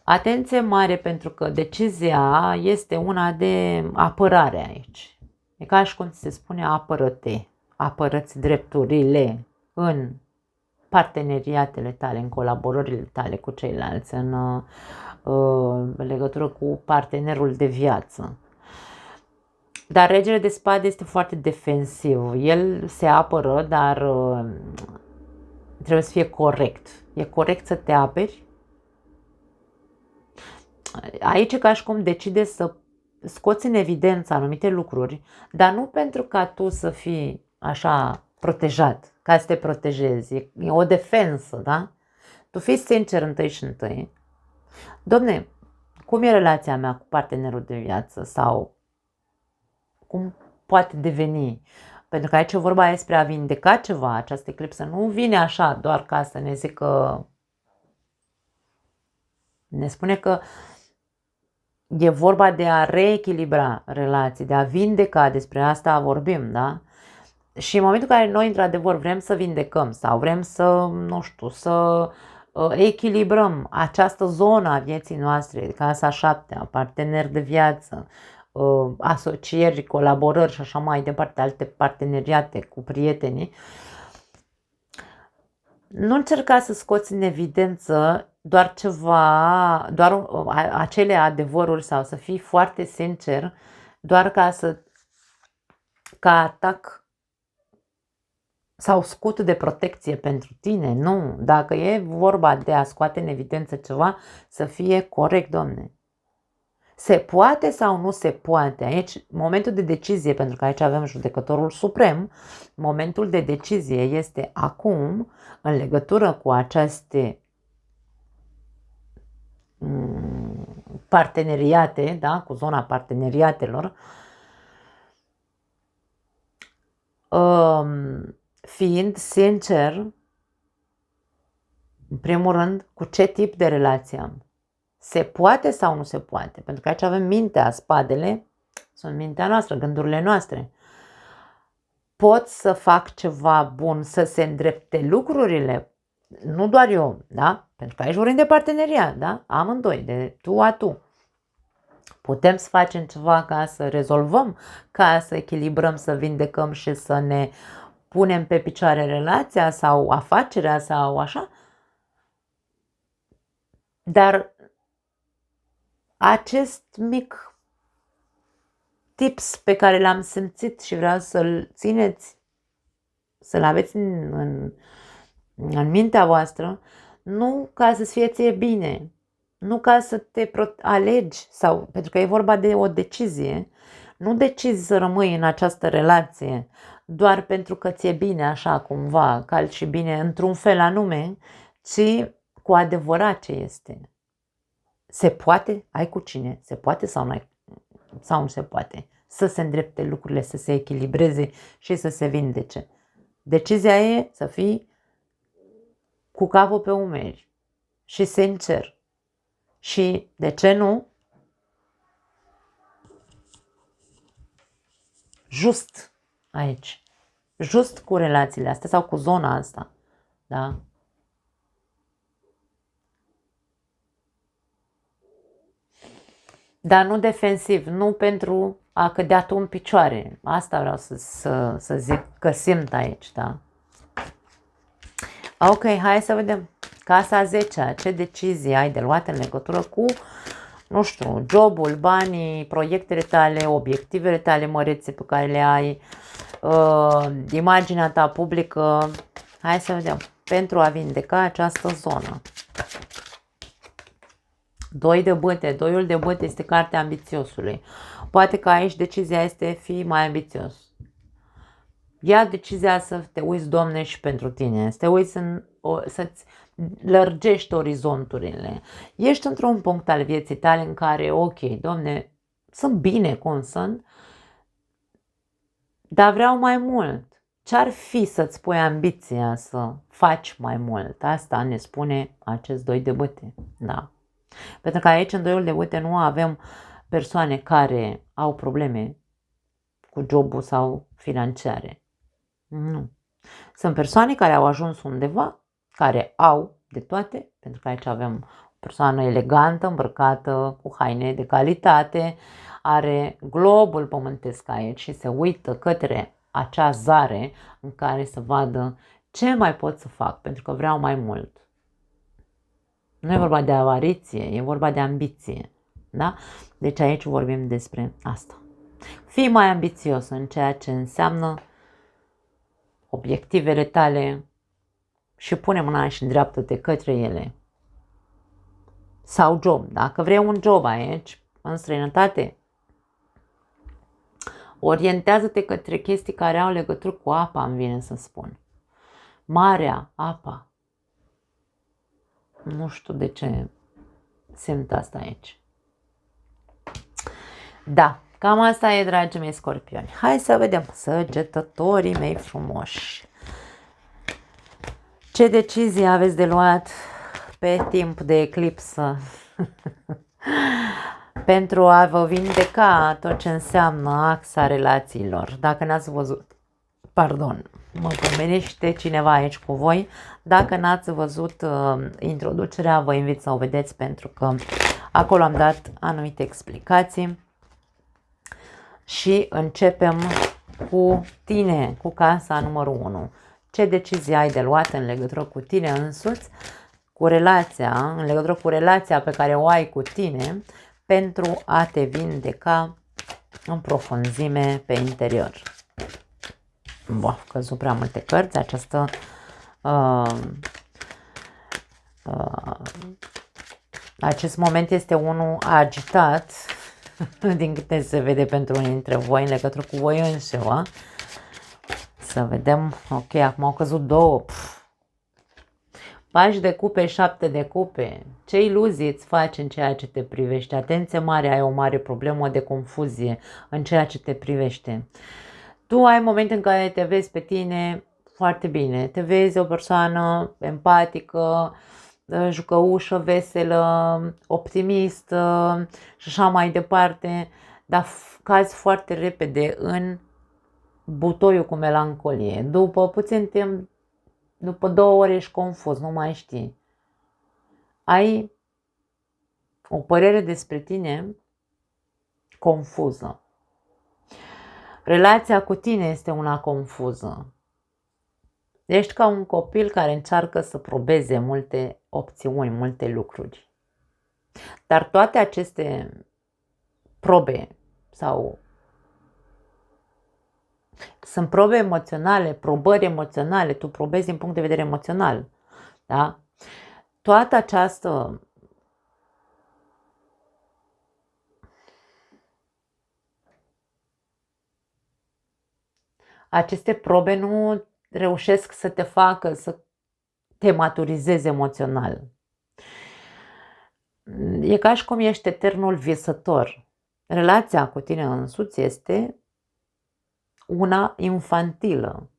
Atenție mare, pentru că decizia este una de apărare aici. E ca și cum se spune apără-te, apără-ți drepturile în parteneriatele tale, în colaborările tale cu ceilalți, în legătură cu partenerul de viață. Dar regele de spade este foarte defensiv. El se apără, dar trebuie să fie corect. E corect să te aperi. Aici e ca și cum decide să scoți în evidență anumite lucruri, dar nu pentru ca tu să fii așa protejat, ca să te protejezi. E o defensă, da? Tu fii sincer întâi și întâi. Dom'le, cum e relația mea cu partenerul de viață sau cum poate deveni? Pentru că aici e vorba despre a vindeca ceva. Această eclipsă nu vine așa doar ca să ne zică Ne spune că e vorba de a reechilibra relații, de a vindeca, despre asta vorbim, da? Și în momentul în care noi, într-adevăr, vrem să vindecăm sau vrem să, nu știu, să echilibrăm această zonă a vieții noastre, casa 7, parteneri de viață, asocieri, colaborări și așa mai departe, alte parteneriate cu prietenii, nu încerca să scoți în evidență doar ceva, doar acele adevăruri sau să fii foarte sincer, doar ca atac sau scut de protecție pentru tine. Nu, dacă e vorba de a scoate în evidență ceva, să fie corect, Doamne. Se poate sau nu se poate? Aici, momentul de decizie, pentru că aici avem judecătorul suprem, momentul de decizie este acum, în legătură cu aceste parteneriate, da, cu zona parteneriatelor, fiind sincer, în primul rând, cu ce tip de relație am. Se poate sau nu se poate? Pentru că aici avem mintea, spadele, sunt mintea noastră, gândurile noastre. Pot să fac ceva bun, să se îndrepte lucrurile, nu doar eu, da? Pentru că aici vorbim de parteneriat, da? Amândoi, de tu a tu. Putem să facem ceva ca să rezolvăm, ca să echilibrăm, să vindecăm și să ne punem pe picioare relația sau afacerea sau așa. Dar acest mic tips pe care l-am simțit și vreau să-l țineți, să-l aveți în mintea voastră, nu ca să-ți fie ție bine, nu ca să te alegi, sau pentru că e vorba de o decizie, nu decizi să rămâi în această relație doar pentru că ți-e bine așa cumva, cald și bine într-un fel anume, ci cu adevărat ce este. Se poate? Ai cu cine? Se poate sau nu se poate? Să se îndrepte lucrurile, să se echilibreze și să se vindece. Decizia e să fii cu capul pe umeri și sincer. Și de ce nu? Just aici. Just cu relațiile astea sau cu zona asta. Da? Dar nu defensiv, nu pentru a cădea tu în picioare. Asta vreau să zic că simt aici, da? Ok, hai să vedem. Casa 10, ce decizii ai de luat în legătură cu, nu știu, jobul, banii, proiectele tale, obiectivele tale mărețe pe care le ai, imaginea ta publică. Hai să vedem. Pentru a vindeca această zonă. Doi de bâte. Doiul de bâte este cartea ambițiosului. Poate că aici decizia este fi mai ambițios. Ia decizia să te uiți, Doamne, și pentru tine. Să te uiți să-ți lărgești orizonturile. Ești într-un punct al vieții tale în care, ok, Doamne, sunt bine cum sunt, dar vreau mai mult. Ce-ar fi să-ți pui ambiția să faci mai mult? Asta ne spune acest doi de bâte. Da. Pentru că aici, în doiul de bâte, nu avem persoane care au probleme cu jobul sau financiare. Nu. Sunt persoane care au ajuns undeva, care au de toate, pentru că aici avem o persoană elegantă, îmbrăcată, cu haine de calitate, are globul pământesc aici și se uită către acea zare în care să vadă ce mai pot să fac, pentru că vreau mai mult. Nu e vorba de avariție, e vorba de ambiție. Da? Deci aici vorbim despre asta. Fii mai ambițios în ceea ce înseamnă obiectivele tale și pune mâna și îndreaptă-te către ele. Sau job. Dacă vrei un job aici, în străinătate, orientează-te către chestii care au legătură cu apa, îmi vine să spun. Marea, apa. Nu știu de ce simt asta aici. Da, cam asta e, dragii mei scorpioni. Hai să vedem, săgetătorii mei frumoși. Ce decizii aveți de luat pe timp de eclipsă? pentru a vă vindeca tot ce înseamnă axa relațiilor. Dacă n-ați văzut, pardon, mă pomenește cineva aici cu voi, dacă n-ați văzut introducerea, vă invit să o vedeți pentru că acolo am dat anumite explicații. Și începem cu tine, cu casa numărul 1. Ce decizie ai de luat în legătură cu tine însuți, cu relația, în legătură cu relația pe care o ai cu tine, pentru a te vindeca în profunzime pe interior. Bun, căzut prea multe cărți, acest moment este unul agitat, din câte se vede pentru unii dintre voi în legătură cu voi înșivă. Să vedem, ok, acum au căzut 2. Pași de cupe, 7 de cupe. Ce iluzii îți faci în ceea ce te privește? Atenție mare, ai o mare problemă de confuzie în ceea ce te privește. Tu ai momente în care te vezi pe tine foarte bine. Te vezi o persoană empatică, jucăușă, veselă, optimistă și așa mai departe, dar cazi foarte repede în butoiul cu melancolie. După puțin timp, după 2 ore ești confuz, nu mai știi. Ai o părere despre tine confuză. Relația cu tine este una confuză. Ești ca un copil care încearcă să probeze multe opțiuni, multe lucruri. Dar toate aceste probe sau sunt probe emoționale, probări emoționale, tu probezi din punct de vedere emoțional. Da? Toată această aceste probe nu reușesc să te facă să te maturizezi emoțional. E ca și cum ești eternul visător. Relația cu tine însuți este una infantilă.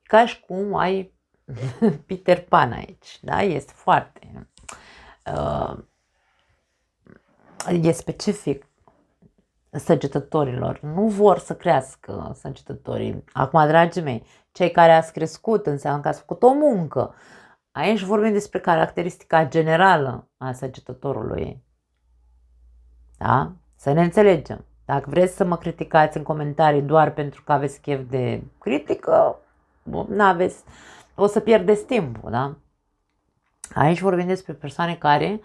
Ca și cum ai Peter Pan aici, da? Este foarte... e specific săgetătorilor. Nu vor să crească săgetătorii. Acum, dragii mei, cei care ați crescut înseamnă că ați făcut o muncă. Aici vorbim despre caracteristica generală a săgetătorului. Da? Să ne înțelegem. Dacă vreți să mă criticați în comentarii doar pentru că aveți chef de critică, n-aveți, o să pierdeți timpul, da? Aici vorbim despre persoane care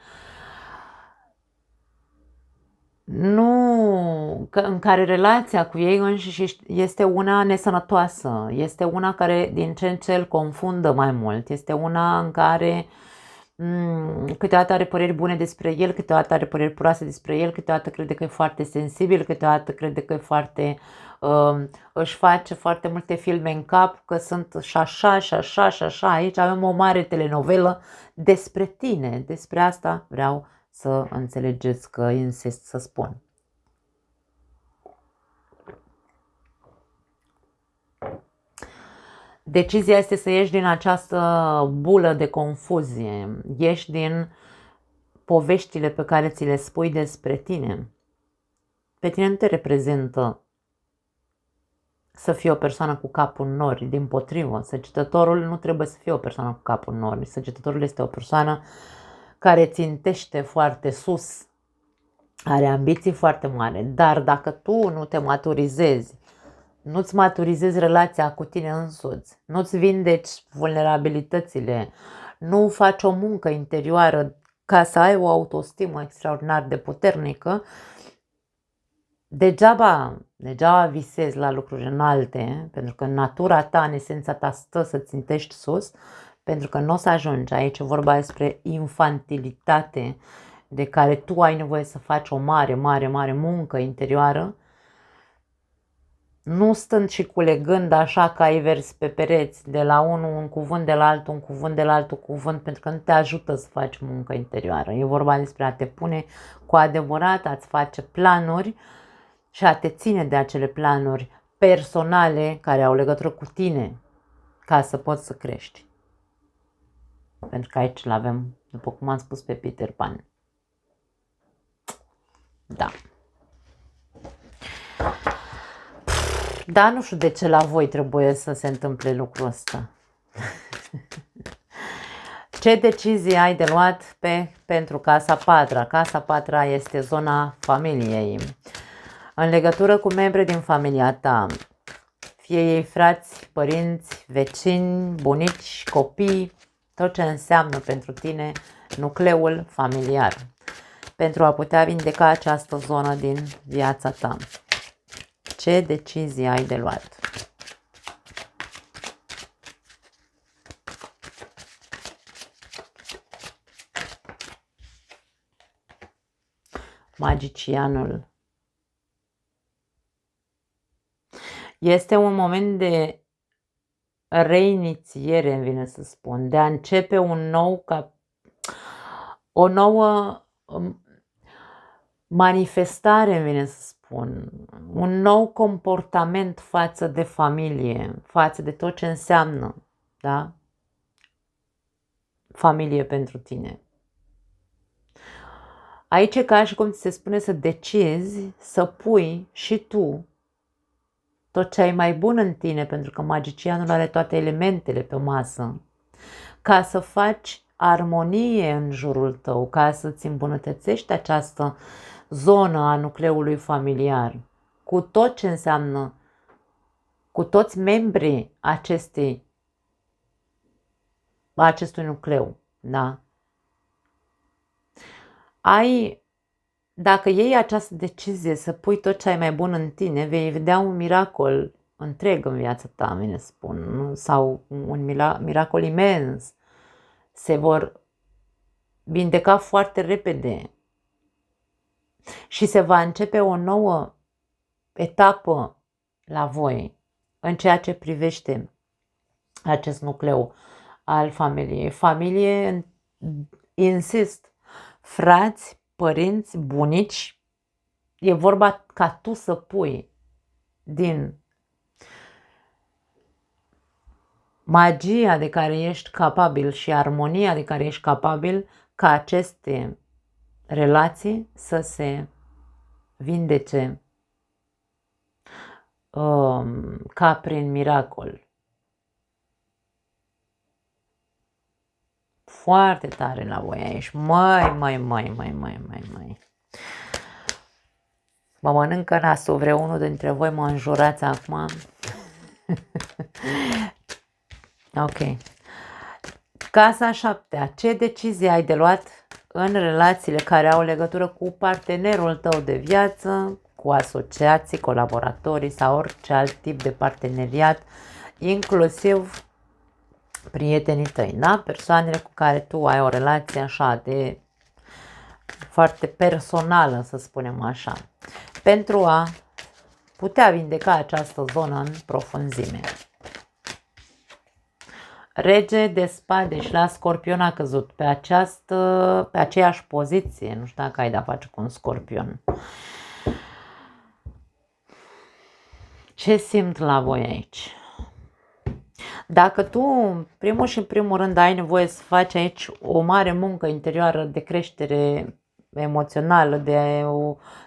în care relația cu ei înșiși este una nesănătoasă, este una care din ce în ce îl confundă mai mult, este una în care câteodată are păreri bune despre el, câteodată are păreri proaste despre el, câteodată crede că e foarte sensibil, câteodată crede că e foarte, își face foarte multe filme în cap, că sunt și așa, și așa, și așa. Aici avem o mare telenovelă despre tine, despre asta vreau să înțelegeți că insist să spun. Decizia este să ieși din această bulă de confuzie, ieși din poveștile pe care ți le spui despre tine. Pe tine nu te reprezintă să fii o persoană cu capul în nori, dimpotrivă. Săgetătorul nu trebuie să fie o persoană cu capul în nori. Săgetătorul este o persoană care țintește foarte sus, are ambiții foarte mari, dar dacă tu nu te maturizezi, nu-ți maturizezi relația cu tine însuți, nu-ți vindeci vulnerabilitățile, nu faci o muncă interioară ca să ai o autostimă extraordinar de puternică, degeaba visezi la lucruri înalte, pentru că natura ta, în esența ta, stă să țintești sus, pentru că nu o să ajungi. Aici e vorba despre infantilitate, de care tu ai nevoie să faci o mare, mare, mare muncă interioară, nu stând și culegând așa ca ai vers pe pereți, de la unul un cuvânt, de la altul un cuvânt, de la altul cuvânt, pentru că nu te ajută să faci muncă interioară. E vorba despre a te pune cu adevărat, a-ți face planuri și a te ține de acele planuri personale care au legătură cu tine, ca să poți să crești. Pentru că aici îl avem, după cum am spus, pe Peter Pan. Da. Da, nu știu de ce la voi trebuie să se întâmple lucrul ăsta. Ce decizii ai de luat pentru Casa Patra? Casa Patra este zona familiei. În legătură cu membrii din familia ta, fie ei frați, părinți, vecini, bunici, copii, tot ce înseamnă pentru tine nucleul familiar, pentru a putea vindeca această zonă din viața ta. Ce decizii ai de luat? Magicianul. Este un moment de reinițiere, îmi vine să spun, de a începe o nouă manifestare, îmi vine să spun, un nou comportament față de familie, față de tot ce înseamnă, da? Familie pentru tine. Aici e ca și cum ți se spune să decizi să pui și tu tot ce ai mai bun în tine, pentru că magicianul are toate elementele pe masă, ca să faci armonie în jurul tău, ca să-ți îmbunătățești această zonă a nucleului familiar, cu tot ce înseamnă, cu toți membrii acestui nucleu, da? Dacă iei această decizie să pui tot ce ai mai bun în tine, vei vedea un miracol întreg în viața ta, mine spun, sau un miracol imens. Se vor vindeca foarte repede și se va începe o nouă etapă la voi în ceea ce privește acest nucleu al familiei. Familie, insist, frați, părinți, bunici, e vorba ca tu să pui din magia de care ești capabil și armonia de care ești capabil, ca aceste relații să se vindece ca prin miracol. Foarte tare la voi aici. Mai. Mă mănâncă nasul, vreunul dintre voi mă înjurați acum. Ok. Casa 7. Ce decizii ai de luat în relațiile care au legătură cu partenerul tău de viață, cu asociații, colaboratorii sau orice alt tip de parteneriat, inclusiv prietenii tăi, da? Persoanele cu care tu ai o relație așa de foarte personală, să spunem așa, pentru a putea vindeca această zonă în profunzime. Rege de spade și la Scorpion a căzut pe aceeași poziție. Nu știu dacă ai de-a face cu un Scorpion. Ce simt la voi aici? Dacă tu, primul și în primul rând, ai nevoie să faci aici o mare muncă interioară de creștere emoțională,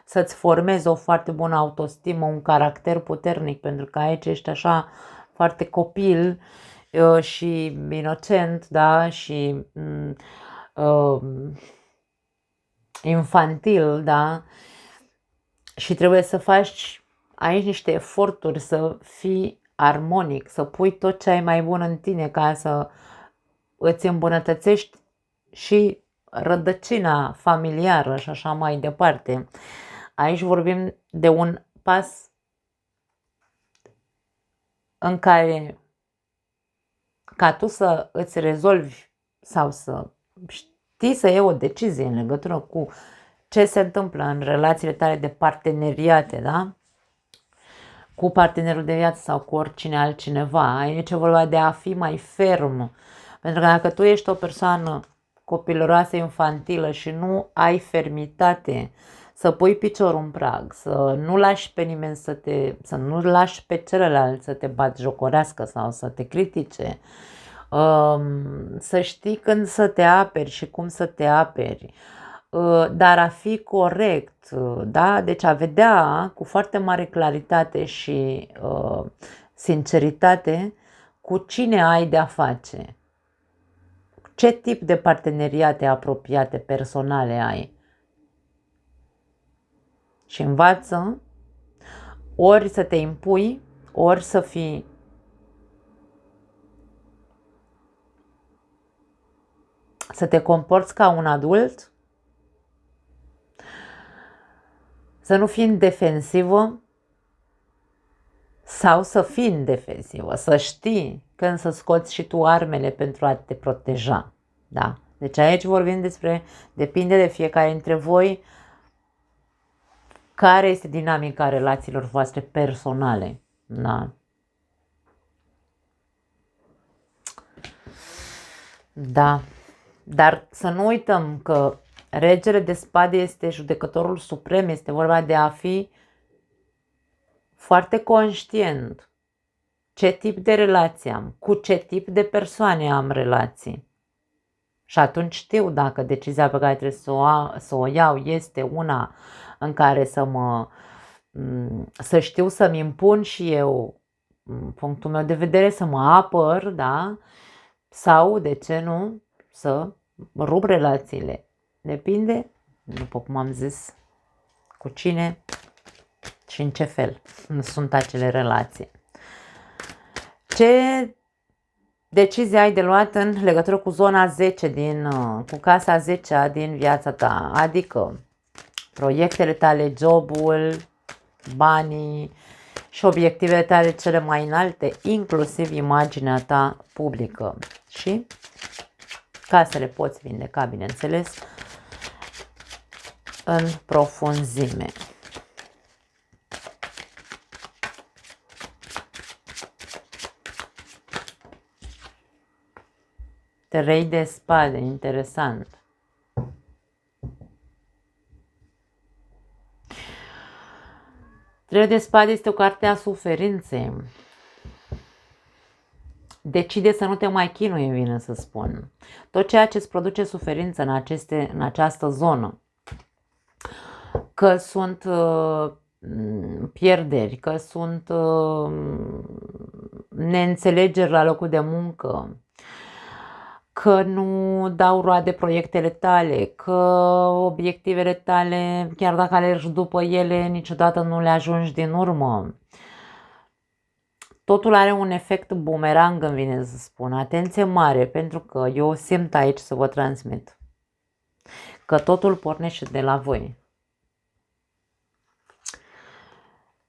să-ți formezi o foarte bună autostimă, un caracter puternic, pentru că aici ești așa foarte copil și inocent, da, și infantil, da, și trebuie să faci aici niște eforturi să fii armonic, să pui tot ce ai mai bun în tine ca să îți îmbunătățești și rădăcina familiară și așa mai departe. Aici vorbim de un pas în care, ca tu să îți rezolvi sau să știi să iei o decizie în legătură cu ce se întâmplă în relațiile tale de parteneriate, da? Cu partenerul de viață sau cu oricine altcineva. Aici e vorba de a fi mai ferm. Pentru că dacă tu ești o persoană copilăroasă, infantilă și nu ai fermitate să pui piciorul în prag, să nu lași pe nimeni să nu lași pe celălalt să te batjocorească sau să te critique, să știi când să te aperi și cum să te aperi, dar a fi corect, da? Deci a vedea cu foarte mare claritate și sinceritate cu cine ai de-a face, ce tip de parteneriate apropiate, personale ai. Și învață ori să te impui, ori să te comporți ca un adult, să nu fii în defensivă sau să fii în defensivă, să știi când să scoți și tu armele pentru a te proteja. Da? Deci aici vorbim despre, depinde de fiecare dintre voi, care este dinamica relațiilor voastre personale. Da? Da. Dar să nu uităm că regele de spade este judecătorul suprem, este vorba de a fi foarte conștient ce tip de relație am, cu ce tip de persoane am relații. Și atunci știu dacă decizia pe care trebuie să o iau este una în care să știu să-mi impun și eu punctul meu de vedere, să mă apăr, da? Sau, de ce nu, să rup relațiile. Depinde, după cum am zis, cu cine și în ce fel sunt acele relații. Ce decizie ai de luat în legătură cu zona 10 cu casa 10 din viața ta? Adică proiectele tale, jobul, banii și obiectivele tale cele mai înalte, inclusiv imaginea ta publică. Și casele poți vindeca, bineînțeles, în profunzime. Trei de spade, interesant. Trei de spade este o carte a suferinței. Decide să nu te mai chinui, vine să spun. Tot ceea ce îți produce suferință în această zonă, că sunt pierderi, că sunt neînțelegeri la locul de muncă, că nu dau roade proiectele tale, că obiectivele tale, chiar dacă alergi după ele, niciodată nu le ajungi din urmă. Totul are un efect bumerang, îmi vine să spun. Atenție mare, pentru că eu simt aici să vă transmit că totul pornește de la voi.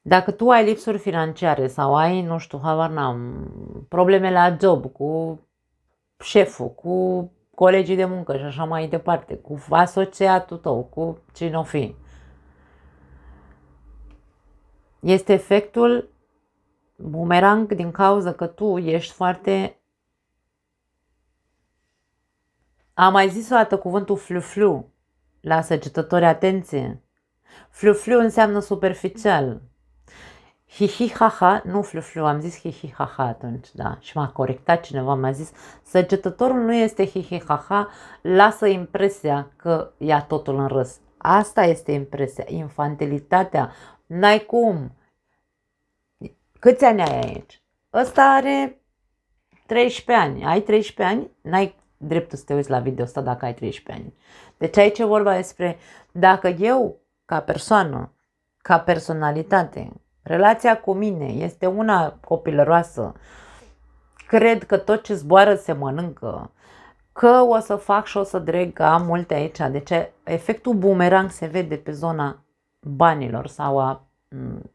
Dacă tu ai lipsuri financiare sau ai, nu știu, habar n-am, probleme la job, cu șeful, cu colegii de muncă și așa mai departe, cu asociatul tău, cu cine o fi, este efectul bumerang din cauza că tu ești foarte... Am mai zis o dată cuvântul flu-flu la săgetători, atenție. Flu-flu înseamnă superficial. Hi-hi-ha-ha, nu flu-flu, am zis hi-hi-ha-ha atunci, da. Și m-a corectat cineva, m-a zis, săgetătorul nu este hi-hi-ha-ha, lasă impresia că ia totul în râs. Asta este impresia, infantilitatea, n-ai cum. Câți ani ai aici? Ăsta are 13 ani, ai 13 ani, n-ai dreptul să te uiți la video ăsta dacă ai 13 ani. Deci aici e vorba despre dacă eu, ca persoană, ca personalitate, relația cu mine este una copilăroasă, cred că tot ce zboară se mănâncă, că o să fac și o să dreg, că am multe aici. Deci efectul bumerang se vede pe zona banilor sau a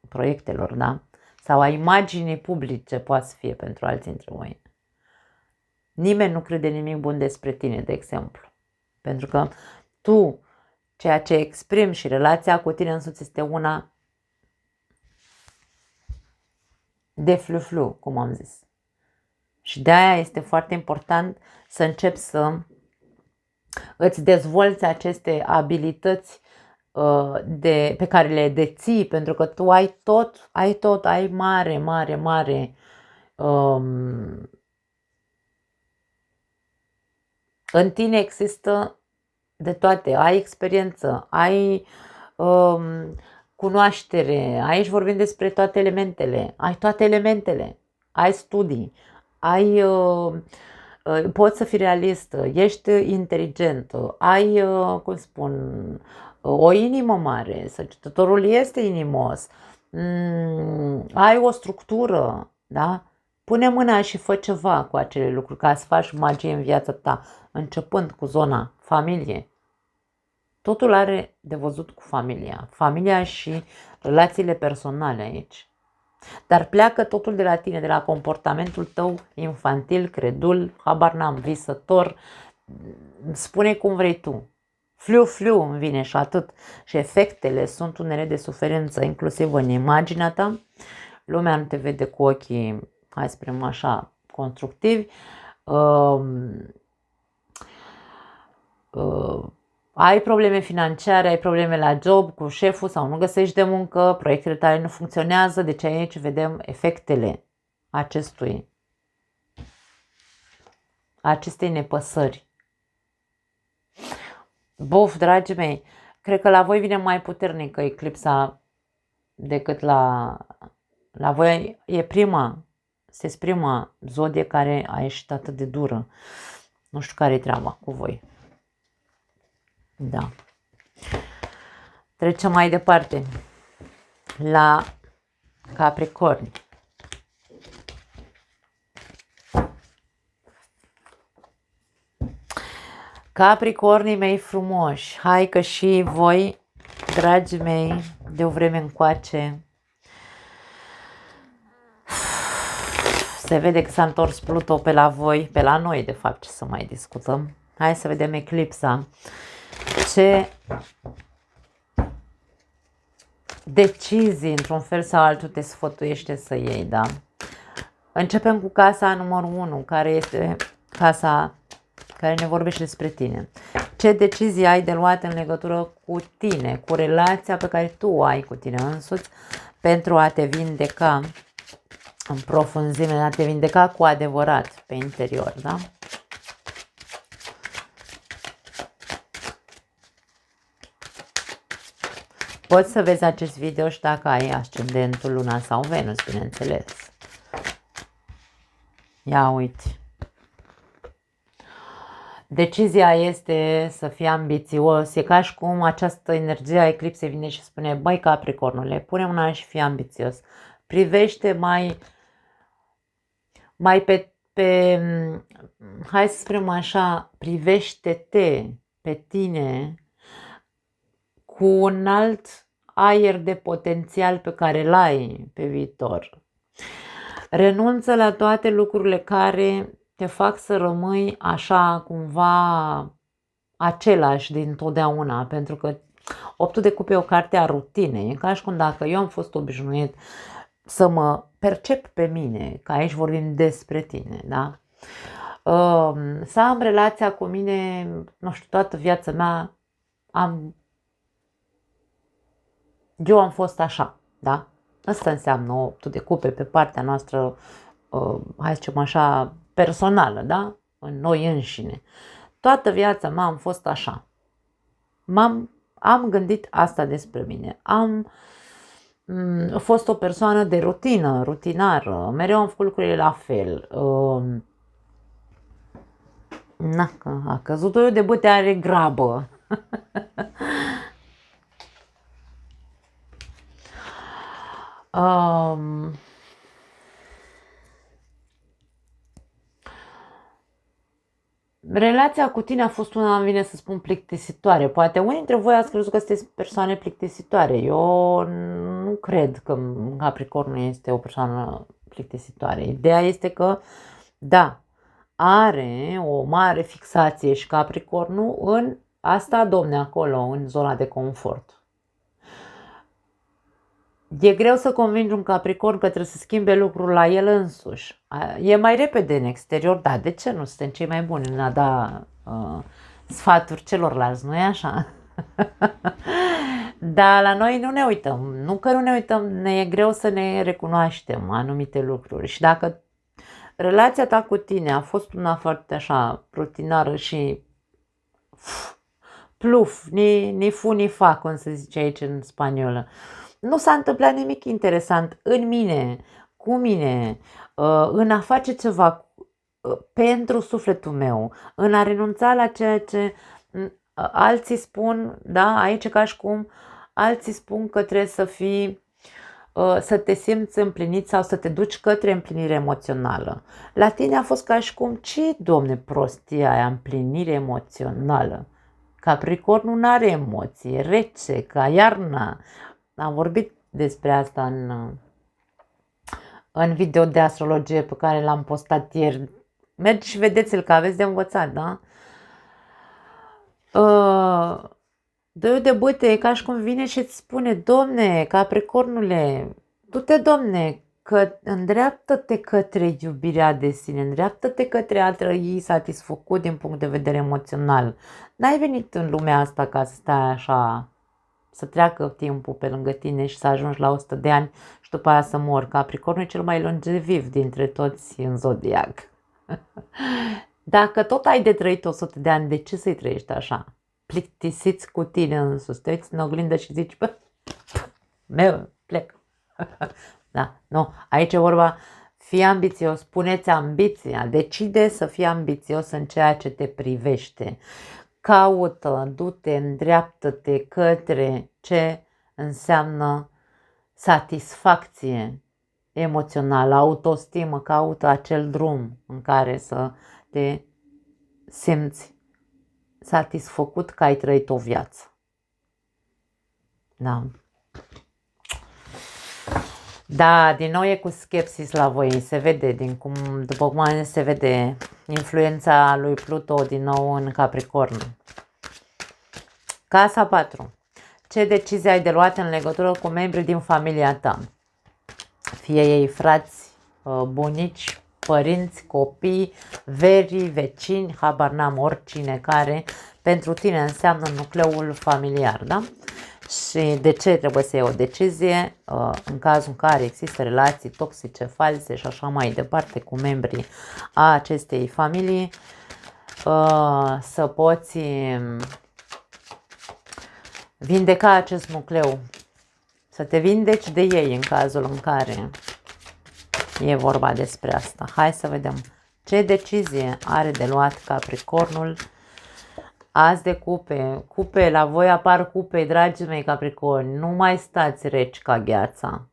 proiectelor, da? Sau a imaginii publice, poate să fie pentru alții dintre voi. Nimeni nu crede nimic bun despre tine, de exemplu. Pentru că tu, ceea ce exprimi și relația cu tine însuți este una de flu-flu, cum am zis. Și de aia este foarte important să începi să îți dezvolți aceste abilități pe care le deții, pentru că tu ai mare în tine există de toate, ai experiență, ai cunoaștere, aici vorbim despre toate elementele, ai toate elementele, ai studii, ai, poți să fii realist, ești inteligent, ai, cum spun, o inimă mare, săgetătorul este inimos, ai o structură, da? Pune mâna și fă ceva cu acele lucruri ca să faci magie în viața ta, începând cu zona familie. Totul are de văzut cu familia și relațiile personale aici. Dar pleacă totul de la tine, de la comportamentul tău infantil, credul, habar n-am, visător, spune cum vrei tu. Fliu îmi vine și atât. Și efectele sunt unele de suferință, inclusiv în imaginea ta. Lumea nu te vede cu ochii, hai să spunem așa, constructivi. Ai probleme financiare, ai probleme la job cu șeful sau nu găsești de muncă, proiectele tale nu funcționează, deci aici vedem efectele acestei nepăsări. Buf, dragii mei, cred că la voi vine mai puternică eclipsa decât la voi. Sunteți prima zodie care a ieșit atât de dură. Nu știu care e treaba cu voi. Da. Trecem mai departe la Capricorni. Capricornii mei frumoși, hai că și voi, dragii mei, de o vreme încoace, se vede că s-a întors Pluto pe la voi, pe la noi de fapt, ce să mai discutăm. Hai să vedem eclipsa. Ce decizii, într-un fel sau altul, te sfătuiește să iei, da? Începem cu casa numărul 1, care este casa care ne vorbește despre tine. Ce decizii ai de luat în legătură cu tine, cu relația pe care tu o ai cu tine însuți, pentru a te vindeca în profunzime, a te vindeca cu adevărat pe interior, da? Poți să vezi acest video și dacă ai ascendentul, luna sau Venus, bineînțeles. Ia uite. Decizia este să fii ambițios. E ca și cum această energie a eclipsei vine și spune: băi, Capricornule, pune mâna și fii ambițios. Privește mai hai să spunem așa, privește-te pe tine cu un alt aer de potențial pe care îl ai pe viitor. Renunță la toate lucrurile care te fac să rămâi așa cumva același din totdeauna, pentru că Optul de cupe e o carte a rutinei. E ca și cum dacă eu am fost obișnuit să mă percep pe mine, că aici vorbim despre tine, da? Să am relația cu mine, nu știu, toată viața mea eu am fost așa, da? Asta înseamnă optul de cupe pe partea noastră, hai să zicem așa, personală, da? În noi înșine. Toată viața mea am fost așa. Am gândit asta despre mine. Am fost o persoană de rutină, rutinară. Mereu am făcut lucrurile la fel. A căzut eu de băte, are grabă. Relația cu tine a fost una, îmi vine să spun, plictisitoare. Poate unii dintre voi ați crezut că sunteți persoane plictisitoare. Eu nu cred că Capricornul este o persoană plictisitoare. Ideea este că, da, are o mare fixație și Capricornul în asta, domne, acolo, în zona de confort. E greu să convingi un Capricorn că trebuie să schimbe lucrul la el însuși. E mai repede în exterior, da, de ce nu? Suntem cei mai buni în a da sfaturi celorlalți, nu-i așa? Dar la noi nu ne uităm. Nu că nu ne uităm, ne e greu să ne recunoaștem anumite lucruri. Și dacă relația ta cu tine a fost una foarte așa rutinară și pluf, ni fu, ni fa, cum se zice aici în spaniolă. Nu s-a întâmplat nimic interesant în mine, cu mine, în a face ceva pentru sufletul meu, în a renunța la ceea ce alții spun, da, aici e ca și cum alții spun că trebuie să fii, să te simți împlinit sau să te duci către împlinire emoțională. La tine a fost ca și cum, ce domne prostia aia, împlinire emoțională? Capricornul nu are emoții, e rece, ca iarna. Am vorbit despre asta în video de astrologie pe care l-am postat ieri. Mergi și vedeți-l, că aveți de învățat, da? Doi de bâte e ca și cum vine și îți spune, domne, Capricornule, du-te, domne, că îndreaptă-te către iubirea de sine, îndreaptă-te către a trăi satisfăcut din punct de vedere emoțional. N-ai venit în lumea asta ca să stai așa, să treacă timpul pe lângă tine și să ajungi la 100 de ani și după aia să mor. Capricornul e cel mai longeviv dintre toți în zodiac. Dacă tot ai de trăit 100 de ani, de ce să-i trăiești așa? Plictisiți cu tine însuți, te uiți în oglindă și zici, bă, meu, plec. Da, nu, aici e vorba, fii ambițios, puneți ambiția, decide să fii ambițios în ceea ce te privește. Caută, du-te, îndreaptă-te către ce înseamnă satisfacție emoțională, autostimă, caută acel drum în care să te simți satisfăcut că ai trăit o viață. Da. Da, din nou e cu skepsis la voi, se vede, după cum am zis, se vede influența lui Pluto din nou în Capricorn. Casa 4. Ce decizie ai de luat în legătură cu membrii din familia ta? Fie ei frați, bunici, părinți, copii, verii, vecini, habar n-am, oricine care pentru tine înseamnă nucleul familiar, da? Și de ce trebuie să iei o decizie în cazul în care există relații toxice, false și așa mai departe cu membrii a acestei familii, să poți vindeca acest nucleu, să te vindeci de ei în cazul în care e vorba despre asta. Hai să vedem ce decizie are de luat Capricornul. As de cupe, cupe, la voi apar cupe, dragii mei Capricorni, nu mai stați reci ca gheața.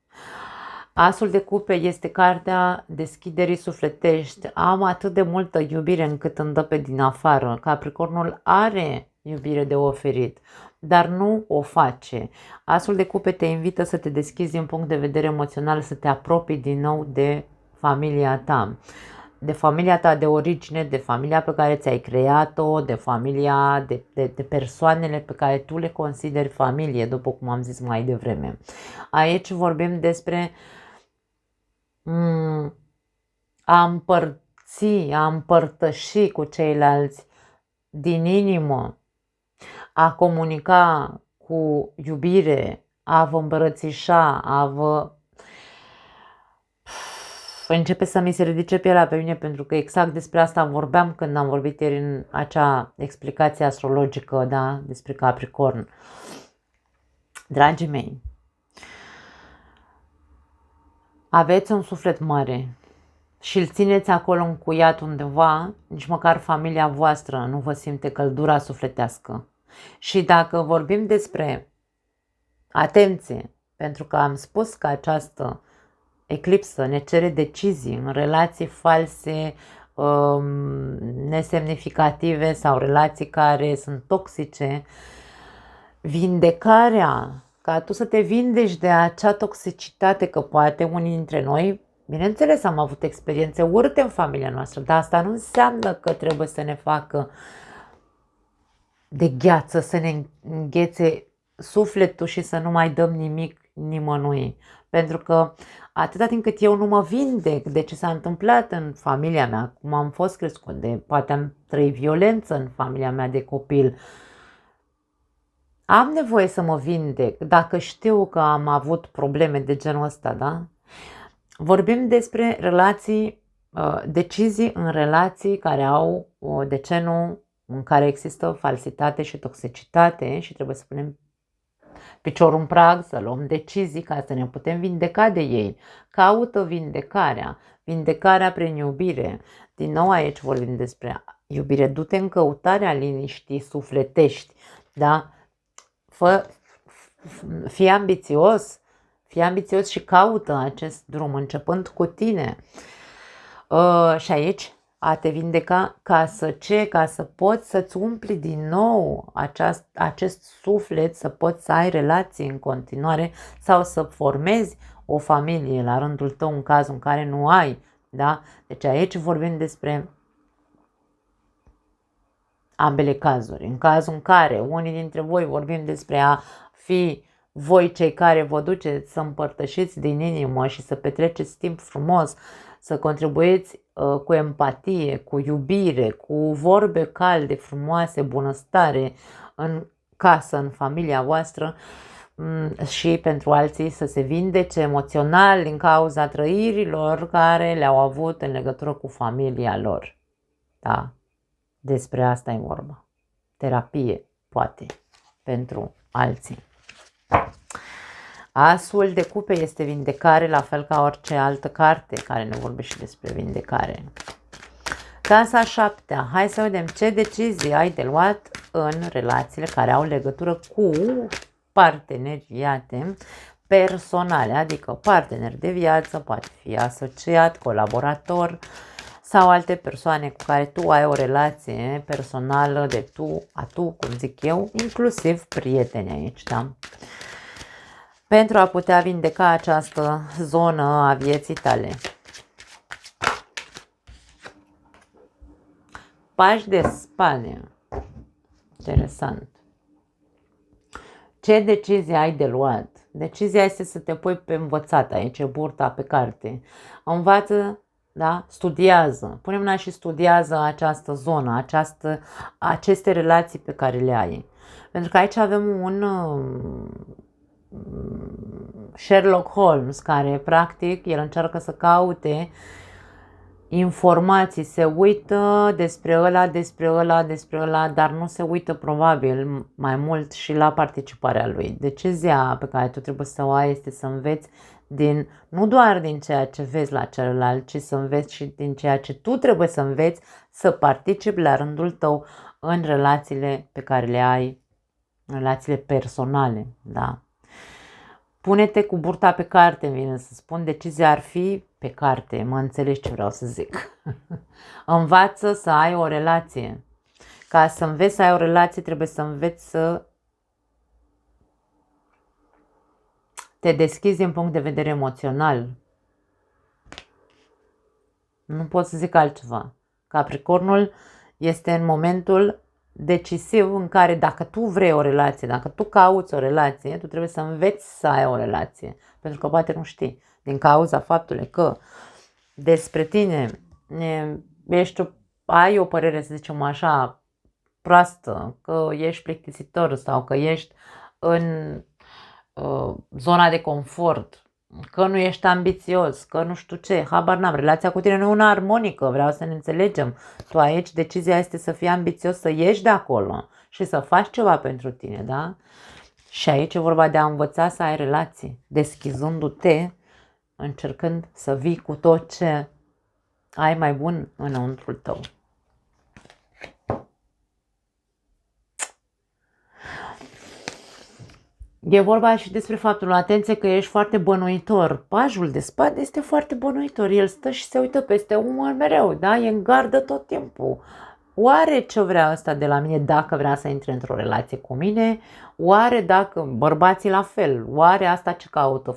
Asul de cupe este cartea deschiderii sufletești. Am atât de multă iubire încât îmi dă pe din afară. Capricornul are iubire de oferit, dar nu o face. Asul de cupe te invită să te deschizi din punct de vedere emoțional, să te apropii din nou de familia ta. De familia ta de origine, de familia pe care ți-ai creat-o, de familia, de persoanele pe care tu le consideri familie, după cum am zis mai devreme. Aici vorbim despre a împărți, a împărtăși cu ceilalți din inimă, a comunica cu iubire, a vă îmbrățișa, a vă... Începe să mi se ridice pielea pe mine, pentru că exact despre asta vorbeam când am vorbit ieri în acea explicație astrologică, da, despre Capricorn. Dragii mei, aveți un suflet mare și îl țineți acolo încuiat undeva, nici măcar familia voastră nu vă simte căldura sufletească. Și dacă vorbim despre atenție, pentru că am spus că această eclipsă ne cere decizii în relații false, nesemnificative sau relații care sunt toxice, vindecarea, ca tu să te vindeci de acea toxicitate, că poate unii dintre noi, bineînțeles, am avut experiențe urâte în familia noastră, dar asta nu înseamnă că trebuie să ne facă de gheață, să ne înghețe sufletul și să nu mai dăm nimic nimănui. Pentru că atâta timp cât eu nu mă vindec de ce s-a întâmplat în familia mea, cum am fost crescut, poate am trăit violență în familia mea de copil, am nevoie să mă vindec dacă știu că am avut probleme de genul ăsta, da? Vorbim despre relații, decizii în relații care au, de ce nu, în care există falsitate și toxicitate și trebuie să punem piciorul în prag, să luăm decizii ca să ne putem vindeca de ei. Caută vindecarea, vindecarea prin iubire. Din nou aici vorbim despre iubire. Du-te în căutarea liniștii sufletești, da? Fii ambițios, și caută acest drum, începând cu tine. Și aici a te vindeca ca să poți să-ți umpli din nou acest suflet, să poți să ai relații în continuare sau să formezi o familie la rândul tău în cazul în care nu ai, da? Deci aici vorbim despre ambele cazuri. În cazul în care unii dintre voi vorbim despre a fi voi cei care vă duceți să împărtășiți din inimă și să petreceți timp frumos, să contribuiți cu empatie, cu iubire, cu vorbe calde, frumoase, bunăstare în casă, în familia voastră, și pentru alții să se vindece emoțional din cauza trăirilor care le-au avut în legătură cu familia lor. Da? Despre asta e vorba. Terapie, poate, pentru alții. Asul de cupe este vindecare, la fel ca orice altă carte care ne vorbește despre vindecare. Casa 7. Hai să vedem ce decizii ai de luat în relațiile care au legătură cu parteneriate personale, adică partener de viață, poate fi asociat, colaborator sau alte persoane cu care tu ai o relație personală de tu a tu, cum zic eu, inclusiv prieteni aici, da? Pentru a putea vindeca această zonă a vieții tale. Pași de spade. Interesant. Ce decizie ai de luat? Decizia este să te pui pe învățat, aici e burta pe carte. Învață, da? Studiază. Pune mâna și studiază această zonă, aceste relații pe care le ai. Pentru că aici avem un Sherlock Holmes care practic el încearcă să caute informații, se uită despre ăla, dar nu se uită probabil mai mult și la participarea lui. Decizia pe care tu trebuie să o ai este să înveți nu doar din ceea ce vezi la celălalt, ci să înveți și din ceea ce tu trebuie să înveți, să participi la rândul tău în relațiile pe care le ai, relațiile personale, da? Pune-te cu burta pe carte, vine să spun, decizia ar fi pe carte, mă înțelegi ce vreau să zic. Învață să ai o relație. Ca să înveți să ai o relație, trebuie să înveți să te deschizi din punct de vedere emoțional. Nu pot să zic altceva. Capricornul este în momentul decisiv în care dacă tu vrei o relație, dacă tu cauți o relație, tu trebuie să înveți să ai o relație. Pentru că poate nu știi. Din cauza faptului că despre tine ai o părere, să zicem așa, proastă, că ești plictisitor sau că ești în zona de confort, că nu ești ambițios, că nu știu ce, habar n-am, relația cu tine nu e una armonică, vreau să ne înțelegem. Tu aici decizia este să fii ambițios, să ieși de acolo și să faci ceva pentru tine, da? Și aici e vorba de a învăța să ai relații, deschizându-te, încercând să vii cu tot ce ai mai bun înăuntrul tău. E vorba și despre faptul, atenție, că ești foarte bănuitor. Pajul de spade este foarte bănuitor. El stă și se uită peste umăr mereu, da? E în gardă tot timpul. Oare ce vrea ăsta de la mine dacă vrea să intre într-o relație cu mine? Oare dacă bărbații la fel? Oare asta ce caută?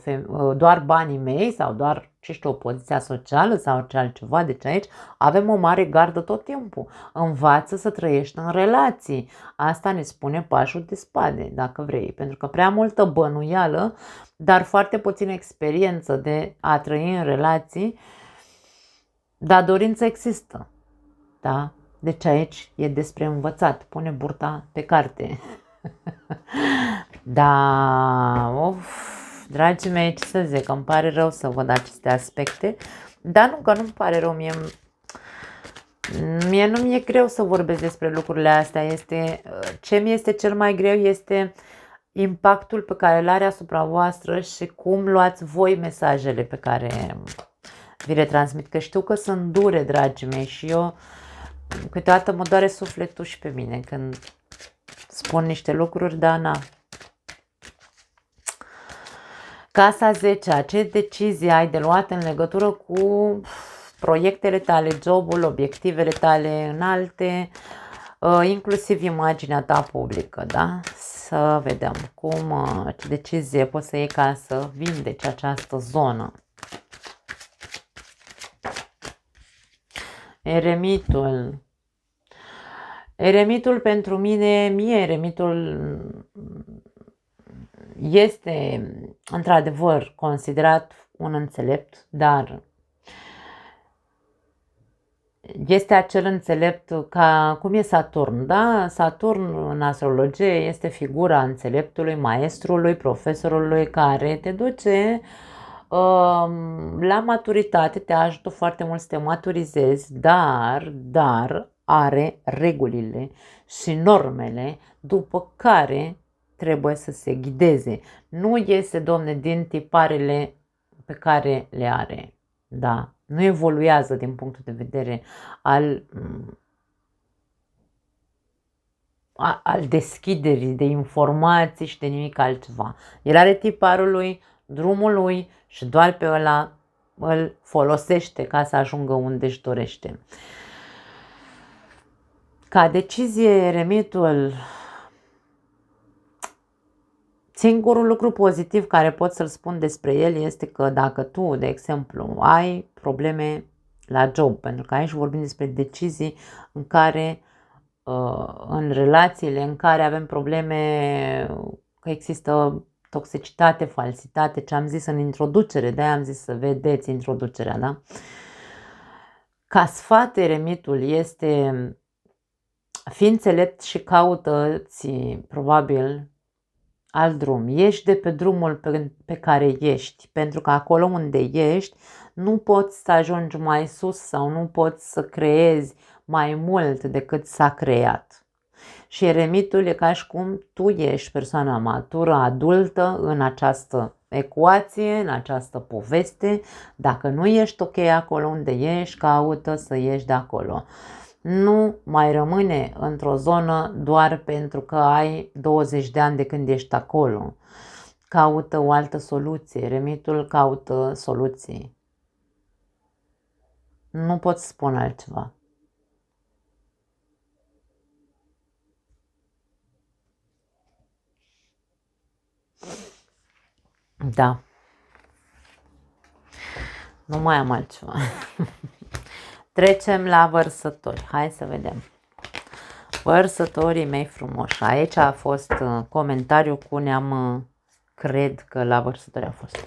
Doar banii mei sau doar, ce știu, poziția socială sau ce altceva? Deci aici avem o mare gardă tot timpul. Învață să trăiești în relații. Asta ne spune pașul de spade, dacă vrei. Pentru că prea multă bănuială, dar foarte puțină experiență de a trăi în relații, dar dorință există. Da? Deci aici e despre învățat. Pune burta pe carte. Da, dragii mei, ce să zic, îmi pare rău să văd aceste aspecte. Dar nu, că nu-mi pare rău, mie Mie nu mi-e greu să vorbesc despre lucrurile astea. Ce mi este cel mai greu este impactul pe care îl are asupra voastră și cum luați voi mesajele pe care vi le transmit. Că știu că sunt dure, dragii mei, și eu câteodată mă doare sufletul și pe mine când spun niște lucruri, dar na. Casa 10, ce decizie ai de luat în legătură cu proiectele tale, jobul, obiectivele tale înalte, inclusiv imaginea ta publică, da? Să vedem ce decizie poți să iei ca să vindeci această zonă. Eremitul. Eremitul pentru mine, eremitul este într-adevăr considerat un înțelept, dar este acel înțelept ca cum e Saturn, da? Saturn în astrologie este figura înțeleptului, maestrului, profesorului care te duce la maturitate, te ajută foarte mult să te maturizezi, dar are regulile și normele după care trebuie să se ghideze. Nu iese, domne, din tiparele pe care le are. Da, nu evoluează din punctul de vedere al deschiderii de informații și de nimic altceva. El are tiparul lui, drumul lui și doar pe ăla îl folosește ca să ajungă unde își dorește. Ca decizie, eremitul, singurul lucru pozitiv care pot să-l spun despre el este că dacă tu, de exemplu, ai probleme la job, pentru că aici vorbim despre decizii în care, în relațiile în care avem probleme, că există toxicitate, falsitate, ce am zis în introducere, de-aia am zis să vedeți introducerea, da? Ca sfat, eremitul este: fii înțelept și caută-ți, probabil, alt drum. Ieși de pe drumul pe care ești, pentru că acolo unde ești nu poți să ajungi mai sus sau nu poți să creezi mai mult decât s-a creat. Și eremitul e ca și cum tu ești persoana matură, adultă în această ecuație, în această poveste. Dacă nu ești ok acolo unde ești, caută să ieși de acolo. Nu mai rămâne într-o zonă doar pentru că ai 20 de ani de când ești acolo. Caută o altă soluție. Eremitul caută soluții. Nu pot spune altceva. Da. Nu mai am altceva. Trecem la vărsători. Hai să vedem. Vărsătorii mei frumoși. Aici a fost comentariu cu cred că la vărsători a fost.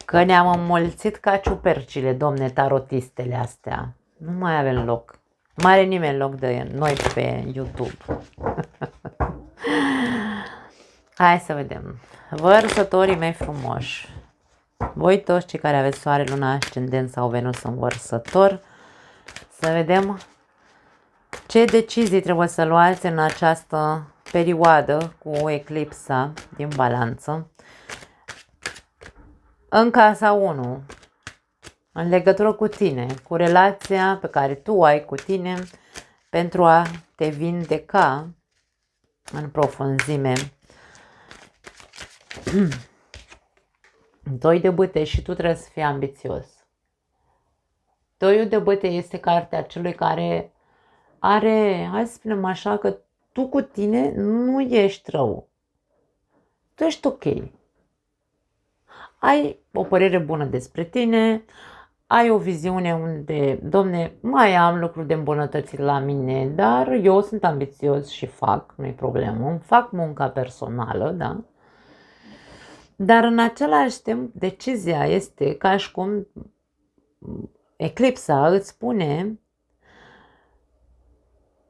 Că ne-am înmulțit ca ciupercile, domne, tarotistele astea. Nu mai avem loc. Nu mai are nimeni loc de noi pe YouTube. Hai să vedem. Vărsătorii mei frumoși. Voi toți cei care aveți soare, luna, ascendent sau Venus în vărsător, să vedem ce decizii trebuie să luați în această perioadă cu eclipsa din balanță. În casa 1, în legătură cu tine, cu relația pe care tu ai cu tine, pentru a te vindeca în profunzime. 2 de bâte și tu trebuie să fii ambițios. 2 de bâte este cartea celui care are, hai să spunem așa, că tu cu tine nu ești rău. Tu ești ok. Ai o părere bună despre tine, ai o viziune unde, domne, mai am lucruri de îmbunătățit la mine, dar eu sunt ambițios și fac, nu-i problemă, fac munca personală, da? Dar în același timp, decizia este ca și cum eclipsa îți spune: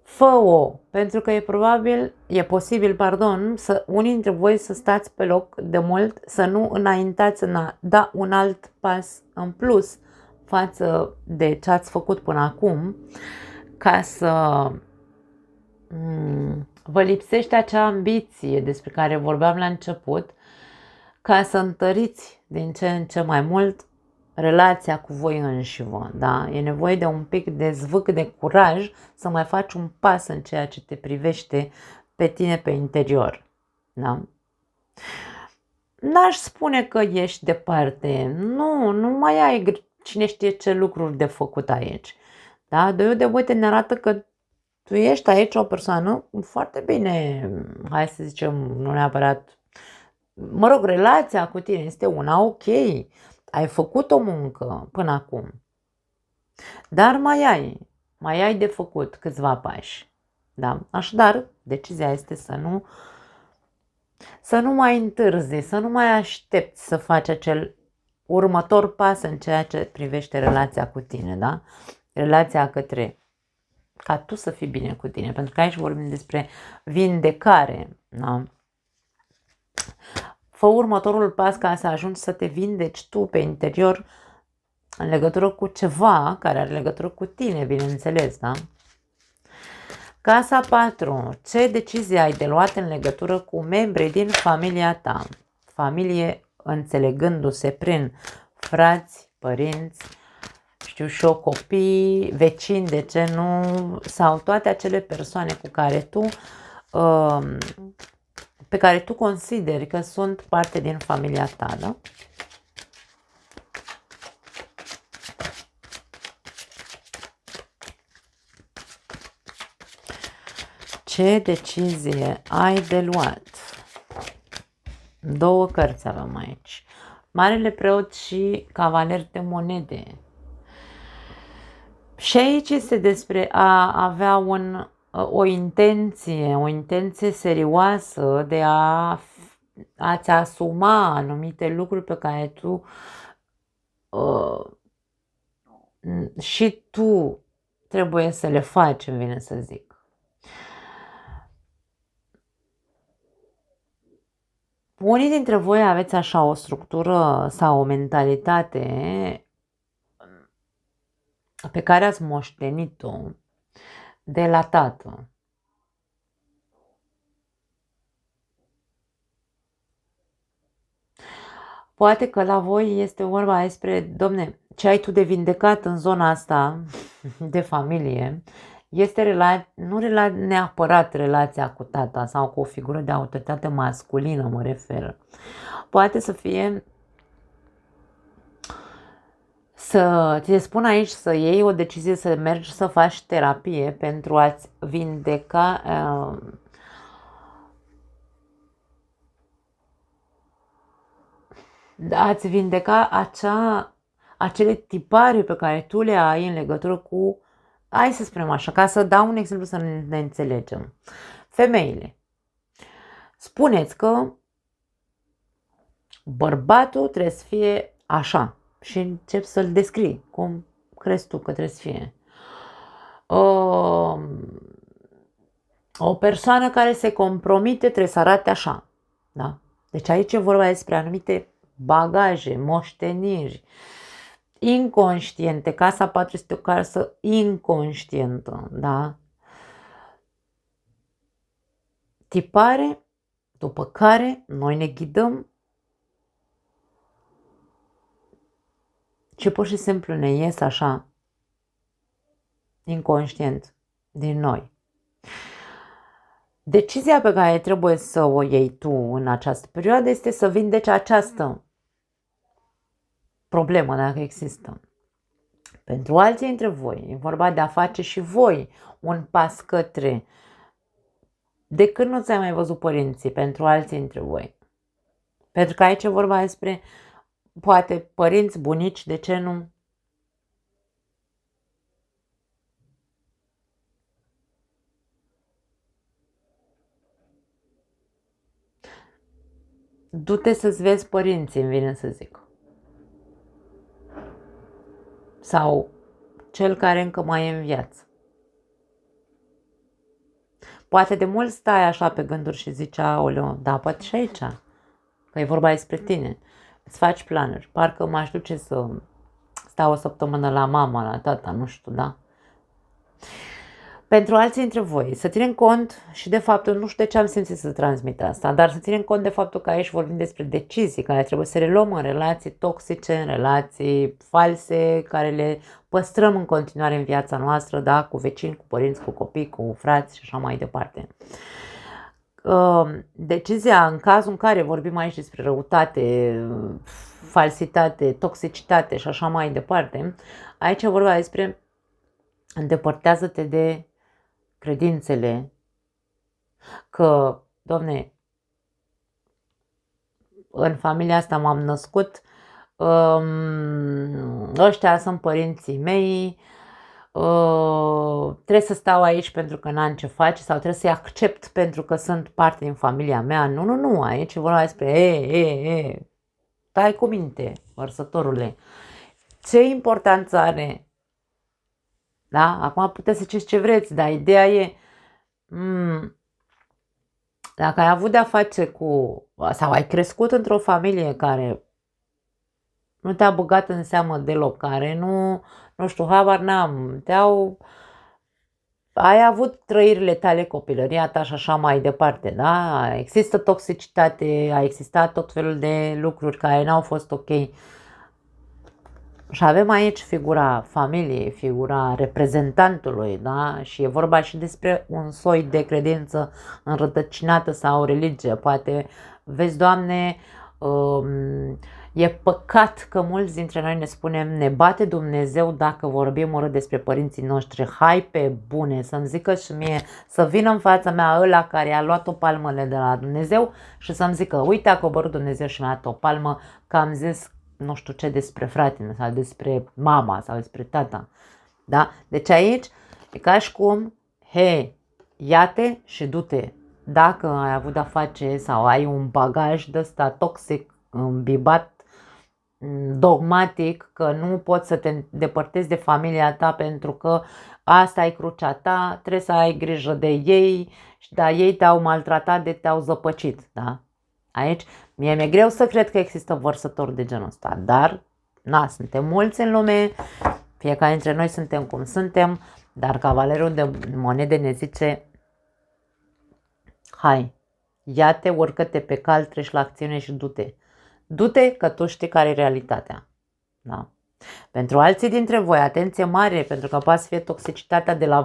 fă-o, pentru că e posibil, să unii dintre voi să stați pe loc de mult, să nu înaintați în a da un alt pas în plus față de ce ați făcut până acum, ca să vă lipsește acea ambiție despre care vorbeam la început, ca să întăriți din ce în ce mai mult relația cu voi înșivă, da? E nevoie de un pic de zvâc de curaj să mai faci un pas în ceea ce te privește pe tine pe interior, da? N-aș spune că ești departe, nu mai ai cine știe ce lucruri de făcut aici, da? Doi de voi ne arată că tu ești aici o persoană foarte bine, hai să zicem, nu neapărat, mă rog, relația cu tine este una ok, ai făcut o muncă până acum, dar mai ai de făcut câțiva pași, da? Așadar, decizia este să nu mai întârzi, să nu mai aștepți să faci acel următor pas în ceea ce privește relația cu tine, da? Relația ca tu să fii bine cu tine, pentru că aici vorbim despre vindecare, da? Fă următorul pas ca să ajungi să te vindeci tu pe interior în legătură cu ceva care are legătură cu tine, bineînțeles, da? Casa 4. Ce decizie ai de luat în legătură cu membrii din familia ta? Familie înțelegându-se prin frați, părinți, știu și eu, copii, vecini, de ce nu, sau toate acele persoane pe care tu consideri că sunt parte din familia ta, da? Ce decizie ai de luat? Două cărți avem aici. Marele preot și cavaler de monede. Și aici este despre a avea o intenție serioasă de a-ți asuma anumite lucruri pe care tu și tu trebuie să le faci, îmi vine să zic. Unii dintre voi aveți așa o structură sau o mentalitate pe care ați moștenit-o de la tată. Poate că la voi este vorba despre, domne, ce ai tu de vindecat în zona asta de familie este neapărat relația cu tata sau cu o figură de autoritate masculină, mă refer. Poate să fie să ți spun aici să iei o decizie să mergi să faci terapie pentru a-ți vindeca acele tipare pe care tu le ai în legătură cu, hai să spunem așa, ca să dau un exemplu să ne înțelegem. Femeile, spuneți că bărbatul trebuie să fie așa și încep să-l descrii cum crezi tu că trebuie să fie. O persoană care se compromite trebuie să arate așa, da? Deci aici e vorba despre anumite bagaje, moșteniri, inconștiente. Casa 4 este o casă inconștientă, da? Tipare după care noi ne ghidăm și pur și simplu ne ies așa, inconștient, din noi. Decizia pe care trebuie să o iei tu în această perioadă este să vindeci această problemă, dacă există. Pentru alții dintre voi, e vorba de a face și voi un pas către, de când nu ți-ai mai văzut părinții, pentru alții dintre voi. Pentru că aici e vorba despre, poate, părinți, bunici, de ce nu? Du-te să-ți vezi părinții, îmi vine să zic. Sau cel care încă mai e în viață. Poate de mult stai așa pe gânduri și zici, aoleu, da, poate și aici, că e vorba despre tine. Îți faci planuri. Parcă m-aș duce să stau o săptămână la mama, la tata, nu știu, da? Pentru alții dintre voi, să ținem cont și de faptul, nu știu de ce am simțit să transmit asta, dar să ținem cont de faptul că aici vorbim despre decizii care trebuie să le luăm în relații toxice, în relații false, care le păstrăm în continuare în viața noastră, da, cu vecini, cu părinți, cu copii, cu frați și așa mai departe. Decizia, în cazul în care vorbim aici despre răutate, falsitate, toxicitate și așa mai departe, aici e vorba despre îndepărtează-te de credințele că, Doamne, în familia asta m-am născut, ăștia sunt părinții mei, trebuie să stau aici pentru că n-am ce face sau trebuie să-i accept pentru că sunt parte din familia mea. Nu, aici e vorba despre stai cu minte, vărsătorule. Ce importanță are? Da? Acum puteți să ziceți ce vreți, dar ideea e dacă ai avut de-a face cu, sau ai crescut într-o familie care nu te-a băgat în seamă deloc, care nu știu, habar n-am, ai avut trăirile tale, copilăria ta și așa mai departe, da? Există toxicitate, a existat tot felul de lucruri care n-au fost ok. Și avem aici figura familiei, figura reprezentantului, da? Și e vorba și despre un soi de credință înrădăcinată sau religie. Poate, vezi, Doamne, e păcat că mulți dintre noi ne spunem, ne bate Dumnezeu dacă vorbim urât despre părinții noștri. Hai pe bune, să-mi zică și mie, să vină în fața mea ăla care a luat o palmă de la Dumnezeu și să-mi zică, uite, a coborât Dumnezeu și mi-a dat o palmă, că am zis nu știu ce despre fratele sau despre mama sau despre tata. Da? Deci aici e ca și cum, ia-te și du-te. Dacă ai avut de-a face sau ai un bagaj de ăsta toxic, îmbibat, dogmatic, că nu poți să te depărtezi de familia ta pentru că asta e crucea ta, trebuie să ai grijă de ei, dar ei te-au maltratat, te-au zăpăcit. Da? Aici mie mi-e greu să cred că există vărsători de genul ăsta, dar suntem mulți în lume, fiecare dintre noi suntem cum suntem, dar cavalerul de monede ne zice, hai, ia-te, urcă-te pe cal, treci la acțiune și du-te. Du-te că tu știi care e realitatea. Da? Pentru alții dintre voi, atenție mare, pentru că poate să fie toxicitatea de la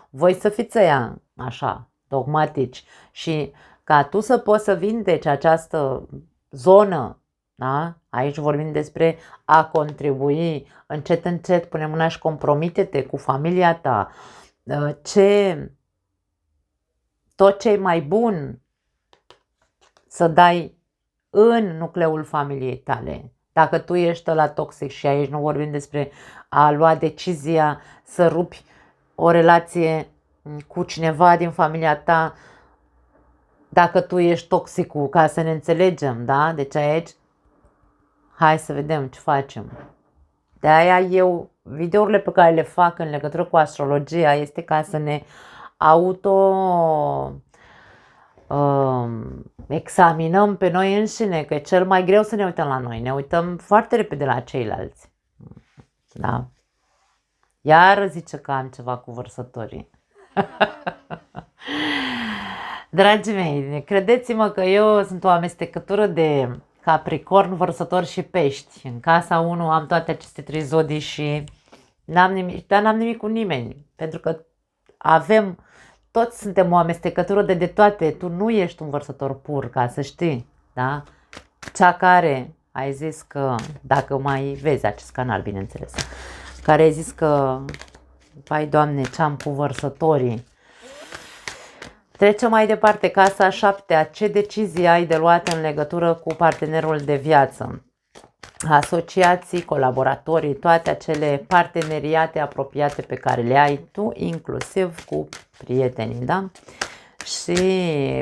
voi să fiți ăia așa, dogmatici și ca tu să poți să vindeci această zonă, da? Aici vorbim despre a contribui, încet, pune mâna și compromite-te cu familia ta, tot ce e mai bun să dai în nucleul familiei tale. Dacă tu ești ăla toxic și aici nu vorbim despre a lua decizia să rupi o relație cu cineva din familia ta, dacă tu ești toxicul, ca să ne înțelegem, da? Deci aici, hai să vedem ce facem. De aia videourile pe care le fac în legătură cu astrologia este ca să ne examinăm pe noi înșine, că e cel mai greu să ne uităm la noi. Ne uităm foarte repede la ceilalți. Da? Iar zice că am ceva cu vărsătorii. Dragii mei, credeți-mă că eu sunt o amestecătură de Capricorn, Vărsător și Pești. În casa 1 am toate aceste 3 zodii și n-am nimic cu nimeni. Pentru că toți suntem o amestecătură de toate. Tu nu ești un vărsător pur, ca să știi. Da? Cea care ai zis că, dacă mai vezi acest canal, bineînțeles, care ai zis că, vai Doamne, ce-am cu vărsătorii. Trecem mai departe, casa 7-a. Ce decizii ai de luat în legătură cu partenerul de viață? Asociații, colaboratorii, toate acele parteneriate apropiate pe care le ai tu, inclusiv cu prietenii, da? Și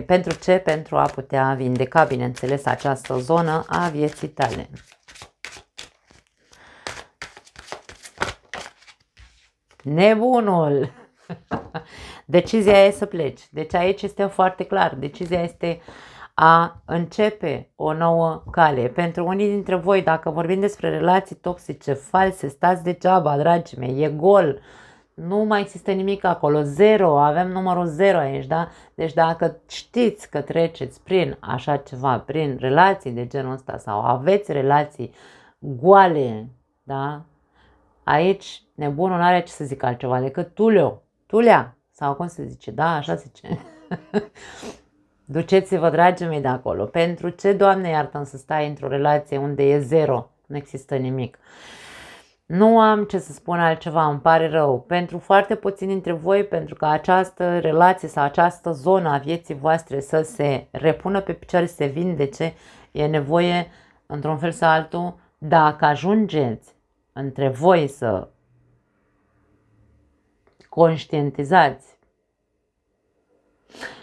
pentru ce? Pentru a putea vindeca, bineînțeles, această zonă a vieții tale. Nebunul! Decizia e să pleci. Deci aici este foarte clar. Decizia este a începe o nouă cale. Pentru unii dintre voi, dacă vorbim despre relații toxice, false, stați degeaba, dragii mei, e gol. nu mai există nimic acolo, zero, avem numărul zero aici, da? Deci dacă știți că treceți prin așa ceva, prin relații de genul ăsta sau aveți relații goale, da? Aici nebunul nu are ce să zic altceva decât Tulea, sau cum se zice, da, așa se zice. Duceți-vă, dragii mei, de acolo. Pentru ce, Doamne, iartă să stai într-o relație unde e zero, nu există nimic? Nu am ce să spun altceva, îmi pare rău. Pentru foarte puțini dintre voi, pentru că această relație sau această zonă a vieții voastre să se repună pe picioare, să se vindece, e nevoie, într-un fel sau altul, dacă ajungeți între voi să conștientizați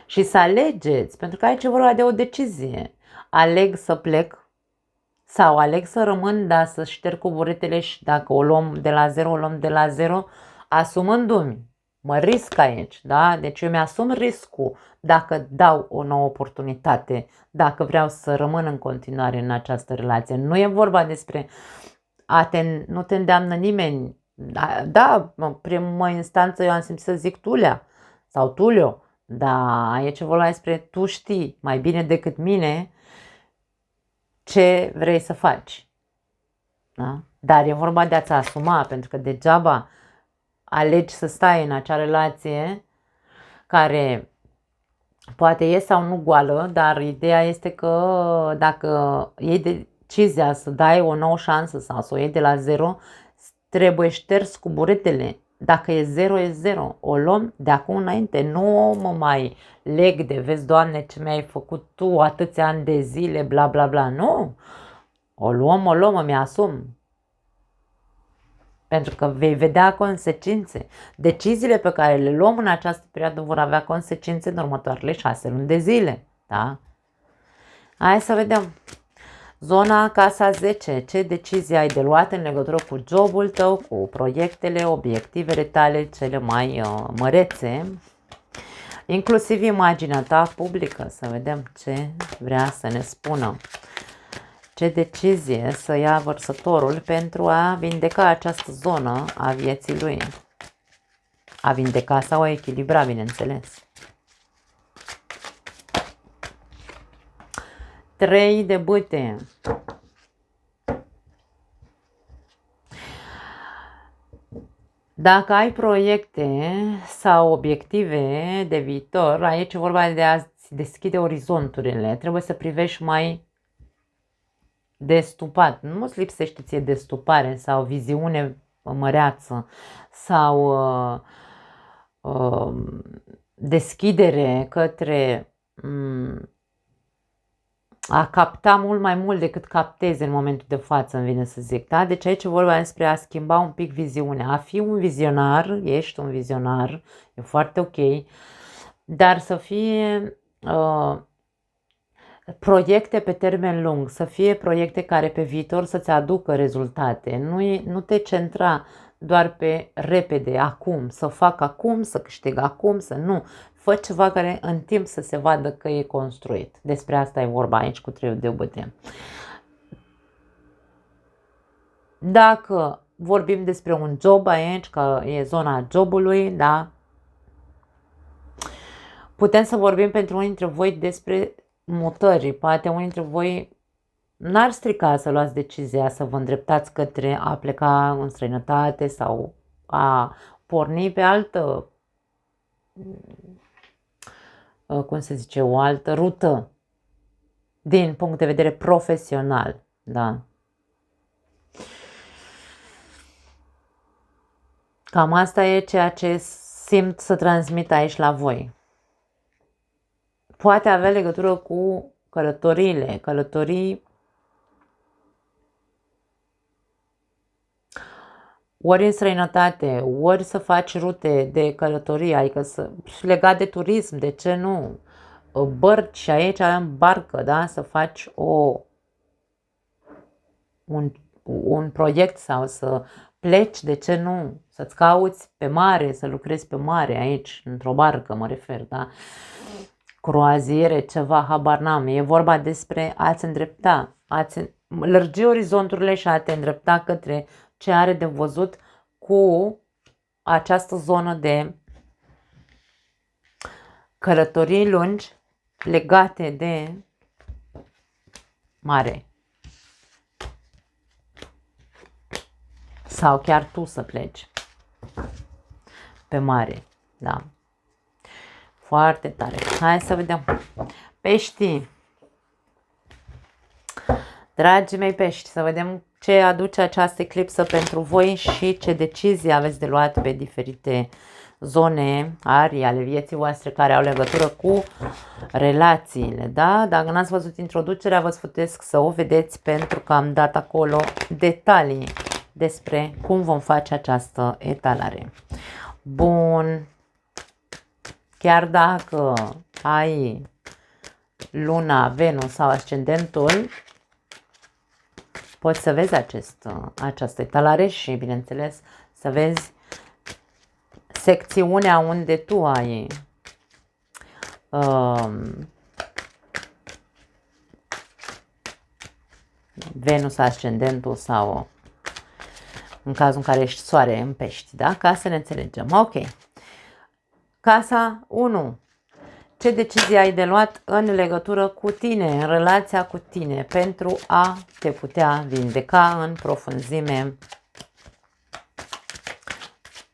și să alegeți, pentru că aici e vorba de o decizie. Aleg să plec sau aleg să rămân, dar să șterg cu buretele și dacă o luăm de la zero, o luăm de la zero, asumându-mi. Mă risc aici, da? Deci eu mi-asum riscul dacă dau o nouă oportunitate, dacă vreau să rămân în continuare în această relație. Nu e vorba despre nu te îndeamnă nimeni. Da, în primă instanță eu am simțit să zic Tulea sau Tulio, dar aici e vorba despre tu știi mai bine decât mine ce vrei să faci. Da? Dar e vorba de a-ți asuma, pentru că degeaba alegi să stai în acea relație care poate e sau nu goală, dar ideea este că dacă iei decizia să dai o nouă șansă sau să o iei de la zero, trebuie șters cu buretele. Dacă e zero, e zero. O luăm de acum înainte. Nu mă mai leg de, vezi, Doamne, ce mi-ai făcut tu atâția ani de zile, bla, bla, bla. Nu. O luăm, îmi asum. Pentru că vei vedea consecințe. Deciziile pe care le luăm în această perioadă vor avea consecințe în următoarele 6 luni de zile. Da? Hai să vedem. Zona casa 10. Ce decizii ai de luat în legătură cu jobul tău, cu proiectele, obiectivele tale cele mai mărețe, inclusiv imaginea ta publică, să vedem ce vrea să ne spună. Ce decizie să ia vărsătorul pentru a vindeca această zonă a vieții lui. A vindeca sau a echilibra, bineînțeles. 3 de bâte. Dacă ai proiecte sau obiective de viitor, aici e vorba de a-ți deschide orizonturile. Trebuie să privești mai destupat. Nu îți lipsește ție destupare sau viziune măreață sau deschidere către a capta mult mai mult decât captezi în momentul de față, îmi vine să zic. Da? Deci aici e vorba despre a schimba un pic viziunea. A fi un vizionar, ești un vizionar, e foarte ok, dar să fie proiecte pe termen lung, să fie proiecte care pe viitor să-ți aducă rezultate. Nu te centra doar pe repede, acum, să fac acum, să câștig acum, să nu. Fă ceva care în timp să se vadă că e construit. Despre asta e vorba aici cu 3 de bâte. Dacă vorbim despre un job aici, că e zona jobului, da? Putem să vorbim pentru unii dintre voi despre mutări. Poate unii dintre voi n-ar strica să luați decizia să vă îndreptați către a pleca în străinătate sau a porni pe altă, cum se zice, o altă rută din punct de vedere profesional, da. Cam asta e ceea ce simt să transmit aici la voi. Poate avea legătură cu călătoriile, călătorii ori în străinătate, ori să faci rute de călătorie, adică legat de turism, de ce nu? Bărci, aici avem barcă, da? Să faci un proiect sau să pleci, de ce nu? Să-ți cauți pe mare, să lucrezi pe mare aici, într-o barcă mă refer, da? Croaziere, ceva, habar n-am. E vorba despre a-ți îndrepta, a-ți lărgi orizonturile și a te îndrepta către ce are de văzut cu această zonă de călătorii lungi legate de mare. Sau chiar tu să pleci pe mare, da. Foarte tare. Hai să vedem. Peștii. Dragii mei pești, să vedem ce aduce această eclipsă pentru voi și ce decizii aveți de luat pe diferite zone, arii ale vieții voastre care au legătură cu relațiile, da? Dacă n-ați văzut introducerea, vă sfătuiesc să o vedeți pentru că am dat acolo detalii despre cum vom face această etalare. Bun. Chiar dacă ai Luna, Venus sau ascendentul, poți să vezi această etalare și, bineînțeles, să vezi secțiunea unde tu ai Venus, ascendentul sau în cazul în care ești soare în pești, da? Ca să ne înțelegem. Ok. Casa 1. Ce decizie ai de luat în legătură cu tine, în relația cu tine, pentru a te putea vindeca în profunzime,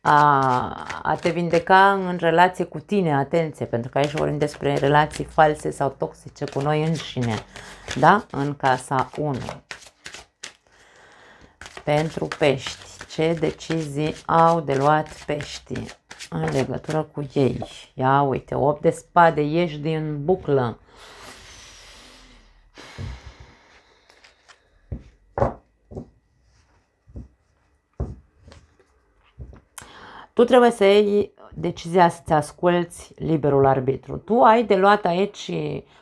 a te vindeca în relație cu tine, atenție, pentru că aici vorbim despre relații false sau toxice cu noi înșine, da? În casa 1. Pentru pești, ce decizii au de luat peștii în legătură cu ei? Ia uite, 8 de spade, ieși din buclă. Tu trebuie să iei decizia să-ți asculți liberul arbitru. Tu ai de luat aici,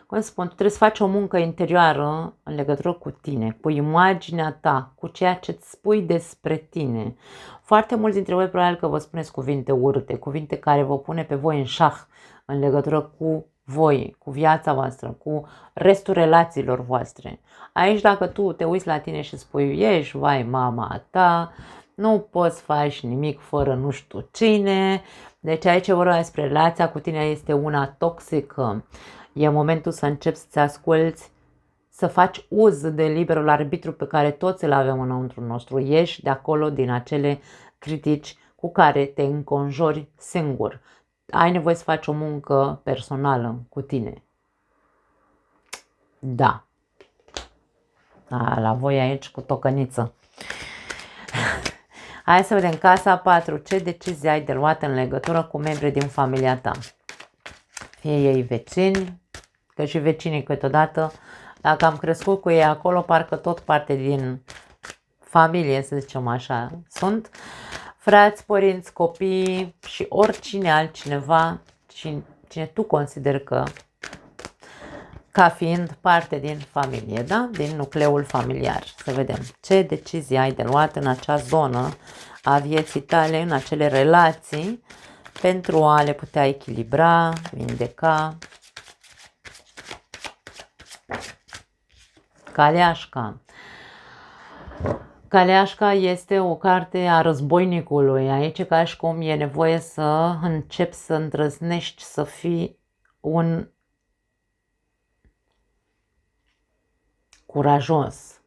cum spun, tu trebuie să faci o muncă interioară în legătură cu tine, cu imaginea ta, cu ceea ce îți spui despre tine. Foarte mulți dintre voi probabil că vă spuneți cuvinte urâte, cuvinte care vă pune pe voi în șah în legătură cu voi, cu viața voastră, cu restul relațiilor voastre. Aici dacă tu te uiți la tine și spui, ești, vai, mama ta, nu poți faci nimic fără nu știu cine. Deci aici vorba despre relația cu tine este una toxică. E momentul să începi să-ți asculți, să faci uz de liberul arbitru pe care toți îl avem înăuntru nostru. Ieși de acolo din acele critici cu care te înconjori singur. Ai nevoie să faci o muncă personală cu tine. Da. La voi aici cu tocăniță. Hai să vedem, casa 4. Ce decizii ai de luat în legătură cu membrii din familia ta? Fie ei vecini, că și vecinii câteodată, dacă am crescut cu ei acolo, parcă tot parte din familie, să zicem așa, sunt. Frați, părinți, copii și oricine altcineva, cine tu consideri că ca fiind parte din familie, da? Din nucleul familiar. Să vedem ce decizii ai de luat în acea zonă a vieții tale, în acele relații, pentru a le putea echilibra, vindeca. Caleașca. Caleașca este o carte a războinicului. Aici e ca și cum e nevoie să începi să îndrăznești, să fii un curajos.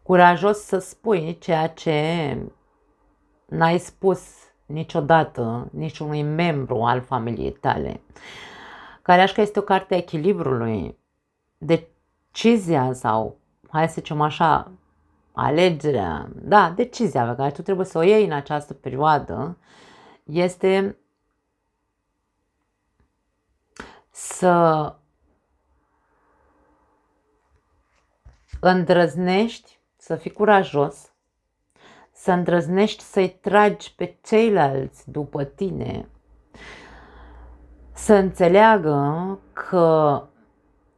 Curajos să spui ceea ce n-ai spus niciodată niciunui membru al familiei tale. Caleașca este o carte a echilibrului. Decizia sau, hai să zicem așa, alegerea, da, decizia pe care tu trebuie să o iei în această perioadă este să îndrăznești, să fii curajos, să îndrăznești să-i tragi pe ceilalți după tine, să înțeleagă că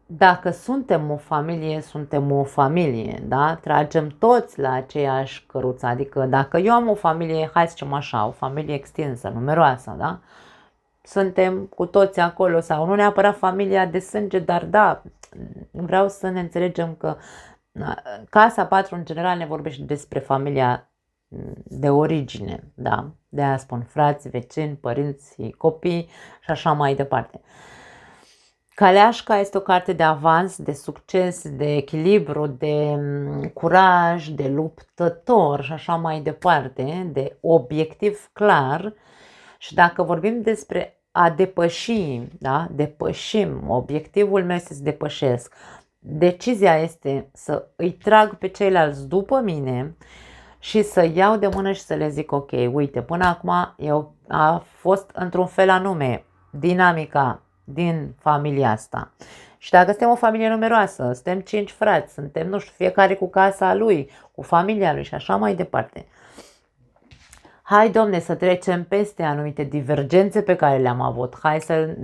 dacă suntem o familie, suntem o familie, da? Tragem toți la aceeași căruță, adică dacă eu am o familie, hai să zicem așa, o familie extinsă, numeroasă, da? Suntem cu toți acolo sau nu neapărat familia de sânge, dar da, vreau să ne înțelegem că casa 4 în general ne vorbește despre familia de origine, da? De aia spun frați, vecini, părinți, copii și așa mai departe. Caleașca este o carte de avans, de succes, de echilibru, de curaj, de luptător și așa mai departe, de obiectiv clar. Și dacă vorbim despre a depăși, da? Depășim, obiectivul meu este să depășesc. Decizia este să îi trag pe ceilalți după mine și să iau de mână și să le zic ok, uite, până acum a fost într-un fel anume dinamica din familia asta. Și dacă suntem o familie numeroasă, suntem 5 frați, suntem, nu știu, fiecare cu casa lui, cu familia lui și așa mai departe. Hai, domne, să trecem peste anumite divergențe pe care le-am avut. Hai să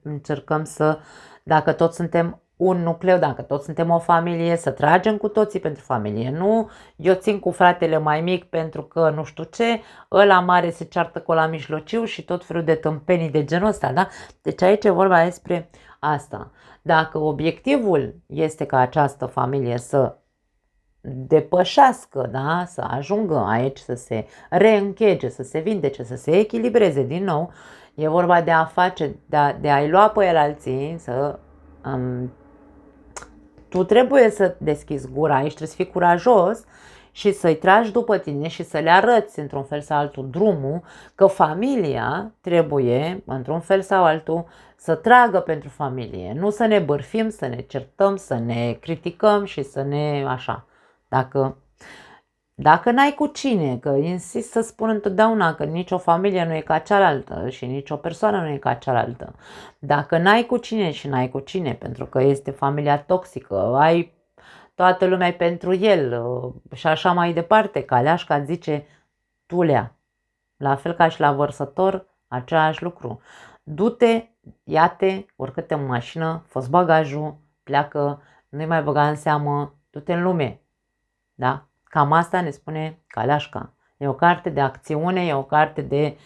încercăm să, dacă toți suntem un nucleu, dacă toți suntem o familie, să tragem cu toții pentru familie. Nu, eu țin cu fratele mai mic pentru că nu știu ce, ăla mare se ceartă cu ăla mijlociu și tot felul de tâmpenii de genul ăsta, da? Deci aici e vorba despre asta. Dacă obiectivul este ca această familie să depășească, da? Să ajungă aici, să se reînchege, să se vindece, să se echilibreze din nou, e vorba de a face, de a-i lua pe el alții, să... tu trebuie să deschizi gura aici, trebuie să fii curajos și să-i tragi după tine și să le arăți într-un fel sau altul drumul, că familia trebuie, într-un fel sau altul, să tragă pentru familie, nu să ne bârfim, să ne certăm, să ne criticăm și să ne așa. Dacă n-ai cu cine, că insist să spun întotdeauna că nicio familie nu e ca cealaltă și nicio persoană nu e ca cealaltă. Dacă n-ai cu cine și n-ai cu cine, pentru că este familia toxică, ai toată lumea pentru el și așa mai departe, Caleașca zice tulea, la fel ca și la vărsător, același lucru. Du-te, ia-te, urcă-te în mașină, fă-ți bagajul, pleacă, nu-i mai băga în seamă, du-te în lume. Da? Cam asta ne spune Caleașca. E o carte de acțiune, e o carte de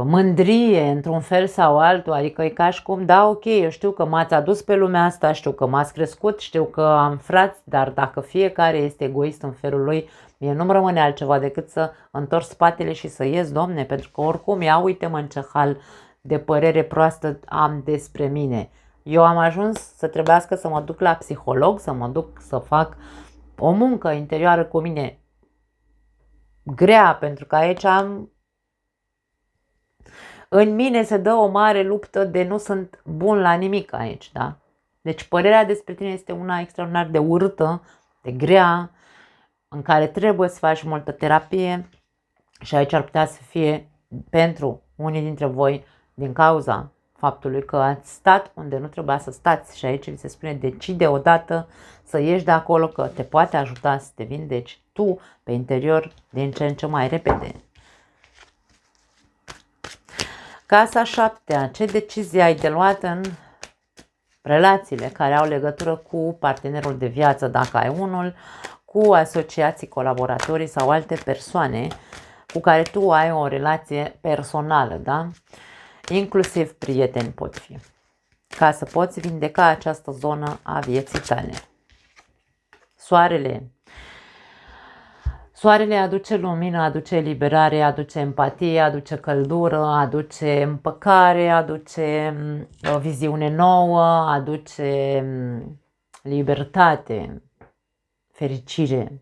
mândrie într-un fel sau altul, adică e ca și cum, da, ok, eu știu că m-ați adus pe lumea asta, știu că m-ați crescut, știu că am frați, dar dacă fiecare este egoist în felul lui, mie nu-mi rămâne altceva decât să întorc spatele și să ies, domne, pentru că oricum, ia uite-mă în ce hal de părere proastă am despre mine. Eu am ajuns să trebuiască să mă duc la psiholog, să mă duc să fac o muncă interioară cu mine grea, pentru că aici în mine se dă o mare luptă de nu sunt bun la nimic aici, da? Deci părerea despre tine este una extraordinar de urâtă, de grea, în care trebuie să faci multă terapie și aici ar putea să fie pentru unii dintre voi din cauza faptului că ați stat unde nu trebuia să stați și aici vi se spune decide odată să ieși de acolo, că te poate ajuta să te vindeci tu pe interior din ce în ce mai repede. Casa 7-a. Ce decizie ai de luat în relațiile care au legătură cu partenerul de viață, dacă ai unul, cu asociații, colaboratorii sau alte persoane cu care tu ai o relație personală, da? Inclusiv prieteni pot fi, ca să poți vindeca această zonă a vieții tale. Soarele. Soarele aduce lumină, aduce eliberare, aduce empatie, aduce căldură, aduce împăcare, aduce o viziune nouă, aduce libertate, fericire.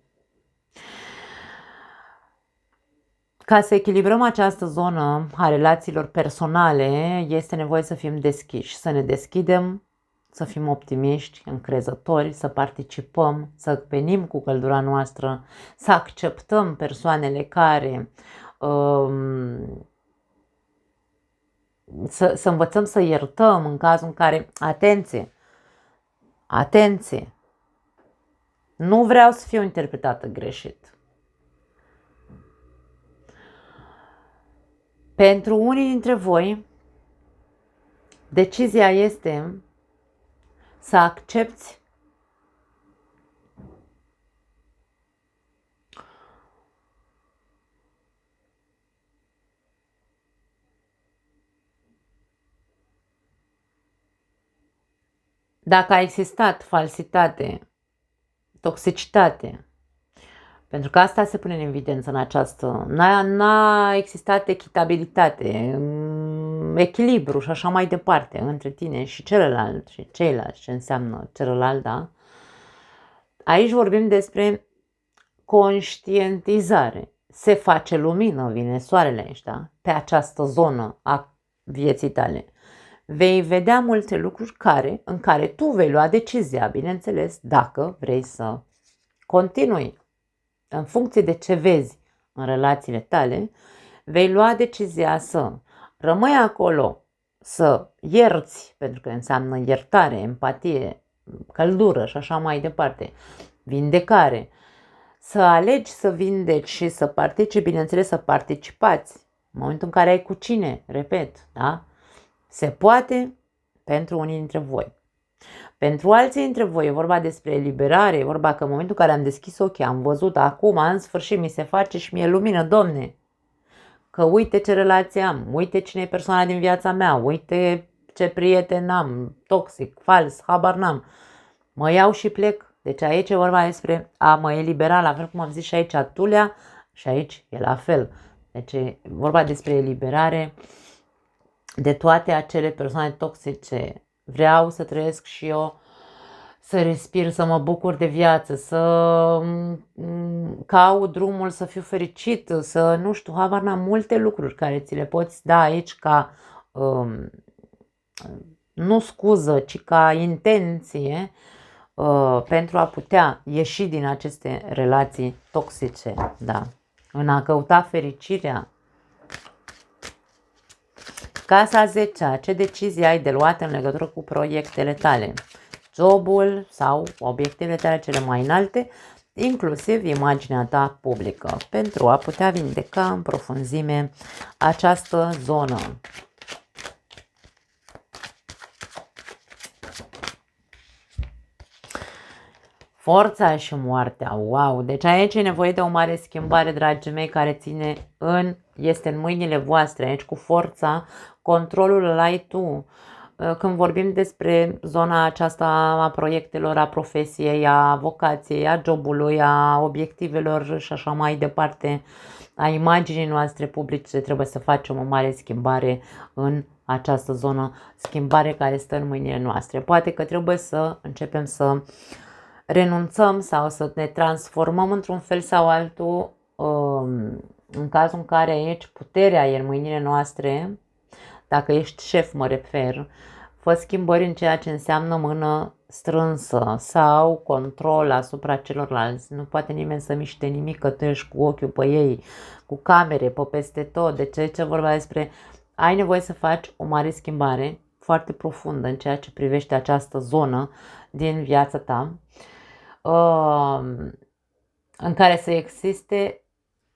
Ca să echilibrăm această zonă a relațiilor personale, este nevoie să fim deschiși, să ne deschidem, să fim optimiști, încrezători, să participăm, să venim cu căldura noastră, să acceptăm persoanele care, să învățăm să iertăm în cazul în care, atenție, nu vreau să fiu interpretată greșit. Pentru unii dintre voi, decizia este să accepti dacă a existat falsitate, toxicitate, Pentru că asta se pune în evidență în această... N-a existat echitabilitate, echilibru și așa mai departe între tine și celălalt și ceilalți, ce înseamnă celălalt, da? Aici vorbim despre conștientizare. Se face lumină, vine soarele aici, da? Pe această zonă a vieții tale. Vei vedea multe lucruri în care tu vei lua decizia, bineînțeles, dacă vrei să continui. În funcție de ce vezi în relațiile tale, vei lua decizia să rămâi acolo, să ierți, pentru că înseamnă iertare, empatie, căldură și așa mai departe, vindecare, să alegi să vindeci și să participi, bineînțeles să participați, în momentul în care ai cu cine, repet, da? Se poate pentru unii dintre voi. Pentru alții dintre voi e vorba despre eliberare, e vorba că în momentul în care am deschis ochii, am văzut acum, în sfârșit mi se face și mie lumină, Domne, că uite ce relație am, uite cine e persoana din viața mea, uite ce prieten am, toxic, fals, habar n-am. Mă iau și plec. Deci aici e vorba despre a mă elibera, la fel cum am zis și aici Tulea, și aici e la fel. Deci e vorba despre eliberare de toate acele persoane toxice. Vreau să trăiesc și eu, să respir, să mă bucur de viață, să caut drumul, să fiu fericit, să nu știu, habar n-am, multe lucruri care ți le poți da aici ca nu scuză, ci ca intenție pentru a putea ieși din aceste relații toxice, da, în a căuta fericirea. Casa 10-a, ce decizie ai de luat în legătură cu proiectele tale, jobul sau obiectivele tale cele mai înalte, inclusiv imaginea ta publică, pentru a putea vindeca în profunzime această zonă. Forța și moartea, wow! Deci aici e nevoie de o mare schimbare, dragii mei, care este în mâinile voastre. Aici cu forța, controlul îl ai tu. Când vorbim despre zona aceasta a proiectelor, a profesiei, a vocației, a jobului, a obiectivelor și așa mai departe, a imaginii noastre publice, trebuie să facem o mare schimbare în această zonă, schimbare care stă în mâinile noastre. Poate că trebuie să începem să renunțăm sau să ne transformăm într-un fel sau altul, în cazul în care aici puterea e în mâinile noastre, dacă ești șef mă refer, fă schimbări în ceea ce înseamnă mână strânsă sau control asupra celorlalți. Nu poate nimeni să miște nimic, că tu ești cu ochiul pe ei, cu camere, pe peste tot. Deci aici vorba despre, ai nevoie să faci o mare schimbare foarte profundă în ceea ce privește această zonă din viața ta, în care să existe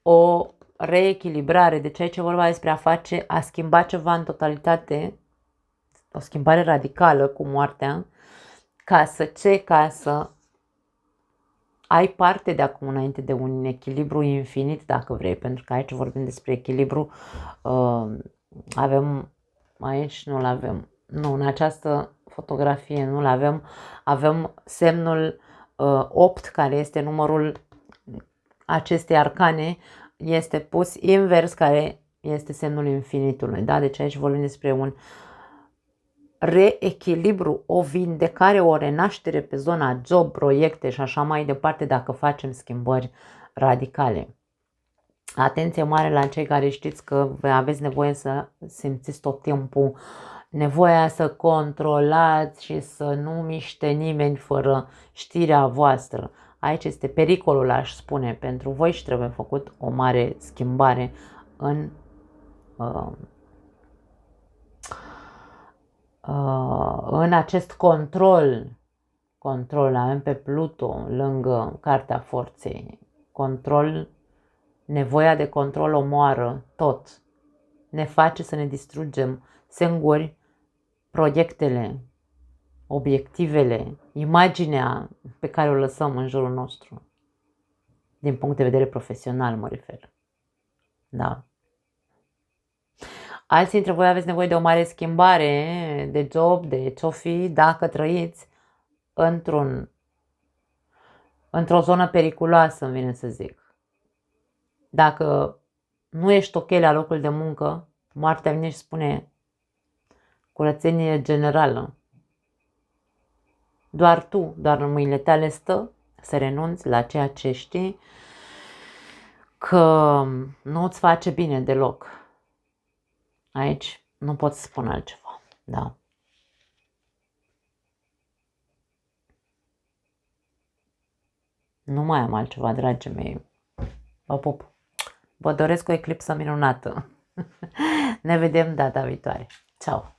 o reechilibrare. Deci aici e vorba despre a schimba ceva în totalitate, o schimbare radicală cu moartea, ca să ai parte de acum înainte de un echilibru infinit, dacă vrei, pentru că aici vorbim despre echilibru, aici nu-l avem, nu, în această fotografie nu-l avem semnul 8, care este numărul acestei arcane, este pus invers, care este semnul infinitului, da? Deci aici vorbim despre un reechilibru, o vindecare, o renaștere pe zona job, proiecte și așa mai departe, dacă facem schimbări radicale. Atenție mare la cei care știți că aveți nevoie să simțiți tot timpul nevoia să controlați și să nu miște nimeni fără știrea voastră. Aici este pericolul, aș spune, pentru voi și trebuie făcut o mare schimbare în acest control. Avem pe Pluto lângă Cartea Forței. Nevoia de control omoară tot. Ne face să ne distrugem singuri proiectele, obiectivele, imaginea pe care o lăsăm în jurul nostru. Din punct de vedere profesional mă refer. Da. Alții dintre voi aveți nevoie de o mare schimbare de job, de ce-o fi, dacă trăiți într-o zonă periculoasă, îmi vine să zic. Dacă nu ești ok la locul de muncă, moartea vine și spune curățenie generală. Doar tu, doar în mâinile tale stă să renunți la ceea ce știi că nu îți face bine deloc. Aici nu pot să spun altceva. Da. Nu mai am altceva, dragii mei. Vă pup. Vă doresc o eclipsă minunată. Ne vedem data viitoare. Ciao!